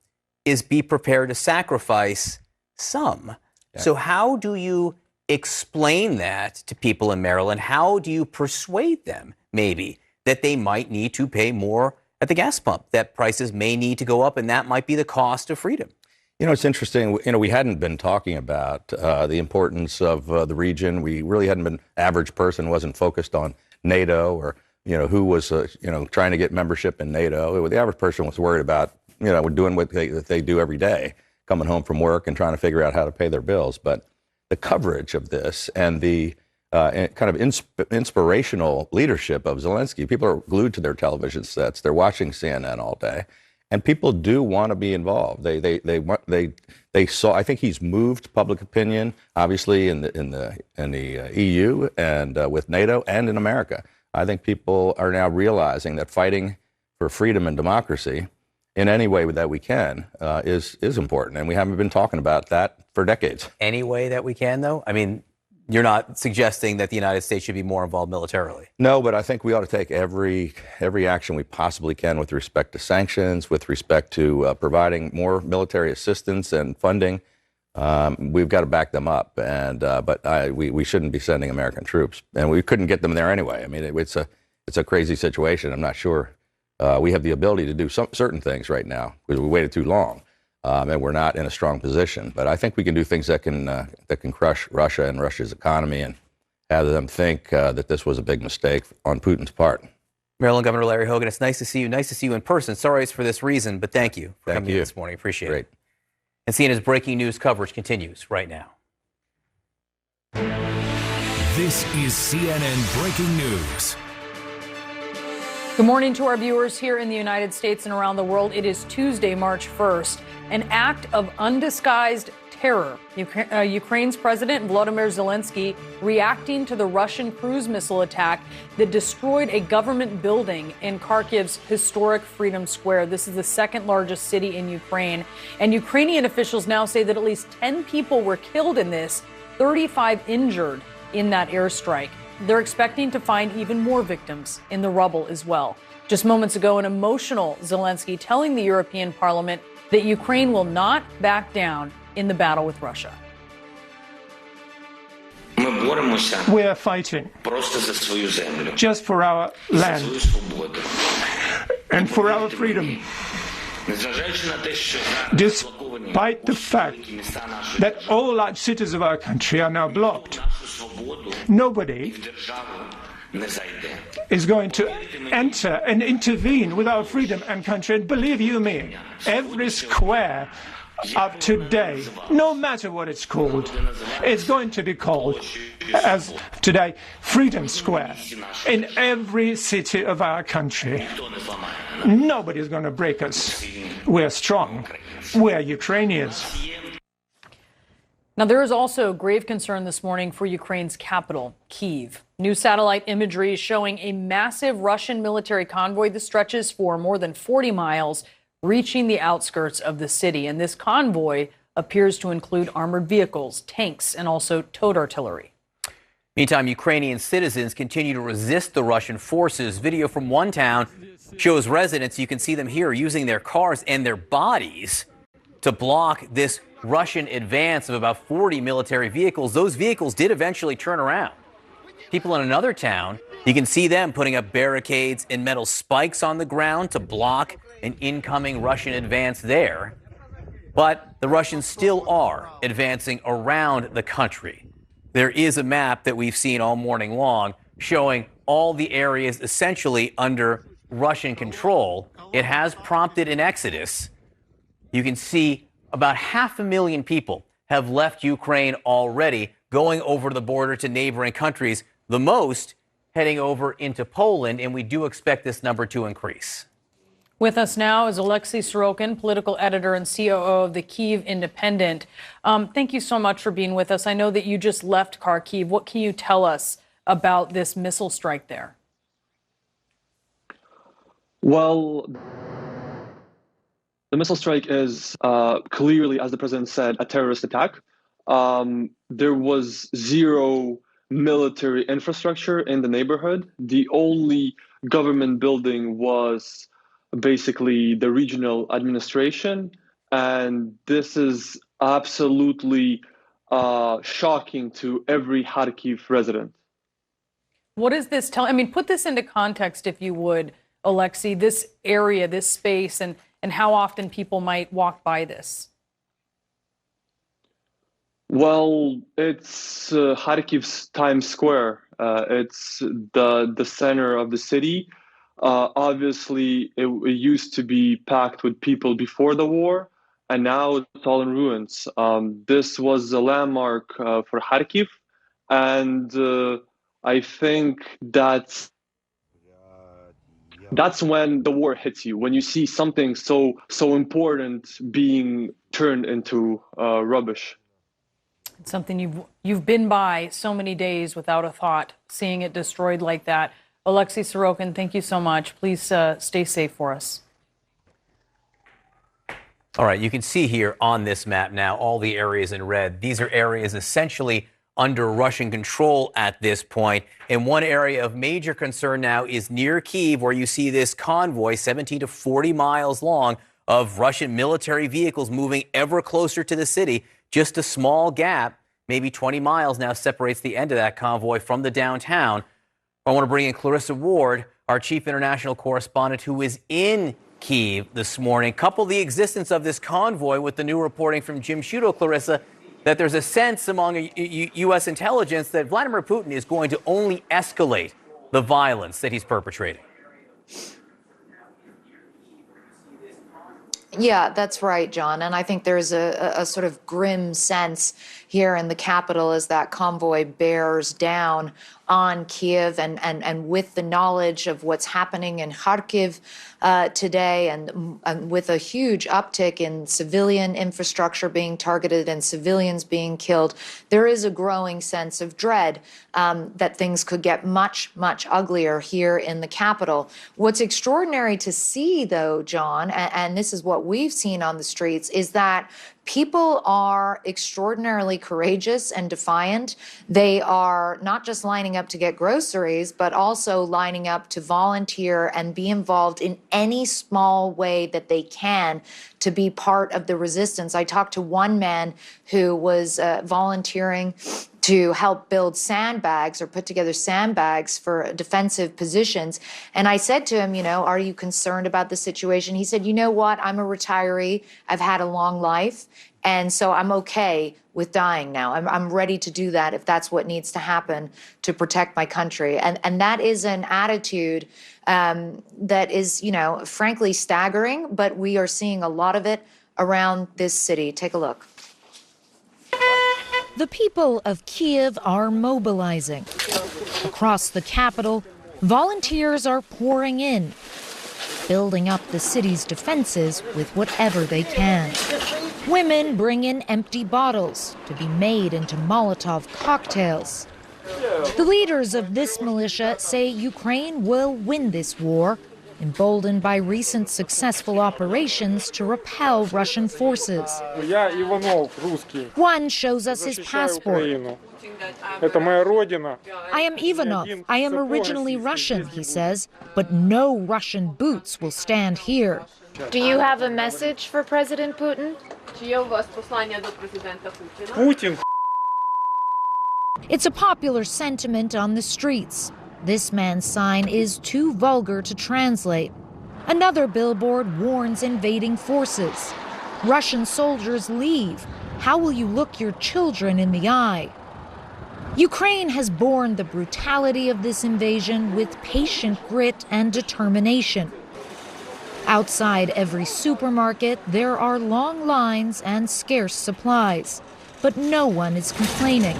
Speaker 2: is be prepared to sacrifice some. Yeah. So how do you explain that to people in Maryland? How do you persuade them, maybe, that they might need to pay more at the gas pump, that prices may need to go up, and that might be the cost of freedom?
Speaker 27: You know, it's interesting. You know, we hadn't been talking about the importance of the region. We really hadn't been, average person wasn't focused on NATO or, you know, who was, trying to get membership in NATO. The average person was worried about, doing what they do every day, coming home from work and trying to figure out how to pay their bills. But the coverage of this and the kind of inspirational leadership of Zelensky, people are glued to their television sets. They're watching CNN all day. And people do want to be involved. They saw. I think he's moved public opinion, obviously in the EU and with NATO and in America. I think people are now realizing that fighting for freedom and democracy in any way that we can is important, and we haven't been talking about that for decades.
Speaker 2: Any way that we can, though? I mean, you're not suggesting that the United States should be more involved militarily?
Speaker 27: No, but I think we ought to take every action we possibly can with respect to sanctions, with respect to providing more military assistance and funding. We've got to back them up, but we shouldn't be sending American troops, and we couldn't get them there anyway. I mean, it's a crazy situation. I'm not sure we have the ability to do certain things right now because we waited too long. And we're not in a strong position. But I think we can do things that can crush Russia and Russia's economy and have them think that this was a big mistake on Putin's part.
Speaker 2: Maryland Governor Larry Hogan, it's nice to see you. Nice to see you in person. Sorry it's for this reason, but thank you for coming in this morning. Appreciate it. And CNN's breaking news coverage continues right now.
Speaker 1: This is CNN Breaking News.
Speaker 4: Good morning to our viewers here in the United States and around the world. It is Tuesday, March 1st. An act of undisguised terror. Ukraine's President Vladimir Zelensky reacting to the Russian cruise missile attack that destroyed a government building in Kharkiv's historic Freedom Square. This is the second largest city in Ukraine. And Ukrainian officials now say that at least 10 people were killed in this, 35 injured in that airstrike. They're expecting to find even more victims in the rubble as well. Just moments ago, an emotional Zelensky telling the European Parliament that Ukraine will not back down in the battle with Russia.
Speaker 3: We are fighting just for our land and for our freedom. Despite the fact that all large cities of our country are now blocked, nobody is going to enter and intervene with our freedom and country. And believe you me, every square of today, no matter what it's called, it's going to be called, as today, Freedom Square in every city of our country. Nobody's going to break us. We're strong. We're Ukrainians.
Speaker 4: Now, there is also grave concern this morning for Ukraine's capital, Kyiv. New satellite imagery showing a massive Russian military convoy that stretches for more than 40 miles, reaching the outskirts of the city. And this convoy appears to include armored vehicles, tanks, and also towed artillery.
Speaker 2: Meantime, Ukrainian citizens continue to resist the Russian forces. Video from one town shows residents, you can see them here, using their cars and their bodies to block this Russian advance of about 40 military vehicles. Those vehicles did eventually turn around. People in another town, you can see them putting up barricades and metal spikes on the ground to block an incoming Russian advance there. But the the Russians still are advancing around the country. There is a map that we've seen all morning long showing all the areas essentially under Russian control. It has prompted an exodus. You can see about 500,000 people have left Ukraine already, going over the border to neighboring countries, the most heading over into Poland, and we do expect this number to increase.
Speaker 4: With us now is Alexei Sorokin, political editor and COO of the Kyiv Independent. Thank you so much for being with us. I know that you just left Kharkiv. What can you tell us about this missile strike there?
Speaker 5: Well, the missile strike is clearly, as the president said, a terrorist attack. There was zero military infrastructure in the neighborhood. The only government building was basically the regional administration. And this is absolutely shocking to every Kharkiv resident.
Speaker 4: What does this tell? I mean, put this into context, if you would, Alexei, this area, this space, and how often people might walk by this.
Speaker 5: Well, it's Kharkiv's Times Square. It's the center of the city. Obviously, it used to be packed with people before the war, and now it's all in ruins. This was a landmark for Kharkiv, and I think that's when the war hits you, when you see something so important being turned into rubbish.
Speaker 4: It's something you've been by so many days without a thought, seeing it destroyed like that. Alexei Sorokin, thank you so much. Please stay safe for us.
Speaker 2: All right, you can see here on this map now all the areas in red. These are areas essentially under Russian control at this point. And one area of major concern now is near Kyiv, where you see this convoy, 17 to 40 miles long, of Russian military vehicles moving ever closer to the city. Just a small gap, maybe 20 miles now, separates the end of that convoy from the downtown. I want to bring in Clarissa Ward, our chief international correspondent, who is in Kyiv this morning. Couple the existence of this convoy with the new reporting from Jim Sciutto, Clarissa, that there's a sense among U.S. intelligence that Vladimir Putin is going to only escalate the violence that he's perpetrating.
Speaker 19: Yeah, that's right, John. And I think there's a sort of grim sense here in the capital as that convoy bears down on Kyiv, and with the knowledge of what's happening in Kharkiv today, and with a huge uptick in civilian infrastructure being targeted and civilians being killed, there is a growing sense of dread that things could get much, much uglier here in the capital. What's extraordinary to see, though, John, and this is what we've seen on the streets, is that people are extraordinarily courageous and defiant. They are not just lining up to get groceries, but also lining up to volunteer and be involved in any small way that they can to be part of the resistance. I talked to one man who was volunteering to help build sandbags or put together sandbags for defensive positions. And I said to him, are you concerned about the situation? He said, you know what? I'm a retiree. I've had a long life. And so I'm okay with dying now. I'm ready to do that if that's what needs to happen to protect my country. And that is an attitude that is, frankly staggering, but we are seeing a lot of it around this city. Take a look.
Speaker 9: The people of Kyiv are mobilizing. Across the capital, volunteers are pouring in, building up the city's defenses with whatever they can. Women bring in empty bottles to be made into Molotov cocktails. The leaders of this militia say Ukraine will win this war, emboldened by recent successful operations to repel Russian forces. One shows us his passport. I am Ivanov. I am originally Russian, he says, but no Russian boots will stand here.
Speaker 19: Do you have a message for President Putin?
Speaker 9: It's a popular sentiment on the streets. This man's sign is too vulgar to translate. Another billboard warns invading forces.
Speaker 6: Russian soldiers leave. How will you look your children in the eye? Ukraine has borne the brutality of this invasion with patient grit and determination. Outside every supermarket, there are long lines and scarce supplies, but no one is complaining.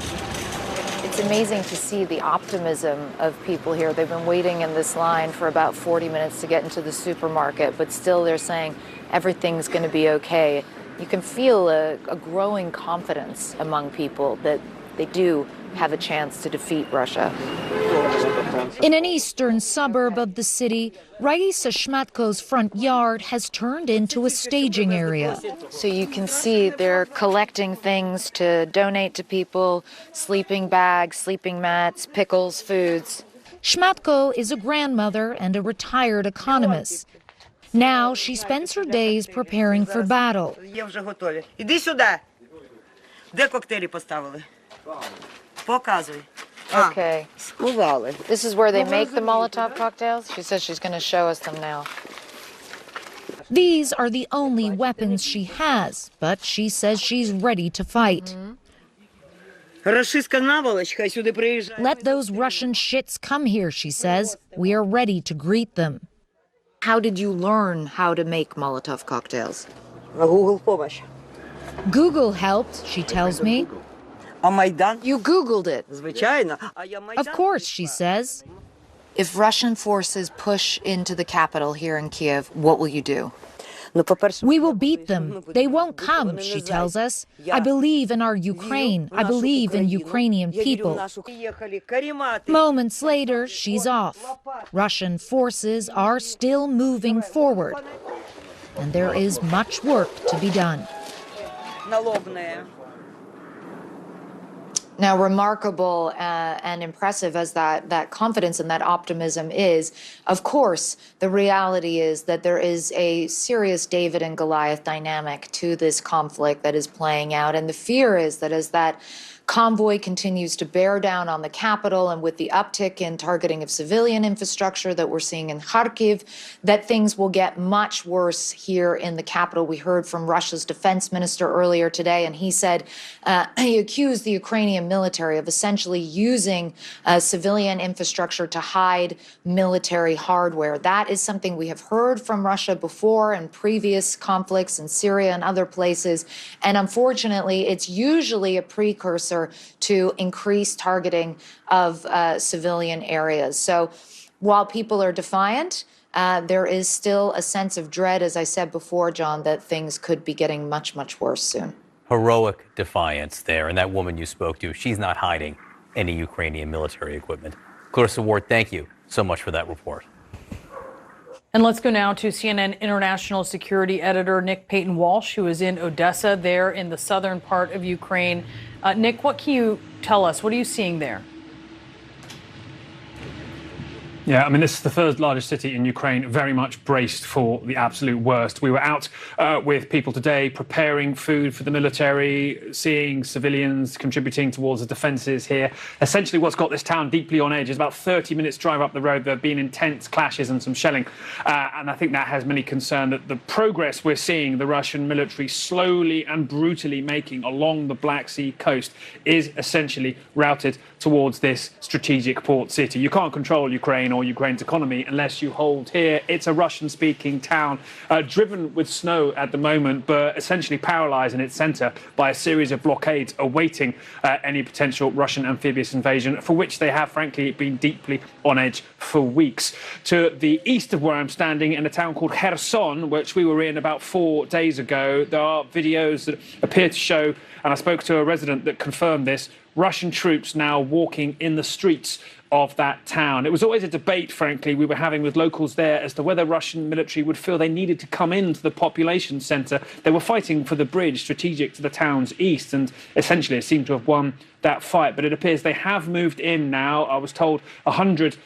Speaker 19: It's amazing to see the optimism of people here. They've been waiting in this line for about 40 minutes to get into the supermarket, but still they're saying everything's going to be okay. You can feel a growing confidence among people that they do have a chance to defeat Russia.
Speaker 6: In an eastern suburb of the city, Raisa Shmatko's front yard has turned into a staging area.
Speaker 19: So you can see they're collecting things to donate to people, sleeping bags, sleeping mats, pickles, foods.
Speaker 6: Shmatko is a grandmother and a retired economist. Now she spends her days preparing for battle.
Speaker 19: Okay. This is where they make the Molotov cocktails? She says she's going to show us them now.
Speaker 6: These are the only weapons she has, but she says she's ready to fight. Let those Russian shits come here, she says. We are ready to greet them.
Speaker 19: How did you learn how to make Molotov cocktails?
Speaker 6: Google helped, she tells me.
Speaker 19: You Googled it.
Speaker 6: Of course, she says.
Speaker 19: If Russian forces push into the capital here in Kiev, what will you do?
Speaker 6: We will beat them. They won't come, she tells us. I believe in our Ukraine. I believe in Ukrainian people. Moments later, she's off. Russian forces are still moving forward. And there is much work to be done.
Speaker 19: Now, remarkable and impressive as that confidence and that optimism is, of course, the reality is that there is a serious David and Goliath dynamic to this conflict that is playing out. And the fear is that as that convoy continues to bear down on the capital and with the uptick in targeting of civilian infrastructure that we're seeing in Kharkiv, that things will get much worse here in the capital. We heard from Russia's defense minister earlier today, and he said he accused the Ukrainian military of essentially using civilian infrastructure to hide military hardware. That is something we have heard from Russia before in previous conflicts in Syria and other places. And unfortunately, it's usually a precursor to increased targeting of civilian areas. So while people are defiant, there is still a sense of dread, as I said before, John, that things could be getting much, much worse soon.
Speaker 2: Heroic defiance there. And that woman you spoke to, she's not hiding any Ukrainian military equipment. Clarissa Ward, thank you so much for that report.
Speaker 4: And let's go now to CNN international security editor Nick Payton-Walsh, who is in Odessa, there in the southern part of Ukraine. Nick, what can you tell us? What are you seeing there?
Speaker 8: Yeah, I mean, this is the third largest city in Ukraine, very much braced for the absolute worst. We were out with people today preparing food for the military, seeing civilians contributing towards the defences here. Essentially, what's got this town deeply on edge is about 30 minutes drive up the road. There have been intense clashes and some shelling. And I think that has many concern that the progress we're seeing the Russian military slowly and brutally making along the Black Sea coast is essentially routed towards this strategic port city. You can't control Ukraine or Ukraine's economy unless you hold here. It's a Russian-speaking town, driven with snow at the moment, but essentially paralyzed in its center by a series of blockades awaiting any potential Russian amphibious invasion, for which they have, frankly, been deeply on edge for weeks. To the east of where I'm standing, in a town called Kherson, which we were in about 4 days ago, there are videos that appear to show, and I spoke to a resident that confirmed this, Russian troops now walking in the streets of that town. It was always a debate, frankly, we were having with locals there as to whether Russian military would feel they needed to come into the population centre. They were fighting for the bridge strategic to the town's east, and essentially it seemed to have won that fight. But it appears they have moved in now. I was told 100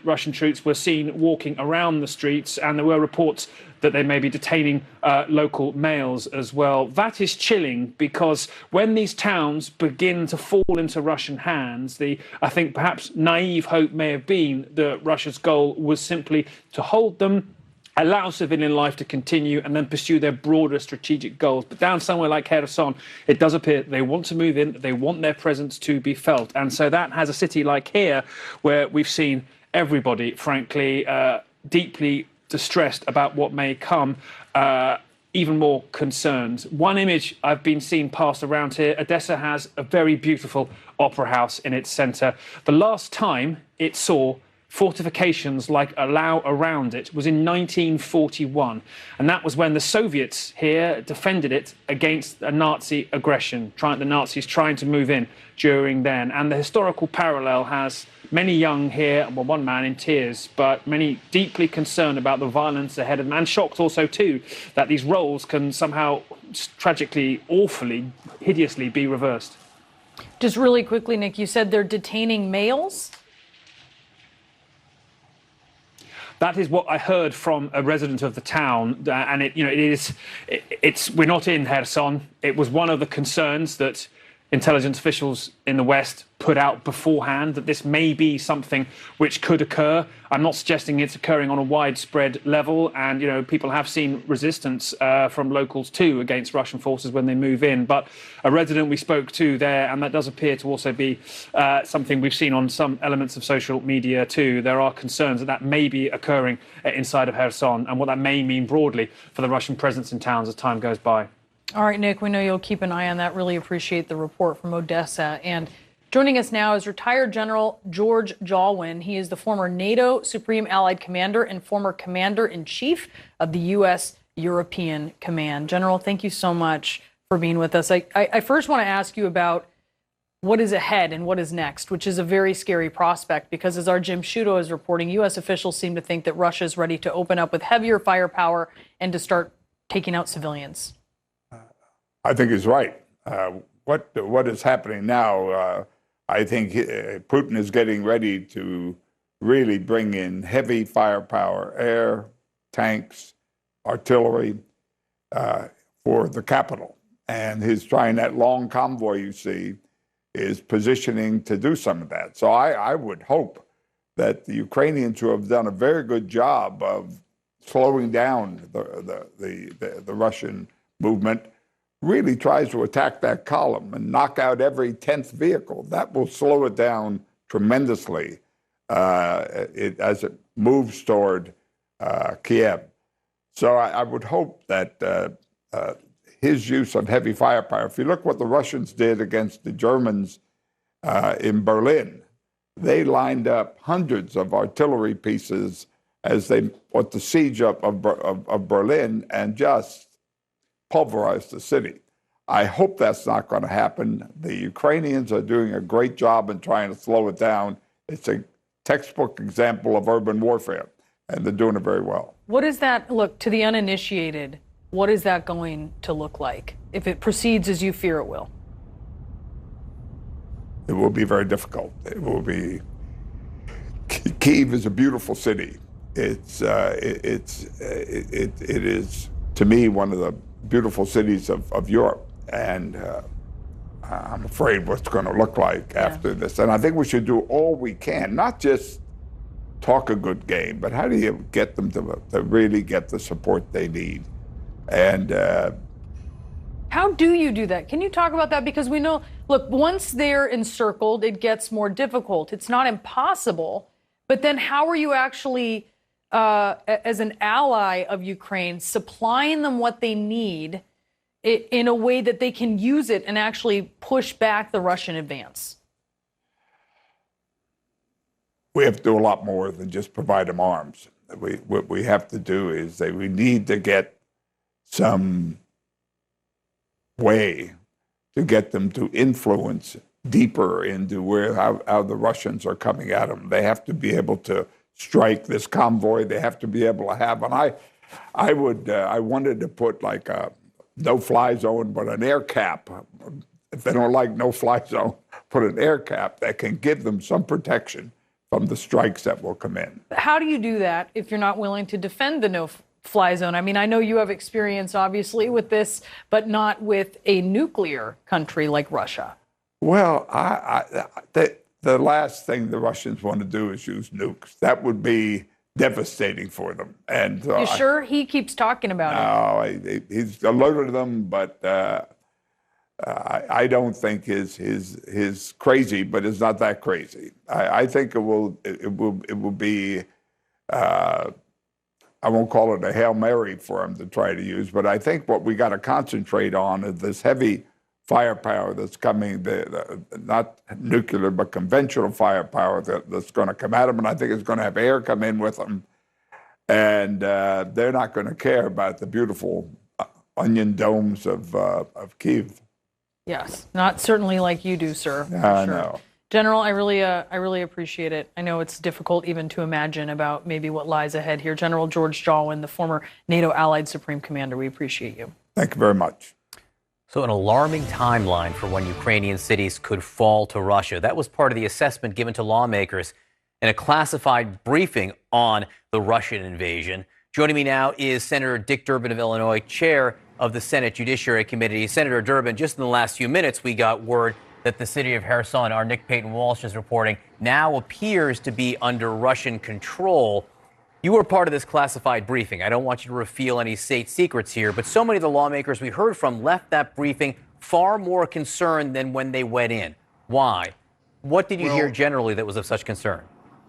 Speaker 8: Russian troops were seen walking around the streets, and there were reports that they may be detaining local males as well. That is chilling, because when these towns begin to fall into Russian hands, I think perhaps naive hope may have been that Russia's goal was simply to hold them allow civilian life to continue and then pursue their broader strategic goals. But down somewhere like Kherson, it does appear they want to move in, they want their presence to be felt. And so that has a city like here where we've seen everybody, frankly, deeply distressed about what may come, even more concerned. One image I've been seeing passed around here, Odessa has a very beautiful opera house in its centre. The last time it saw fortifications like allow around it was in 1941, and that was when the Soviets here defended it against a Nazi aggression, the Nazis trying to move in during then. And the historical parallel has many young here, well, one man in tears, but many deeply concerned about the violence ahead of them, and shocked also too that these roles can somehow tragically, awfully, hideously be reversed.
Speaker 4: Just really quickly, Nick, you said they're detaining males?
Speaker 8: That is what I heard from a resident of the town, and we're not in Kherson. It was one of the concerns that intelligence officials in the West put out beforehand, that this may be something which could occur. I'm not suggesting it's occurring on a widespread level, and people have seen resistance from locals too against Russian forces when they move in. But a resident we spoke to there, and that does appear to also be something we've seen on some elements of social media too. There are concerns that may be occurring inside of Kherson, and what that may mean broadly for the Russian presence in towns as time goes by.
Speaker 4: All right, Nick, we know you'll keep an eye on that. Really appreciate the report from Odessa. And joining us now is retired General George Jalwin. He is the former NATO Supreme Allied Commander and former Commander-in-Chief of the U.S. European Command. General, thank you so much for being with us. I first want to ask you about what is ahead and what is next, which is a very scary prospect, because as our Jim Sciutto is reporting, U.S. officials seem to think that Russia is ready to open up with heavier firepower and to start taking out civilians.
Speaker 11: I think he's right. What is happening now, I think Putin is getting ready to really bring in heavy firepower, air, tanks, artillery for the capital. And he's trying that long convoy, you see, is positioning to do some of that. So I would hope that the Ukrainians, who have done a very good job of slowing down the Russian movement, really tries to attack that column and knock out every 10th vehicle. That will slow it down tremendously as it moves toward Kiev. So I would hope that his use of heavy firepower, if you look what the Russians did against the Germans in Berlin, they lined up hundreds of artillery pieces as they put the siege up of Berlin and just pulverized the city. I hope that's not going to happen. The Ukrainians are doing a great job in trying to slow it down. It's a textbook example of urban warfare, and they're doing it very well.
Speaker 4: What is that, look, to the uninitiated, what is that going to look like if it proceeds as you fear it will?
Speaker 11: It will be very difficult. It will be. Kyiv is a beautiful city. It is, to me, one of the beautiful cities of Europe, and I'm afraid what's going to look like after this. And I think we should do all we can, not just talk a good game, but how do you get them to really get the support they need? And
Speaker 4: how do you do that? Can you talk about that? Because we know, look, once they're encircled, it gets more difficult. It's not impossible, but then how are you actually, as an ally of Ukraine, supplying them what they need in a way that they can use it and actually push back the Russian advance?
Speaker 11: We have to do a lot more than just provide them arms. What we have to do is we need to get some way to get them to influence deeper into how the Russians are coming at them. They have to be able to strike this convoy. They have to be able to have, and I wanted to put like a no-fly zone, but an air cap. If they don't like no-fly zone, put an air cap that can give them some protection from the strikes that will come in.
Speaker 4: How do you do that if you're not willing to defend the no-fly zone? I mean, I know you have experience, obviously, with this, but not with a nuclear country like Russia.
Speaker 11: Well, the last thing the Russians want to do is use nukes. That would be devastating for them. And
Speaker 4: You sure? He keeps talking about
Speaker 11: it. He's alerted them, but I don't think his crazy, but it's not that crazy. I think it will be. I won't call it a Hail Mary for him to try to use, but I think what we got to concentrate on is this heavy firepower that's coming, not nuclear, but conventional firepower that's going to come at them. And I think it's going to have air come in with them. And they're not going to care about the beautiful onion domes of Kyiv.
Speaker 4: Yes, not certainly like you do, sir.
Speaker 11: I
Speaker 4: Sure.
Speaker 11: know.
Speaker 4: General, I really appreciate it. I know it's difficult even to imagine about maybe what lies ahead here. General George Jalwin, the former NATO Allied Supreme Commander, we appreciate you.
Speaker 11: Thank you very much.
Speaker 2: So an alarming timeline for when Ukrainian cities could fall to Russia. That was part of the assessment given to lawmakers in a classified briefing on the Russian invasion. Joining me now is Senator Dick Durbin of Illinois, chair of the Senate Judiciary Committee. Senator Durbin, just in the last few minutes, we got word that the city of Kherson, our Nick Payton-Walsh is reporting, now appears to be under Russian control. You were part of this classified briefing. I don't want you to reveal any state secrets here, but so many of the lawmakers we heard from left that briefing far more concerned than when they went in. Why? What did you hear generally that was of such concern?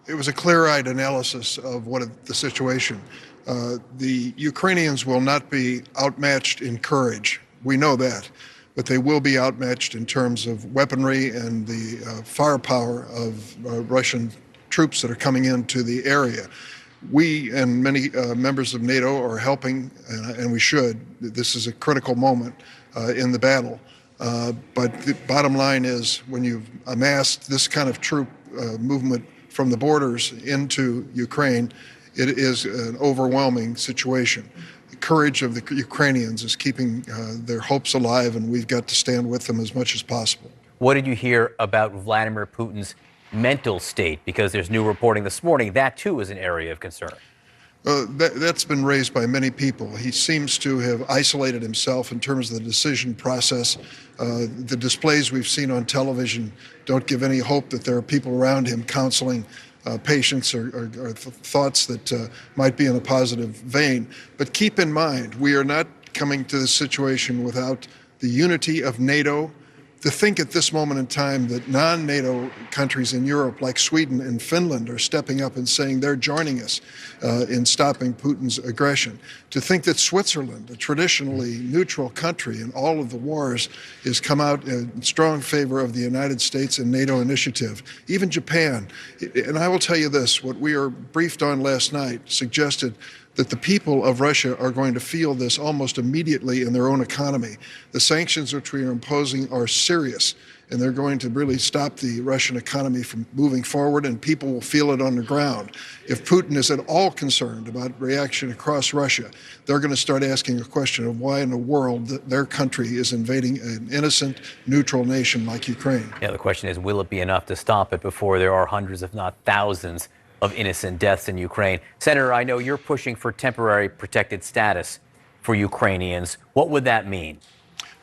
Speaker 7: It was a clear-eyed analysis of the situation. The Ukrainians will not be outmatched in courage. We know that. But they will be outmatched in terms of weaponry and the firepower of Russian troops that are coming into the area. We and many members of NATO are helping, and we should. This is a critical moment in the battle. But the bottom line is, when you've amassed this kind of troop movement from the borders into Ukraine, it is an overwhelming situation. The courage of the Ukrainians is keeping their hopes alive, and we've got to stand with them as much as possible.
Speaker 2: What did you hear about Vladimir Putin's mental state? Because there's new reporting this morning. That, too, is an area of concern.
Speaker 7: That's been raised by many people. He seems to have isolated himself in terms of the decision process. The displays we've seen on television don't give any hope that there are people around him counseling patients or thoughts that might be in a positive vein. But keep in mind, we are not coming to this situation without the unity of NATO. To think at this moment in time that non-NATO countries in Europe like Sweden and Finland are stepping up and saying they're joining us in stopping Putin's aggression. To think that Switzerland, a traditionally neutral country in all of the wars, has come out in strong favor of the United States and NATO initiative. Even Japan. And I will tell you this, what we were briefed on last night suggested that the people of Russia are going to feel this almost immediately in their own economy. The sanctions which we are imposing are serious, and they're going to really stop the Russian economy from moving forward, and people will feel it on the ground. If Putin is at all concerned about reaction across Russia, they're going to start asking a question of why in the world their country is invading an innocent, neutral nation like Ukraine.
Speaker 2: Yeah, the question is, will it be enough to stop it before there are hundreds, if not thousands, of innocent deaths in Ukraine? Senator, I know you're pushing for temporary protected status for Ukrainians. What would that mean?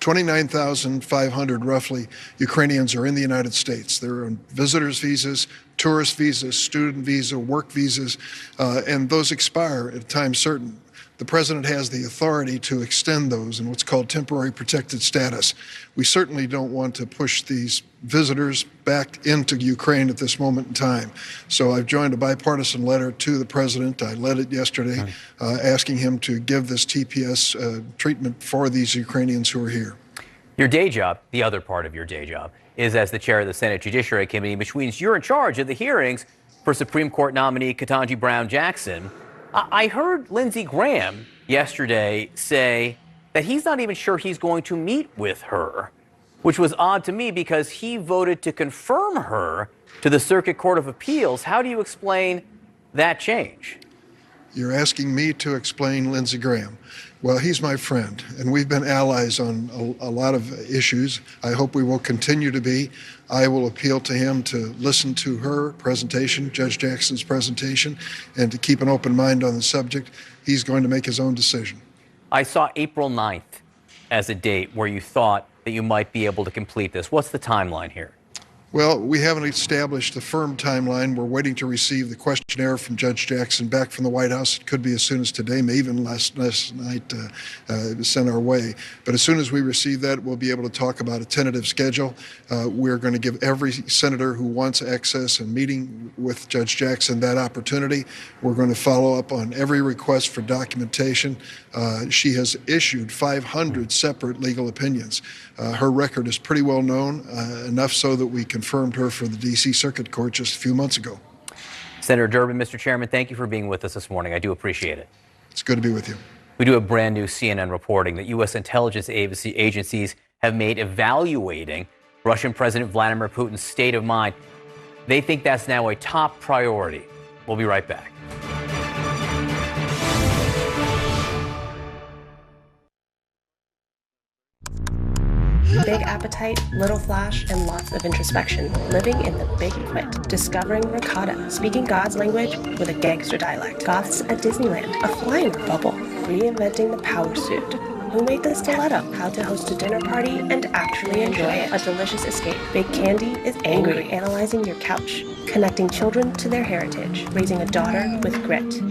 Speaker 7: 29,500 roughly Ukrainians are in the United States. They're on visitors visas, tourist visas, student visa, work visas, and those expire at a time certain. The president has the authority to extend those in what's called temporary protected status. We certainly don't want to push these visitors back into Ukraine at this moment in time. So I've joined a bipartisan letter to the president. I led it yesterday, asking him to give this TPS treatment for these Ukrainians who are here.
Speaker 2: Your day job, the other part of your day job, is as the chair of the Senate Judiciary Committee, which means you're in charge of the hearings for Supreme Court nominee Ketanji Brown Jackson. I heard Lindsey Graham yesterday say that he's not even sure he's going to meet with her, which was odd to me because he voted to confirm her to the Circuit Court of Appeals. How do you explain that change?
Speaker 7: You're asking me to explain Lindsey Graham. Well, he's my friend, and we've been allies on a lot of issues. I hope we will continue to be. I will appeal to him to listen to her presentation, Judge Jackson's presentation, and to keep an open mind on the subject. He's going to make his own decision.
Speaker 2: I saw April 9th as a date where you thought that you might be able to complete this. What's the timeline here?
Speaker 7: Well, we haven't established a firm timeline. We're waiting to receive the questionnaire from Judge Jackson back from the White House. It could be as soon as today, maybe even last night sent our way. But as soon as we receive that, we'll be able to talk about a tentative schedule. We're going to give every senator who wants access and meeting with Judge Jackson that opportunity. We're going to follow up on every request for documentation. She has issued 500 separate legal opinions. Her record is pretty well known, enough so that we confirmed her for the D.C. Circuit Court just a few months ago.
Speaker 2: Senator Durbin, Mr. Chairman, thank you for being with us this morning. I do appreciate it.
Speaker 7: It's good to be with you.
Speaker 2: We do have brand new CNN reporting that U.S. intelligence agencies have made evaluating Russian President Vladimir Putin's state of mind. They think that's now a top priority. We'll be right back.
Speaker 10: Big appetite, little flash, and lots of introspection. Living in the big quit. Discovering ricotta. Speaking God's language with a gangster dialect. Goths at Disneyland. A flying bubble. Reinventing the power suit. Who made the stiletto? How to host a dinner party and actually enjoy it. A delicious escape. Big Candy is angry. Analyzing your couch. Connecting children to their heritage. Raising a daughter with grit.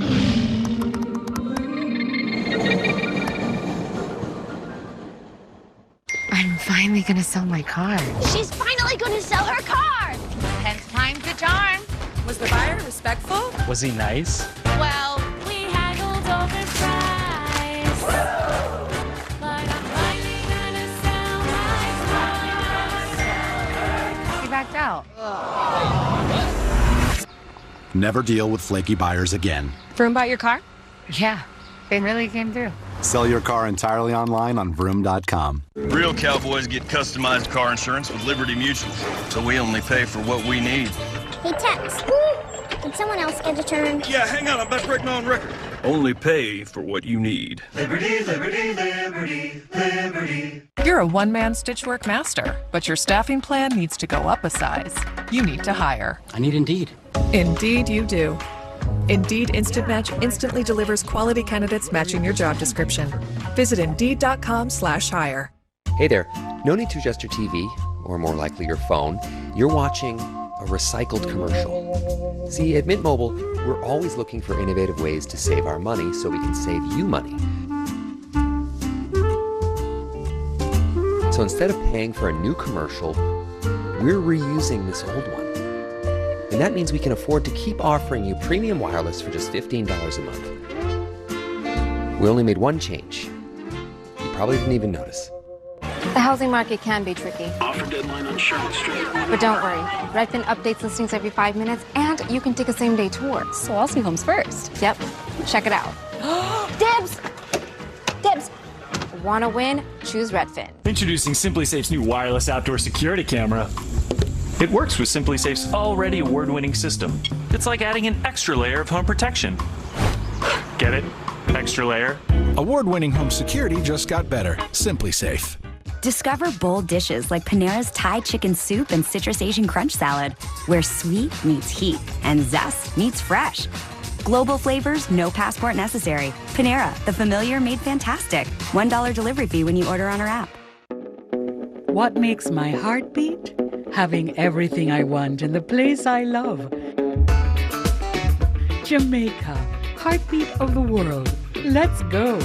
Speaker 14: I'm finally gonna sell my car.
Speaker 18: She's finally gonna sell her car!
Speaker 14: 10th time's the charm.
Speaker 20: Was the buyer respectful?
Speaker 21: Was he nice?
Speaker 18: Well, we haggled over price. But I'm finally gonna sell my car.
Speaker 14: He backed out.
Speaker 22: Never deal with flaky buyers again.
Speaker 14: Vroom bought your car? Yeah, they really came through.
Speaker 22: Sell your car entirely online on vroom.com.
Speaker 23: Real cowboys get customized car insurance with Liberty Mutual, so we only pay for what we need.
Speaker 18: Hey, Tex. Did someone else get a turn?
Speaker 23: Yeah, hang on, I'm about to break my own record. Only pay for what you need.
Speaker 24: Liberty, liberty, liberty, liberty.
Speaker 25: You're a one-man stitchwork master, but your staffing plan needs to go up a size. You need to hire.
Speaker 17: I need Indeed.
Speaker 25: Indeed you do. Indeed Instant Match instantly delivers quality candidates matching your job description. Visit Indeed.com/hire.
Speaker 28: Hey there. No need to adjust your TV, or more likely your phone. You're watching a recycled commercial. See, at Mint Mobile, we're always looking for innovative ways to save our money so we can save you money. So instead of paying for a new commercial, we're reusing this old one. And that means we can afford to keep offering you premium wireless for just $15 a month. We only made one change. You probably didn't even notice.
Speaker 14: The housing market can be tricky.
Speaker 23: Offer deadline on Sherman Street.
Speaker 14: But don't worry. Redfin updates listings every 5 minutes, and you can take a same-day tour.
Speaker 18: So I'll see homes first.
Speaker 14: Yep. Check it out.
Speaker 18: Dibs! Dibs!
Speaker 14: Want to win? Choose Redfin.
Speaker 21: Introducing SimpliSafe's new wireless outdoor security camera. It works with SimpliSafe's already award-winning system. It's like adding an extra layer of home protection. Get it? Extra layer?
Speaker 30: Award-winning home security just got better. SimpliSafe.
Speaker 29: Discover bold dishes like Panera's Thai chicken soup and citrus Asian crunch salad, where sweet meets heat and zest meets fresh. Global flavors, no passport necessary. Panera, the familiar made fantastic. $1 delivery fee when you order on our app.
Speaker 31: What makes my heart beat? Having everything I want in the place I love. Jamaica, heartbeat of the world. Let's go.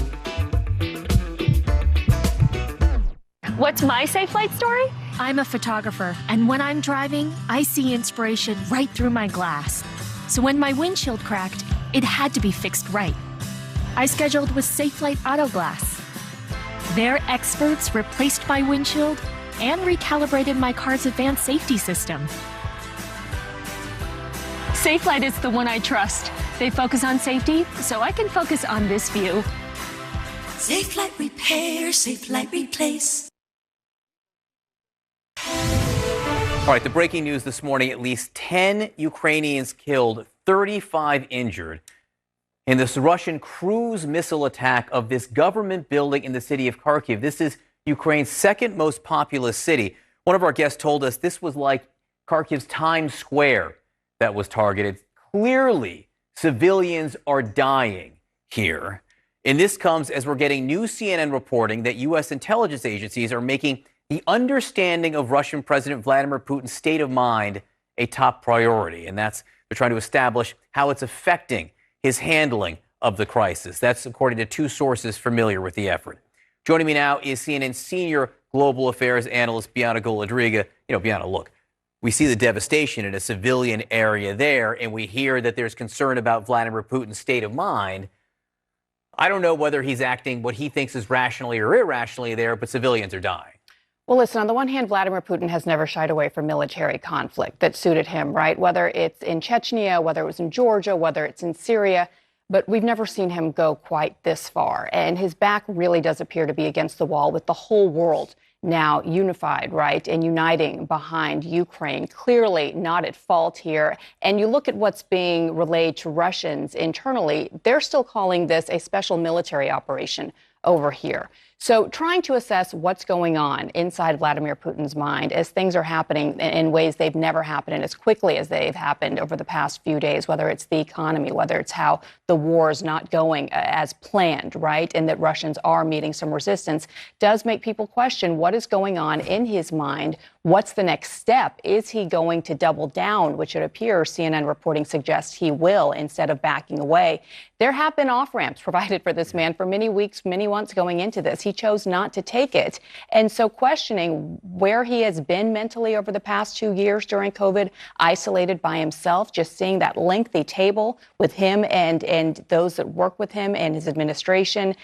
Speaker 18: What's my safe flight story?
Speaker 14: I'm a photographer, and when I'm driving, I see inspiration right through my glass. So when my windshield cracked, it had to be fixed right. I scheduled with Safe Flight Auto Glass. Their experts replaced my windshield and recalibrated my car's advanced safety system.
Speaker 18: SafeFlight is the one I trust. They focus on safety, so I can focus on this view.
Speaker 24: SafeFlight repair, SafeFlight replace.
Speaker 2: All right, the breaking news this morning, at least 10 Ukrainians killed, 35 injured in this Russian cruise missile attack of this government building in the city of Kharkiv. This is Ukraine's second most populous city. One of our guests told us this was like Kharkiv's Times Square that was targeted. Clearly, civilians are dying here. And this comes as we're getting new CNN reporting that U.S. intelligence agencies are making the understanding of Russian President Vladimir Putin's state of mind a top priority. And they're trying to establish how it's affecting his handling of the crisis. That's according to two sources familiar with the effort. Joining me now is CNN senior global affairs analyst Bianca Golodryga. Bianca, look, we see the devastation in a civilian area there, and we hear that there's concern about Vladimir Putin's state of mind. I don't know whether he's acting what he thinks is rationally or irrationally there, but civilians are dying.
Speaker 1: Well, listen, on the one hand, Vladimir Putin has never shied away from military conflict that suited him, right? Whether it's in Chechnya, whether it was in Georgia, whether it's in Syria. But we've never seen him go quite this far. And his back really does appear to be against the wall with the whole world now unified, right, and uniting behind Ukraine. Clearly not at fault here. And you look at what's being relayed to Russians internally, they're still calling this a special military operation over here. So trying to assess what's going on inside Vladimir Putin's mind as things are happening in ways they've never happened and as quickly as they've happened over the past few days, whether it's the economy, whether it's how the war is not going as planned, right, and that Russians are meeting some resistance, does make people question what is going on in his mind. What's the next step? Is he going to double down, which it appears CNN reporting suggests he will, instead of backing away? There have been off-ramps provided for this man for many weeks, many months going into this. He chose not to take it. And so questioning where he has been mentally over the past 2 years during COVID, isolated by himself, just seeing that lengthy table with him and those that work with him and his administration,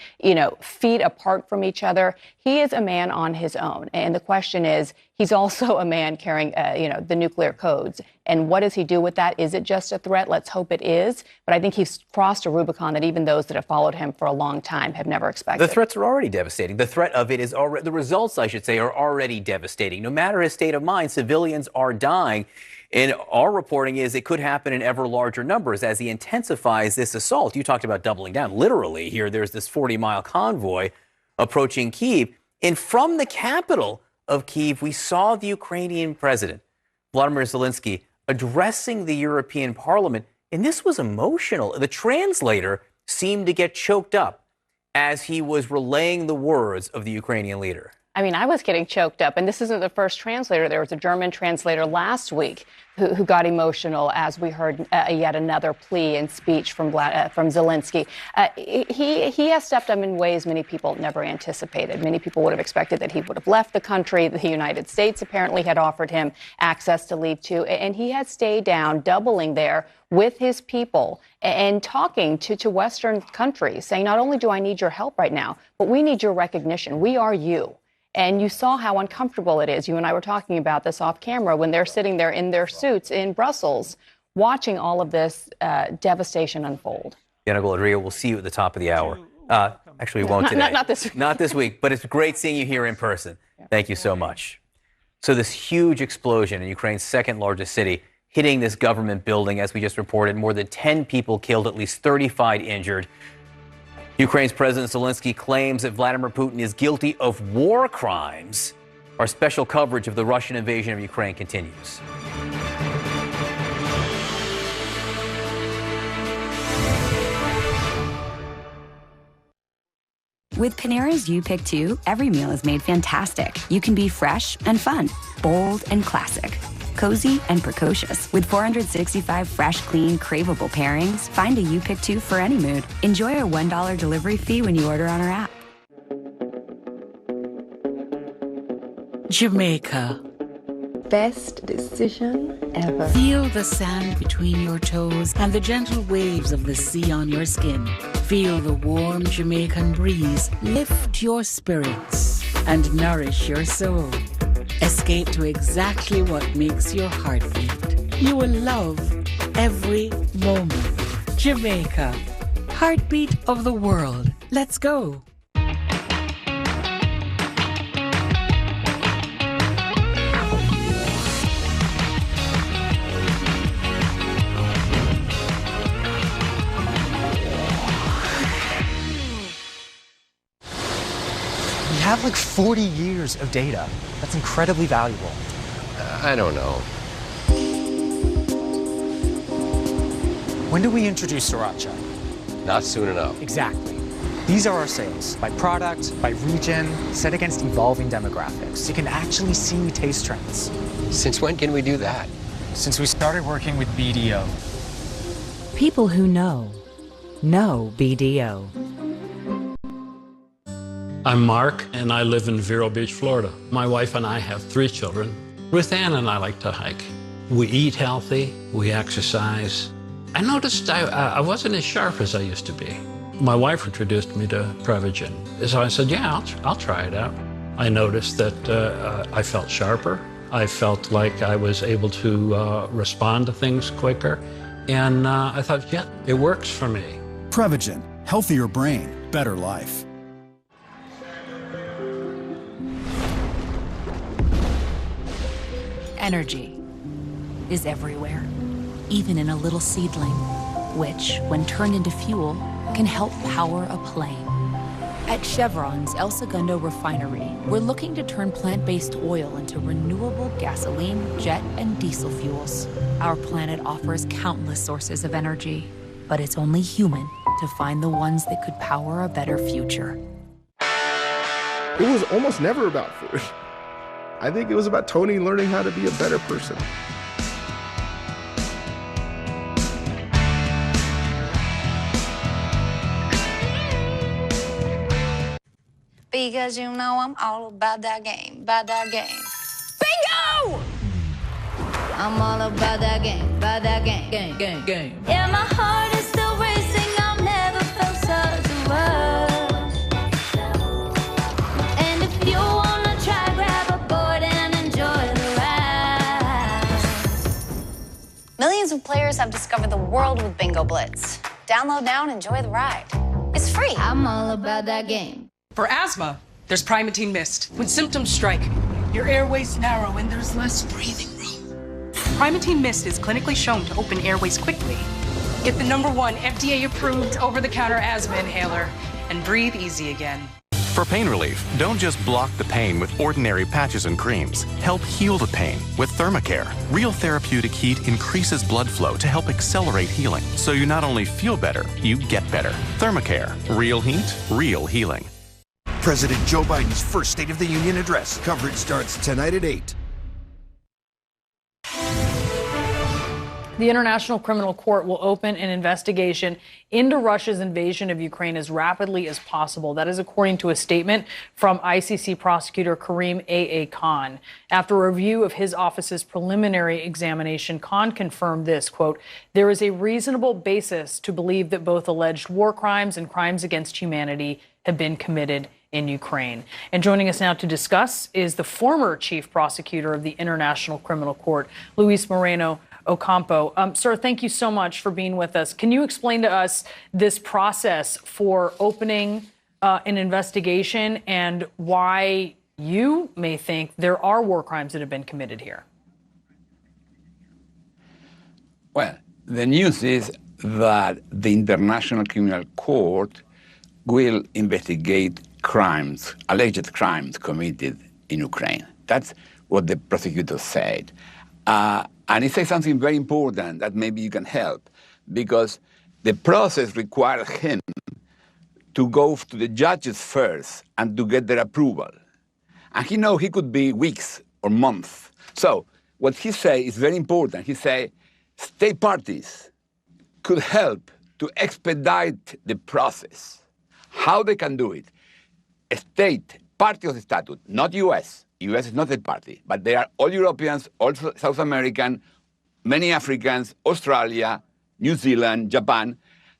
Speaker 1: feet apart from each other. He is a man on his own. And the question is, he's also a man carrying, the nuclear codes. And what does he do with that? Is it just a threat? Let's hope it is. But I think he's crossed a Rubicon that even those that have followed him for a long time have never expected.
Speaker 2: The threats are already devastating. The threat of it is already, the results, I should say, are already devastating. No matter his state of mind, civilians are dying. And our reporting is it could happen in ever larger numbers as he intensifies this assault. You talked about doubling down. Literally, here, there's this 40-mile convoy approaching Kyiv. And from the capital of Kyiv, we saw the Ukrainian president, Vladimir Zelensky, addressing the European Parliament. And this was emotional. The translator seemed to get choked up as he was relaying the words of the Ukrainian leader.
Speaker 1: I mean, I was getting choked up, and this isn't the first translator. There was a German translator last week who got emotional as we heard yet another plea and speech from Zelensky. He has stepped up in ways many people never anticipated. Many people would have expected that he would have left the country. The United States apparently had offered him access to leave too, and he has stayed down, doubling there with his people and talking to Western countries, saying, not only do I need your help right now, but we need your recognition. We are you. And you saw how uncomfortable it is. You and I were talking about this off camera when they're sitting there in their suits in Brussels, watching all of this devastation unfold.
Speaker 2: Bianca Golodryga, we'll see you at the top of the hour. Actually, we won't today.
Speaker 1: Not this week.
Speaker 2: Not this week, but it's great seeing you here in person. Thank you so much. So this huge explosion in Ukraine's second largest city, hitting this government building, as we just reported, more than 10 people killed, at least 35 injured. Ukraine's President Zelensky claims that Vladimir Putin is guilty of war crimes. Our special coverage of the Russian invasion of Ukraine continues.
Speaker 29: With Panera's You Pick 2, every meal is made fantastic. You can be fresh and fun, bold and classic, cozy and precocious. With 465 fresh, clean, craveable pairings, find a You Pick 2 for any mood. Enjoy our $1 delivery fee when you order on our app.
Speaker 31: Jamaica.
Speaker 3: Best decision ever.
Speaker 31: Feel the sand between your toes and the gentle waves of the sea on your skin. Feel the warm Jamaican breeze lift your spirits and nourish your soul. Escape to exactly what makes your heart beat. You will love every moment. Jamaica, heartbeat of the world. Let's go.
Speaker 5: We have like 40 years of data. That's incredibly valuable.
Speaker 6: I don't know.
Speaker 5: When do we introduce Sriracha?
Speaker 6: Not soon enough.
Speaker 5: Exactly. These are our sales, by product, by region, set against evolving demographics. You can actually see taste trends.
Speaker 4: Since when can we do that?
Speaker 5: Since we started working with BDO.
Speaker 6: People who know BDO.
Speaker 8: I'm Mark, and I live in Vero Beach, Florida. My wife and I have 3 children. Ruth Ann and I like to hike. We eat healthy, we exercise. I noticed I wasn't as sharp as I used to be. My wife introduced me to Prevagen. So I said, yeah, I'll try it out. I noticed that I felt sharper. I felt like I was able to respond to things quicker. And I thought, yeah, it works for me.
Speaker 9: Prevagen, healthier brain, better life.
Speaker 14: Energy is everywhere, even in a little seedling, which, when turned into fuel, can help power a plane. At Chevron's El Segundo refinery, we're looking to turn plant-based oil into renewable gasoline, jet, and diesel fuels. Our planet offers countless sources of energy, but it's only human to find the ones that could power a better future.
Speaker 12: It was almost never about food. I think it was about Tony learning how to be a better person.
Speaker 13: Because you know I'm all about that game,
Speaker 24: Bingo!
Speaker 13: I'm all about that game, game.
Speaker 24: Yeah, my heart is still racing. I've never felt such a rush. And if you wanna try, grab a board and enjoy the ride.
Speaker 10: Millions of players have discovered the world with Bingo Blitz. Download now and enjoy the ride. It's free.
Speaker 24: I'm all about that game.
Speaker 20: For asthma, there's Primatene Mist. When symptoms strike, your airways narrow and there's less breathing room. Primatene Mist is clinically shown to open airways quickly. Get the #1 FDA-approved over-the-counter asthma inhaler and breathe easy again.
Speaker 15: For pain relief, don't just block the pain with ordinary patches and creams. Help heal the pain with Thermacare. Real therapeutic heat increases blood flow to help accelerate healing. So you not only feel better, you get better. Thermacare. Real heat, real healing.
Speaker 30: President Joe Biden's first State of the Union address. Coverage starts tonight at 8.
Speaker 16: The International Criminal Court will open an investigation into Russia's invasion of Ukraine as rapidly as possible. That is according to a statement from ICC prosecutor Karim A.A. Khan. After a review of his office's preliminary examination, Khan confirmed this, quote, "There is a reasonable basis to believe that both alleged war crimes and crimes against humanity have been committed in Ukraine." And joining us now to discuss is the former chief prosecutor of the International Criminal Court, Luis Moreno Ocampo. Sir, thank you so much for being with us. Can you explain to us this process for opening an investigation and why you may think there are war crimes that have been committed here?
Speaker 19: Well, the news is that the International Criminal Court will investigate crimes, alleged crimes committed in Ukraine. That's what the prosecutor said. And he says something very important that maybe you can help, because the process requires him to go to the judges first and to get their approval. And he knows he could be weeks or months. So what he says is very important. He says state parties could help to expedite the process. How they can do it? A state, party of the statute, not U.S. U.S. is not a party, but they are all Europeans, all South American, many Africans, Australia, New Zealand, Japan.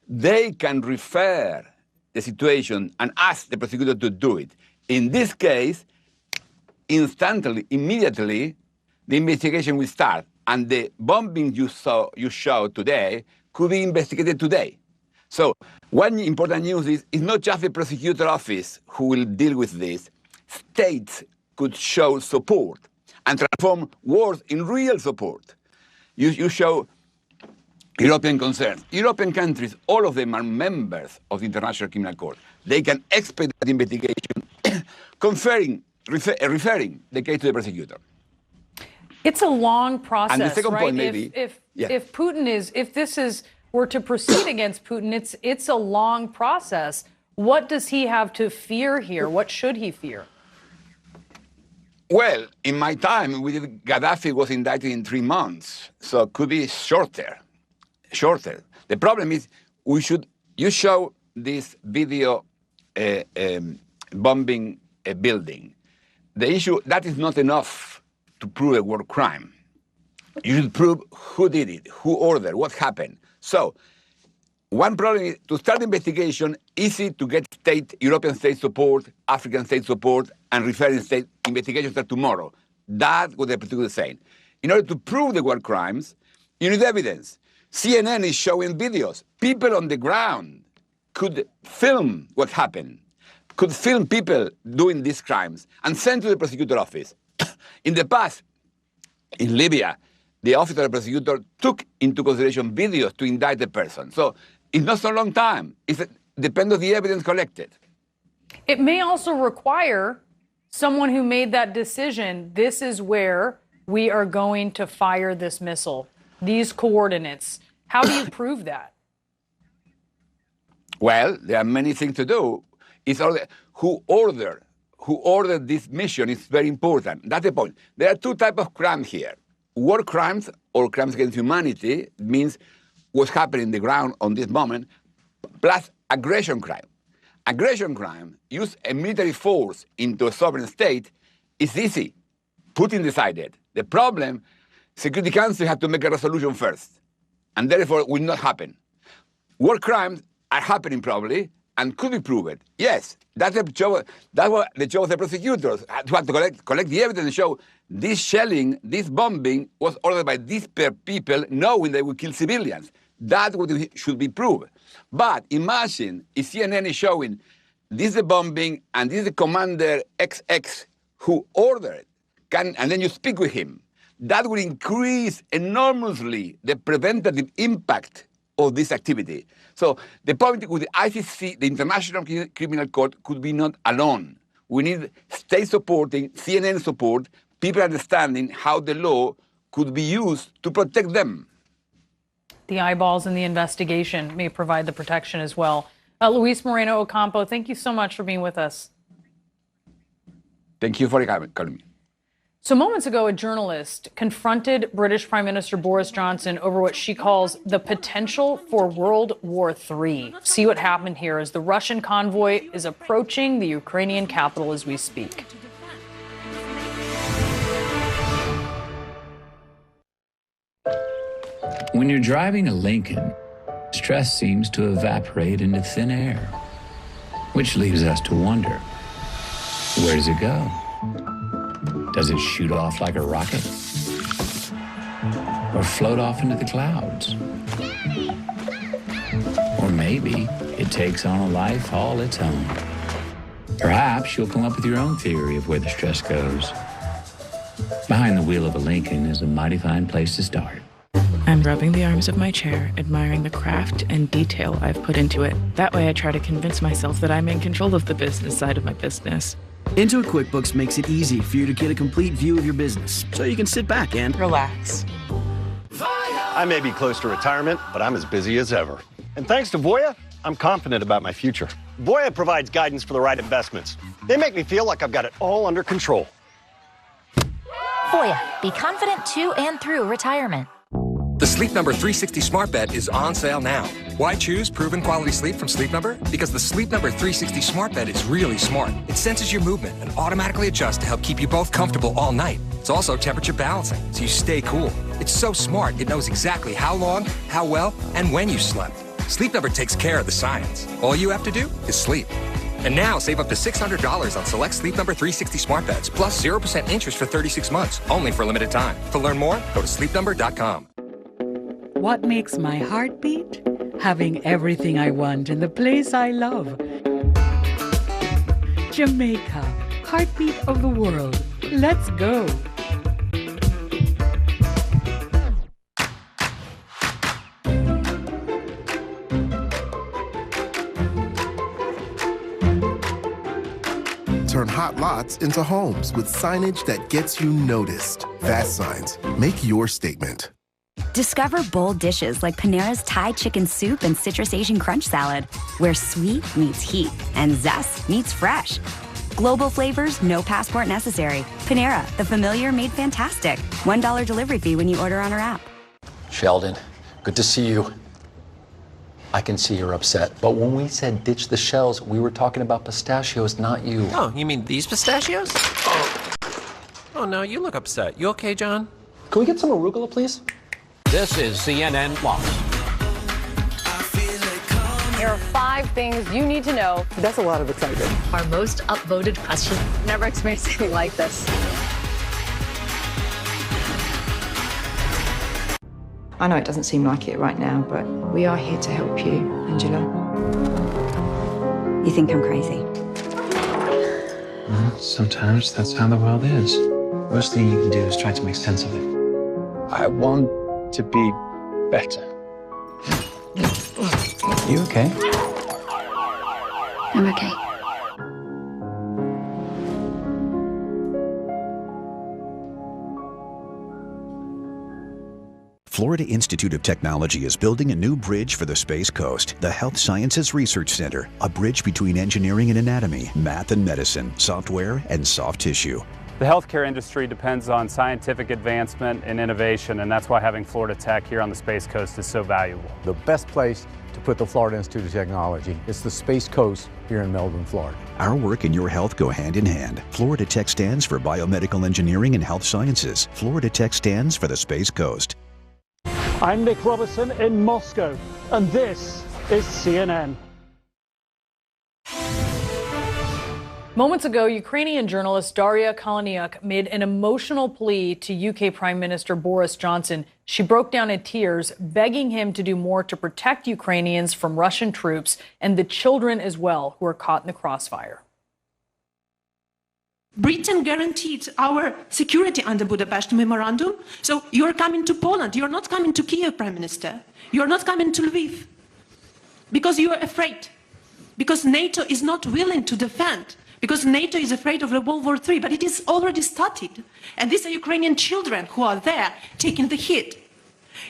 Speaker 19: They can refer the situation and ask the prosecutor to do it. In this case, instantly, immediately, the investigation will start. And the bombing you showed today could be investigated today. So one important news is it's not just the prosecutor office who will deal with this. States could show support and transform wars in real support. You show European concerns. European countries, all of them are members of the International Criminal Court. They can expedite the investigation, referring the case to the prosecutor.
Speaker 16: It's a long process,
Speaker 19: and the second
Speaker 16: right?
Speaker 19: Point maybe,
Speaker 16: If Putin is, if this is were to proceed against Putin, it's a long process. What does he have to fear here? What should he fear?
Speaker 19: Well, in my time, Gaddafi was indicted in 3 months, so it could be shorter. The problem is you show this video bombing a building. The issue, that is not enough to prove a war crime. You should prove who did it, who ordered, what happened. So, one problem is to start the investigation, easy to get European state support, African state support, and referring state investigation start tomorrow. That's what the particular saying. In order to prove the war crimes, you need evidence. CNN is showing videos. People on the ground could film what happened, could film people doing these crimes, and send to the prosecutor office. In the past, in Libya, the office of the prosecutor took into consideration videos to indict the person. So it's not so long time. It depends on the evidence collected.
Speaker 16: It may also require someone who made that decision, this is where we are going to fire this missile, these coordinates. How do you prove that?
Speaker 19: Well, there are many things to do. It's who ordered this mission is very important. That's the point. There are 2 types of crimes here. War crimes or crimes against humanity means what's happening in the ground on this moment, plus aggression crime. Aggression crime, use a military force into a sovereign state, is easy. Putin decided. The problem, Security Council had to make a resolution first, and therefore will not happen. War crimes are happening probably, and could be proven. Yes, that's the job of the prosecutors, to have to collect the evidence and show this shelling, this bombing was ordered by these people knowing they would kill civilians. That's what should be proved. But imagine if CNN is showing this is the bombing and this is the commander XX who ordered it, and then you speak with him. That will increase enormously the preventative impact of this activity. So the point with the ICC, the International Criminal Court, could be not alone. We need state supporting, CNN support, people understanding how the law could be used to protect them.
Speaker 16: The eyeballs in the investigation may provide the protection as well. Luis Moreno Ocampo, thank you so much for being with us.
Speaker 19: Thank you for calling me.
Speaker 16: So moments ago, a journalist confronted British Prime Minister Boris Johnson over what she calls the potential for World War III. See what happened here as the Russian convoy is approaching the Ukrainian capital as we speak.
Speaker 7: When you're driving a Lincoln, stress seems to evaporate into thin air, which leaves us to wonder, where does it go? Does it shoot off like a rocket? Or float off into the clouds? Or maybe it takes on a life all its own. Perhaps you'll come up with your own theory of where the stress goes. Behind the wheel of a Lincoln is a mighty fine place to start.
Speaker 11: I'm rubbing the arms of my chair, admiring the craft and detail I've put into it. That way I try to convince myself that I'm in control of the business side of my business.
Speaker 17: Intuit QuickBooks makes it easy for you to get a complete view of your business, so you can sit back and
Speaker 11: relax.
Speaker 18: I may be close to retirement, but I'm as busy as ever. And thanks to Voya, I'm confident about my future. Voya provides guidance for the right investments. They make me feel like I've got it all under control.
Speaker 21: Voya, be confident to and through retirement.
Speaker 22: The Sleep Number 360 Smart Bed is on sale now. Why choose proven quality sleep from Sleep Number? Because the Sleep Number 360 Smart Bed is really smart. It senses your movement and automatically adjusts to help keep you both comfortable all night. It's also temperature balancing, so you stay cool. It's so smart, it knows exactly how long, how well, and when you slept. Sleep Number takes care of the science. All you have to do is sleep. And now, save up to $600 on select Sleep Number 360 smart beds, plus 0% interest for 36 months, only for a limited time. To learn more, go to sleepnumber.com.
Speaker 31: What makes my heart beat? Having everything I want in the place I love. Jamaica, heartbeat of the world. Let's go.
Speaker 23: Turn hot lots into homes with signage that gets you noticed. Fast Signs. Make your statement.
Speaker 1: Discover bold dishes like Panera's Thai chicken soup and citrus Asian crunch salad, where sweet meets heat and zest meets fresh. Global flavors, no passport necessary. Panera, the familiar made fantastic. $1 delivery fee when you order on our app.
Speaker 2: Sheldon, good to see you. I can see you're upset, but when we said ditch the shells, we were talking about pistachios, not you.
Speaker 3: Oh, you mean these pistachios? Oh no, you look upset. You okay, John?
Speaker 2: Can we get some arugula, please?
Speaker 4: This is CNN Plus.
Speaker 5: Here are 5 things you need to know.
Speaker 23: That's a lot of excitement.
Speaker 5: Our most upvoted question. Never experienced anything like this.
Speaker 25: I know it doesn't seem like it right now, but we are here to help you, Angela.
Speaker 1: You think I'm crazy?
Speaker 26: Well, sometimes that's how the world is. Worst thing you can do is try to make sense of it.
Speaker 2: I want to be better. You okay?
Speaker 5: I'm okay.
Speaker 30: Florida Institute of Technology is building a new bridge for the Space Coast, the Health Sciences Research Center, a bridge between engineering and anatomy, math and medicine, software and soft tissue.
Speaker 27: The healthcare industry depends on scientific advancement and innovation, and that's why having Florida Tech here on the Space Coast is so valuable.
Speaker 28: The best place to put the Florida Institute of Technology is the Space Coast here in Melbourne, Florida.
Speaker 30: Our work and your health go hand in hand. Florida Tech stands for Biomedical Engineering and Health Sciences. Florida Tech stands for the Space Coast.
Speaker 29: I'm Nick Robertson in Moscow, and this is CNN.
Speaker 16: Moments ago, Ukrainian journalist Daria Kaleniuk made an emotional plea to UK Prime Minister Boris Johnson. She broke down in tears, begging him to do more to protect Ukrainians from Russian troops and the children as well who are caught in the crossfire.
Speaker 32: Britain guaranteed our security under Budapest Memorandum. So you're coming to Poland. You're not coming to Kiev, Prime Minister. You're not coming to Lviv because you are afraid. Because NATO is not willing to defend. Because NATO is afraid of World War III. But it is already started. And these are Ukrainian children who are there taking the hit.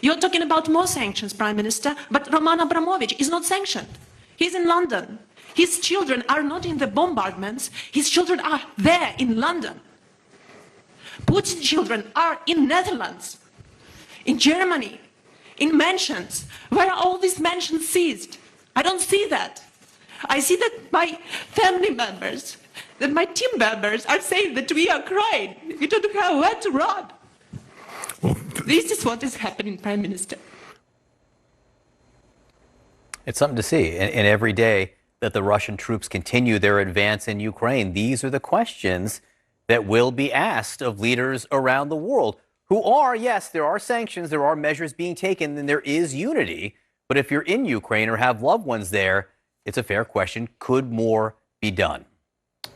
Speaker 32: You're talking about more sanctions, Prime Minister. But Roman Abramovich is not sanctioned. He's in London. His children are not in the bombardments. His children are there in London. Putin's children are in Netherlands, in Germany, in mansions. Where are all these mansions seized? I don't see that. I see that my family members, that my team members are saying that we are crying. We don't have where to run. This is what is happening, Prime Minister.
Speaker 33: It's something to see. And every day that the Russian troops continue their advance in Ukraine, these are the questions that will be asked of leaders around the world who are, yes, there are sanctions, there are measures being taken, and there is unity. But if you're in Ukraine or have loved ones there, it's a fair question. Could more be done?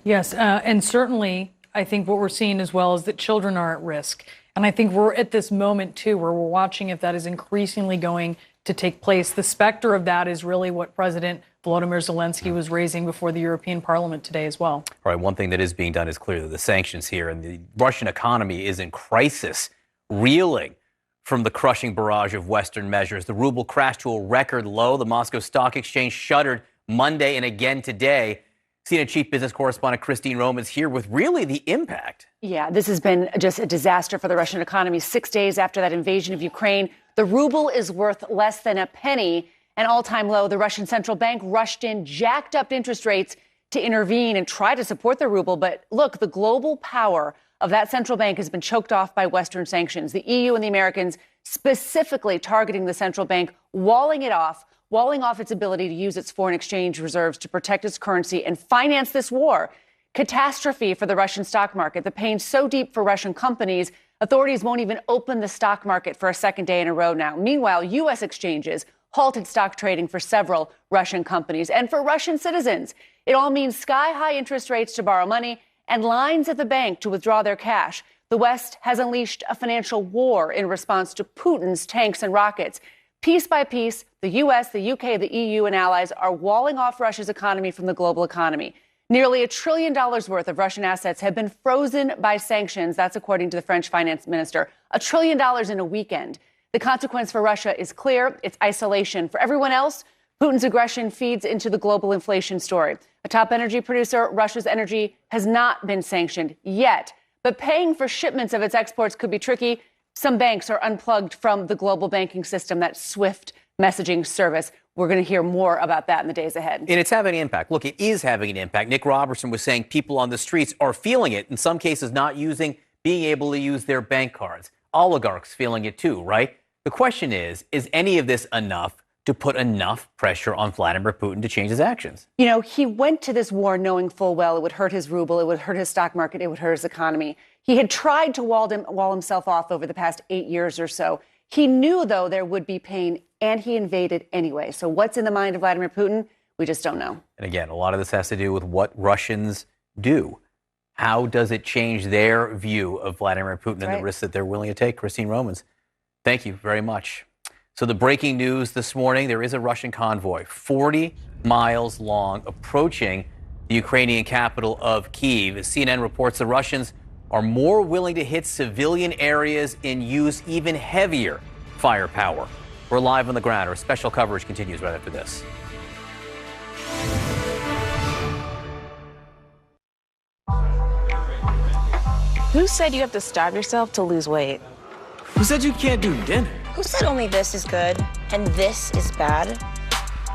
Speaker 16: Yes, and certainly I think what we're seeing as well is that children are at risk. And I think we're at this moment, too, where we're watching if that is increasingly going to take place. The specter of that is really what President Volodymyr Zelensky was raising before the European Parliament today as well. All right, one thing that is being done is clearly the sanctions here, and the Russian economy is in crisis, reeling from the crushing barrage of Western measures. The ruble crashed to a record low. The Moscow Stock Exchange shuttered Monday and again today. CNN Chief Business Correspondent Christine Roman's here with really the impact.
Speaker 34: Yeah, this has been just a disaster for the Russian economy. 6 days after that invasion of Ukraine, the ruble is worth less than a penny, an all-time low. The Russian central bank rushed in, jacked up interest rates to intervene and try to support the ruble. But look, the global power of that central bank has been choked off by Western sanctions. The EU and the Americans specifically targeting the central bank, walling off its ability to use its foreign exchange reserves to protect its currency and finance this war. Catastrophe for the Russian stock market. The pain so deep for Russian companies, authorities won't even open the stock market for a second day in a row now. Meanwhile, U.S. exchanges halted stock trading for several Russian companies. And for Russian citizens, it all means sky-high interest rates to borrow money and lines at the bank to withdraw their cash. The West has unleashed a financial war in response to Putin's tanks and rockets. Piece by piece, the U.S., the UK, the EU, and allies are walling off Russia's economy from the global economy. Nearly $1 trillion worth of Russian assets have been frozen by sanctions. That's according to the French finance minister. $1 trillion in a weekend. The consequence for Russia is clear. It's isolation. For everyone else, Putin's aggression feeds into the global inflation story. A top energy producer, Russia's energy has not been sanctioned yet, but paying for shipments of its exports could be tricky. Some banks are unplugged from the global banking system, that SWIFT messaging service. We're going to hear more about that in the days ahead.
Speaker 33: And it's having an impact. Look, it is having an impact. Nick Robertson was saying people on the streets are feeling it, in some cases not being able to use their bank cards. Oligarchs feeling it too, right? The question is any of this enough to put enough pressure on Vladimir Putin to change his actions?
Speaker 34: You know, he went to this war knowing full well it would hurt his ruble, it would hurt his stock market, it would hurt his economy. He had tried to wall himself off over the past 8 years or so. He knew, though, there would be pain, and he invaded anyway. So what's in the mind of Vladimir Putin? We just don't know.
Speaker 33: And again, a lot of this has to do with what Russians do. How does it change their view of Vladimir Putin and the risks that they're willing to take? Christine Romans, thank you very much. So the breaking news this morning, there is a Russian convoy 40 miles long approaching the Ukrainian capital of Kyiv. As CNN reports, the Russians are more willing to hit civilian areas and use even heavier firepower. We're live on the ground. Our special coverage continues right after this.
Speaker 6: Who said you have to starve yourself to lose weight?
Speaker 7: Who said you can't do dinner?
Speaker 6: Who said only this is good and this is bad?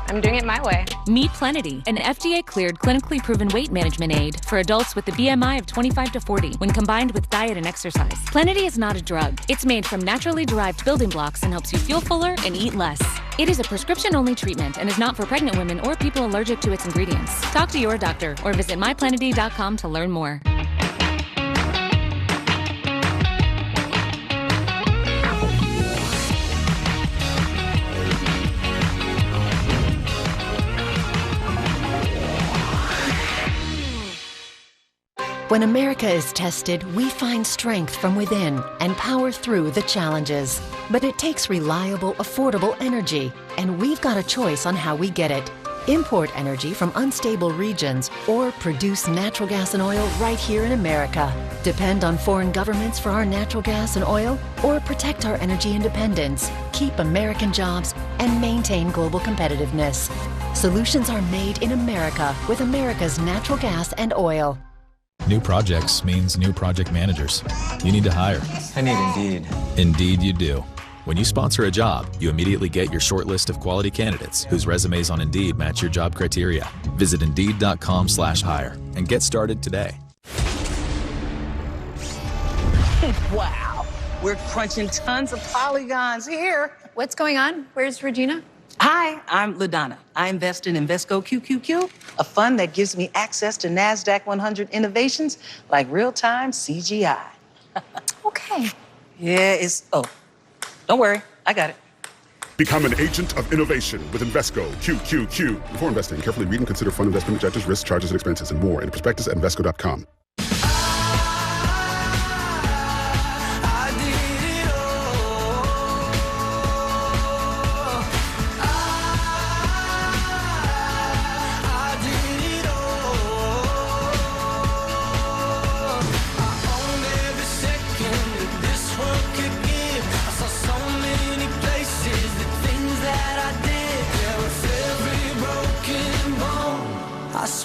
Speaker 6: I'm doing it my way.
Speaker 8: Meet Plenity, an FDA-cleared, clinically proven weight management aid for adults with a BMI of 25 to 40 when combined with diet and exercise. Plenity is not a drug. It's made from naturally derived building blocks and helps you feel fuller and eat less. It is a prescription-only treatment and is not for pregnant women or people allergic to its ingredients. Talk to your doctor or visit myplenity.com to learn more.
Speaker 9: When America is tested, we find strength from within and power through the challenges. But it takes reliable, affordable energy, and we've got a choice on how we get it. Import energy from unstable regions or produce natural gas and oil right here in America. Depend on foreign governments for our natural gas and oil, or protect our energy independence, keep American jobs, and maintain global competitiveness. Solutions are made in America with America's natural gas and oil.
Speaker 10: New projects means new project managers. You need to hire.
Speaker 26: I need Indeed.
Speaker 10: Indeed you do. When you sponsor a job, you immediately get your short list of quality candidates whose resumes on Indeed match your job criteria. Visit Indeed.com/hire and get started today.
Speaker 12: Wow, we're crunching tons of polygons here.
Speaker 6: What's going on? Where's Regina?
Speaker 12: Hi, I'm LaDonna. I invest in Invesco QQQ, a fund that gives me access to NASDAQ 100 innovations like real-time CGI.
Speaker 6: Okay.
Speaker 12: Yeah, don't worry, I got it.
Speaker 13: Become an agent of innovation with Invesco QQQ. Before investing, carefully read and consider fund investment objectives, risks, charges, and expenses, and more in the prospectus at Invesco.com.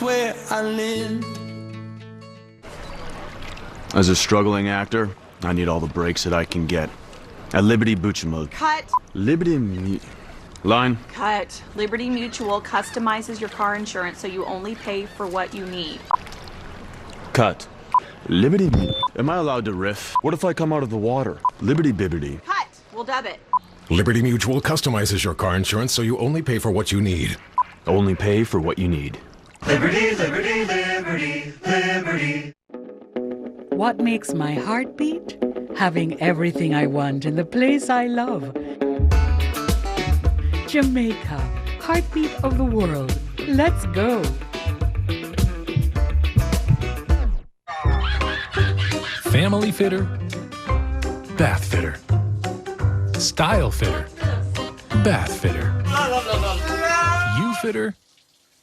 Speaker 14: Where I live.
Speaker 15: As a struggling actor, I need all the breaks that I can get. At Liberty Mutual.
Speaker 17: Cut.
Speaker 15: Line.
Speaker 17: Cut. Liberty Mutual customizes your car insurance so you only pay for what you need.
Speaker 15: Cut. Liberty. Am I allowed to riff? What if I come out of the water? Liberty Bibbity.
Speaker 17: Cut. We'll dub it.
Speaker 14: Liberty Mutual customizes your car insurance so you only pay for what you need.
Speaker 15: Only pay for what you need.
Speaker 14: Liberty, liberty, liberty, liberty.
Speaker 31: What makes my heart beat? Having everything I want in the place I love. Jamaica, heartbeat of the world. Let's go.
Speaker 14: Family fitter, bath fitter. Style fitter, bath fitter. You fitter,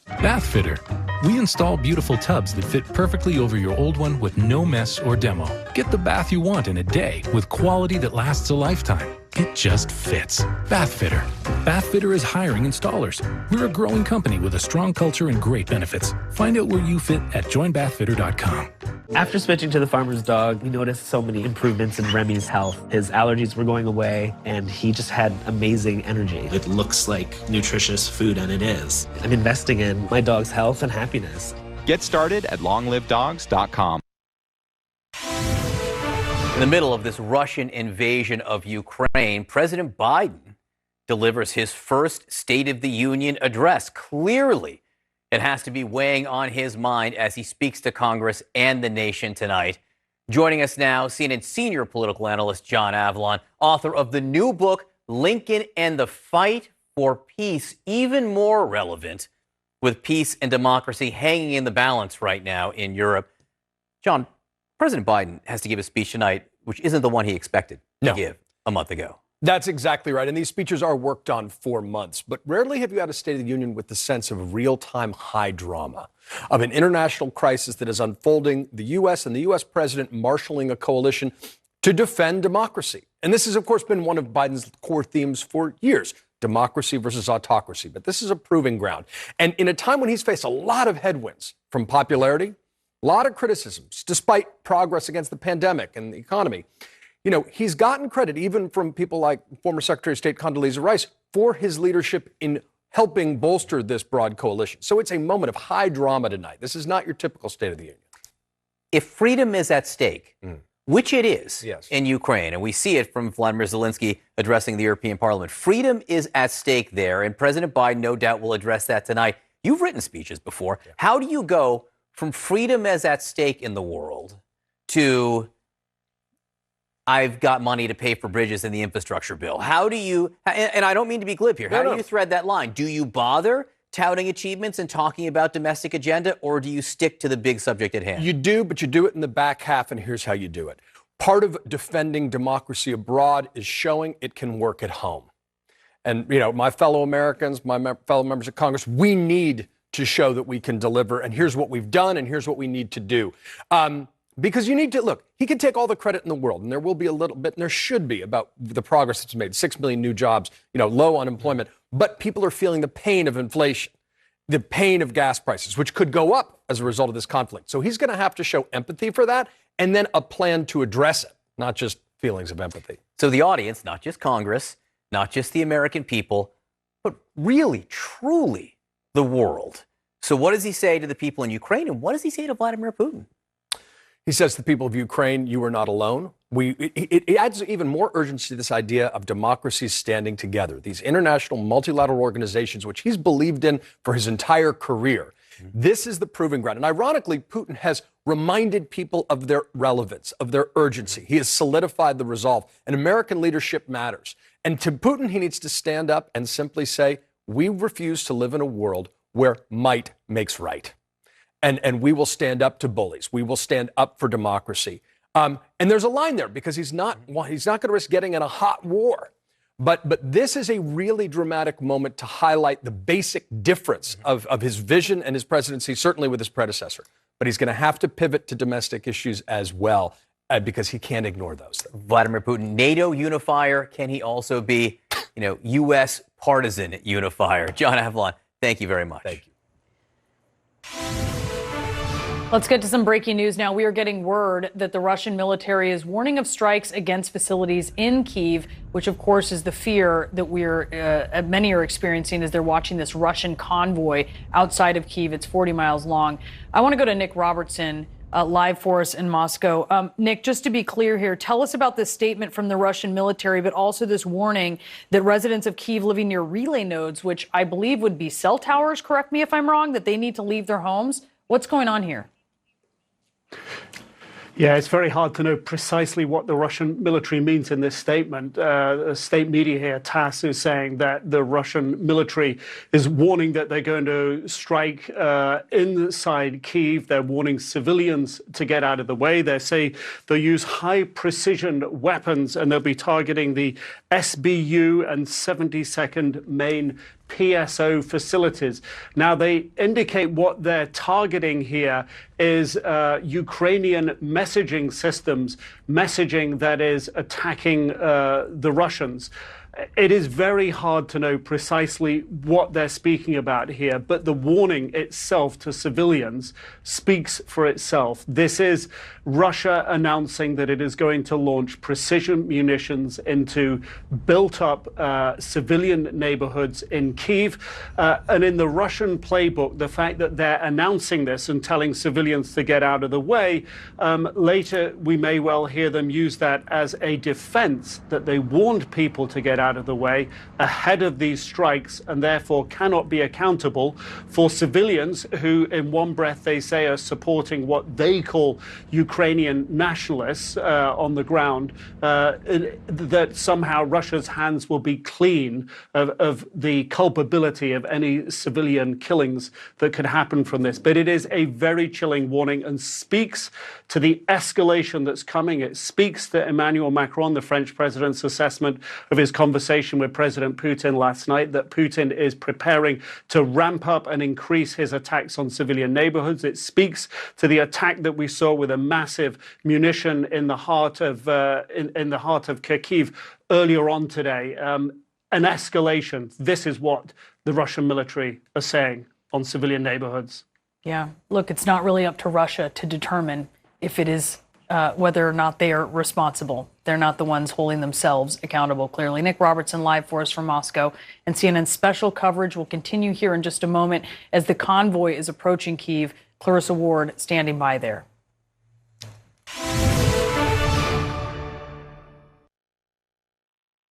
Speaker 1: Bathfitter. We install beautiful tubs that fit perfectly over your old one with no mess or demo. Get the bath you want in a day with quality that lasts a lifetime. It just fits. Bathfitter. Bathfitter is hiring installers. We're a growing company with a strong culture and great benefits. Find out where you fit at joinbathfitter.com.
Speaker 2: After switching to the farmer's dog, we noticed so many improvements in Remy's health. His allergies were going away, and he just had amazing energy.
Speaker 3: It looks like nutritious food, and it is.
Speaker 2: I'm investing in my dog's health and happiness.
Speaker 4: Get started at longlivedogs.com.
Speaker 33: In the middle of this Russian invasion of Ukraine, President Biden delivers his first State of the Union address. Clearly, it has to be weighing on his mind as he speaks to Congress and the nation tonight. Joining us now, CNN senior political analyst John Avlon, author of the new book, Lincoln and the Fight for Peace, even more relevant with peace and democracy hanging in the balance right now in Europe. John, President Biden has to give a speech tonight, which isn't the one he expected to give a month ago.
Speaker 5: That's exactly right. And these speeches are worked on for months. But rarely have you had a State of the Union with the sense of real-time high drama, of an international crisis that is unfolding, the U.S. and the U.S. president marshaling a coalition to defend democracy. And this has, of course, been one of Biden's core themes for years, democracy versus autocracy. But this is a proving ground. And in a time when he's faced a lot of headwinds from popularity, a lot of criticisms, despite progress against the pandemic and the economy, you know, he's gotten credit even from people like former Secretary of State Condoleezza Rice for his leadership in helping bolster this broad coalition. So it's a moment of high drama tonight. This is not your typical State of the Union.
Speaker 33: If freedom is at stake, which it is in Ukraine, and we see it from Vladimir Zelensky addressing the European Parliament, freedom is at stake there, and President Biden no doubt will address that tonight. You've written speeches before. Yeah. How do you go from freedom as at stake in the world to I've got money to pay for bridges in the infrastructure bill? How do you, and I don't mean to be glib here, how do you thread that line? Do you bother touting achievements and talking about domestic agenda, or do you stick to the big subject at hand?
Speaker 5: You do, but you do it in the back half, and here's how you do it. Part of defending democracy abroad is showing it can work at home. And, you know, my fellow Americans, my fellow members of Congress, we need to show that we can deliver, and here's what we've done, and here's what we need to do. Because you need to, look, he can take all the credit in the world, and there will be a little bit, and there should be, about the progress that's made, 6 million new jobs, you know, low unemployment, but people are feeling the pain of inflation, the pain of gas prices, which could go up as a result of this conflict. So he's going to have to show empathy for that, and then a plan to address it, not just feelings of empathy.
Speaker 33: So the audience, not just Congress, not just the American people, but really, truly the world. So what does he say to the people in Ukraine, and what does he say to Vladimir Putin?
Speaker 5: He says to the people of Ukraine, you are not alone. It adds even more urgency to this idea of democracies standing together. These international multilateral organizations, which he's believed in for his entire career. This is the proving ground. And ironically, Putin has reminded people of their relevance, of their urgency. He has solidified the resolve. And American leadership matters. And to Putin, he needs to stand up and simply say, we refuse to live in a world where might makes right. And we will stand up to bullies. We will stand up for democracy. And there's a line there because he's not going to risk getting in a hot war. But this is a really dramatic moment to highlight the basic difference of his vision and his presidency, certainly with his predecessor. But he's going to have to pivot to domestic issues as well because he can't ignore those.
Speaker 33: Vladimir Putin, NATO unifier. Can he also be, U.S. partisan unifier? John Avlon, thank you very much.
Speaker 5: Thank you.
Speaker 16: Let's get to some breaking news now. We are getting word that the Russian military is warning of strikes against facilities in Kyiv, which, of course, is the fear that many are experiencing as they're watching this Russian convoy outside of Kyiv. It's 40 miles long. I want to go to Nick Robertson, live for us in Moscow. Nick, just to be clear here, tell us about this statement from the Russian military, but also this warning that residents of Kyiv living near relay nodes, which I believe would be cell towers, correct me if I'm wrong, that they need to leave their homes. What's going on here?
Speaker 29: Yeah, it's very hard to know precisely what the Russian military means in this statement. State media here, TASS, is saying that the Russian military is warning that they're going to strike inside Kyiv. They're warning civilians to get out of the way. They say they'll use high-precision weapons and they'll be targeting the SBU and 72nd Main PSO facilities. Now, they indicate what they're targeting here is Ukrainian messaging systems, messaging that is attacking the Russians. It is very hard to know precisely what they're speaking about here, but the warning itself to civilians speaks for itself. This is Russia announcing that it is going to launch precision munitions into built-up civilian neighborhoods in Kyiv. And in the Russian playbook, the fact that they're announcing this and telling civilians to get out of the way, later we may well hear them use that as a defense, that they warned people to get out of the way ahead of these strikes and therefore cannot be accountable for civilians who, in one breath, they say are supporting what they call Ukrainian nationalists on the ground, that somehow Russia's hands will be clean of the culpability of any civilian killings that could happen from this. But it is a very chilling warning and speaks to the escalation that's coming. It speaks to Emmanuel Macron, the French president's assessment of his conversation with President Putin last night, that Putin is preparing to ramp up and increase his attacks on civilian neighborhoods. It speaks to the attack that we saw with a massive munition in the heart of Kharkiv earlier on today. An escalation. This is what the Russian military are saying on civilian neighborhoods.
Speaker 16: Yeah, look, it's not really up to Russia to determine if it is whether or not they are responsible. They're not the ones holding themselves accountable, clearly. Nick Robertson live for us from Moscow. And CNN's special coverage will continue here in just a moment as the convoy is approaching Kyiv. Clarissa Ward standing by there.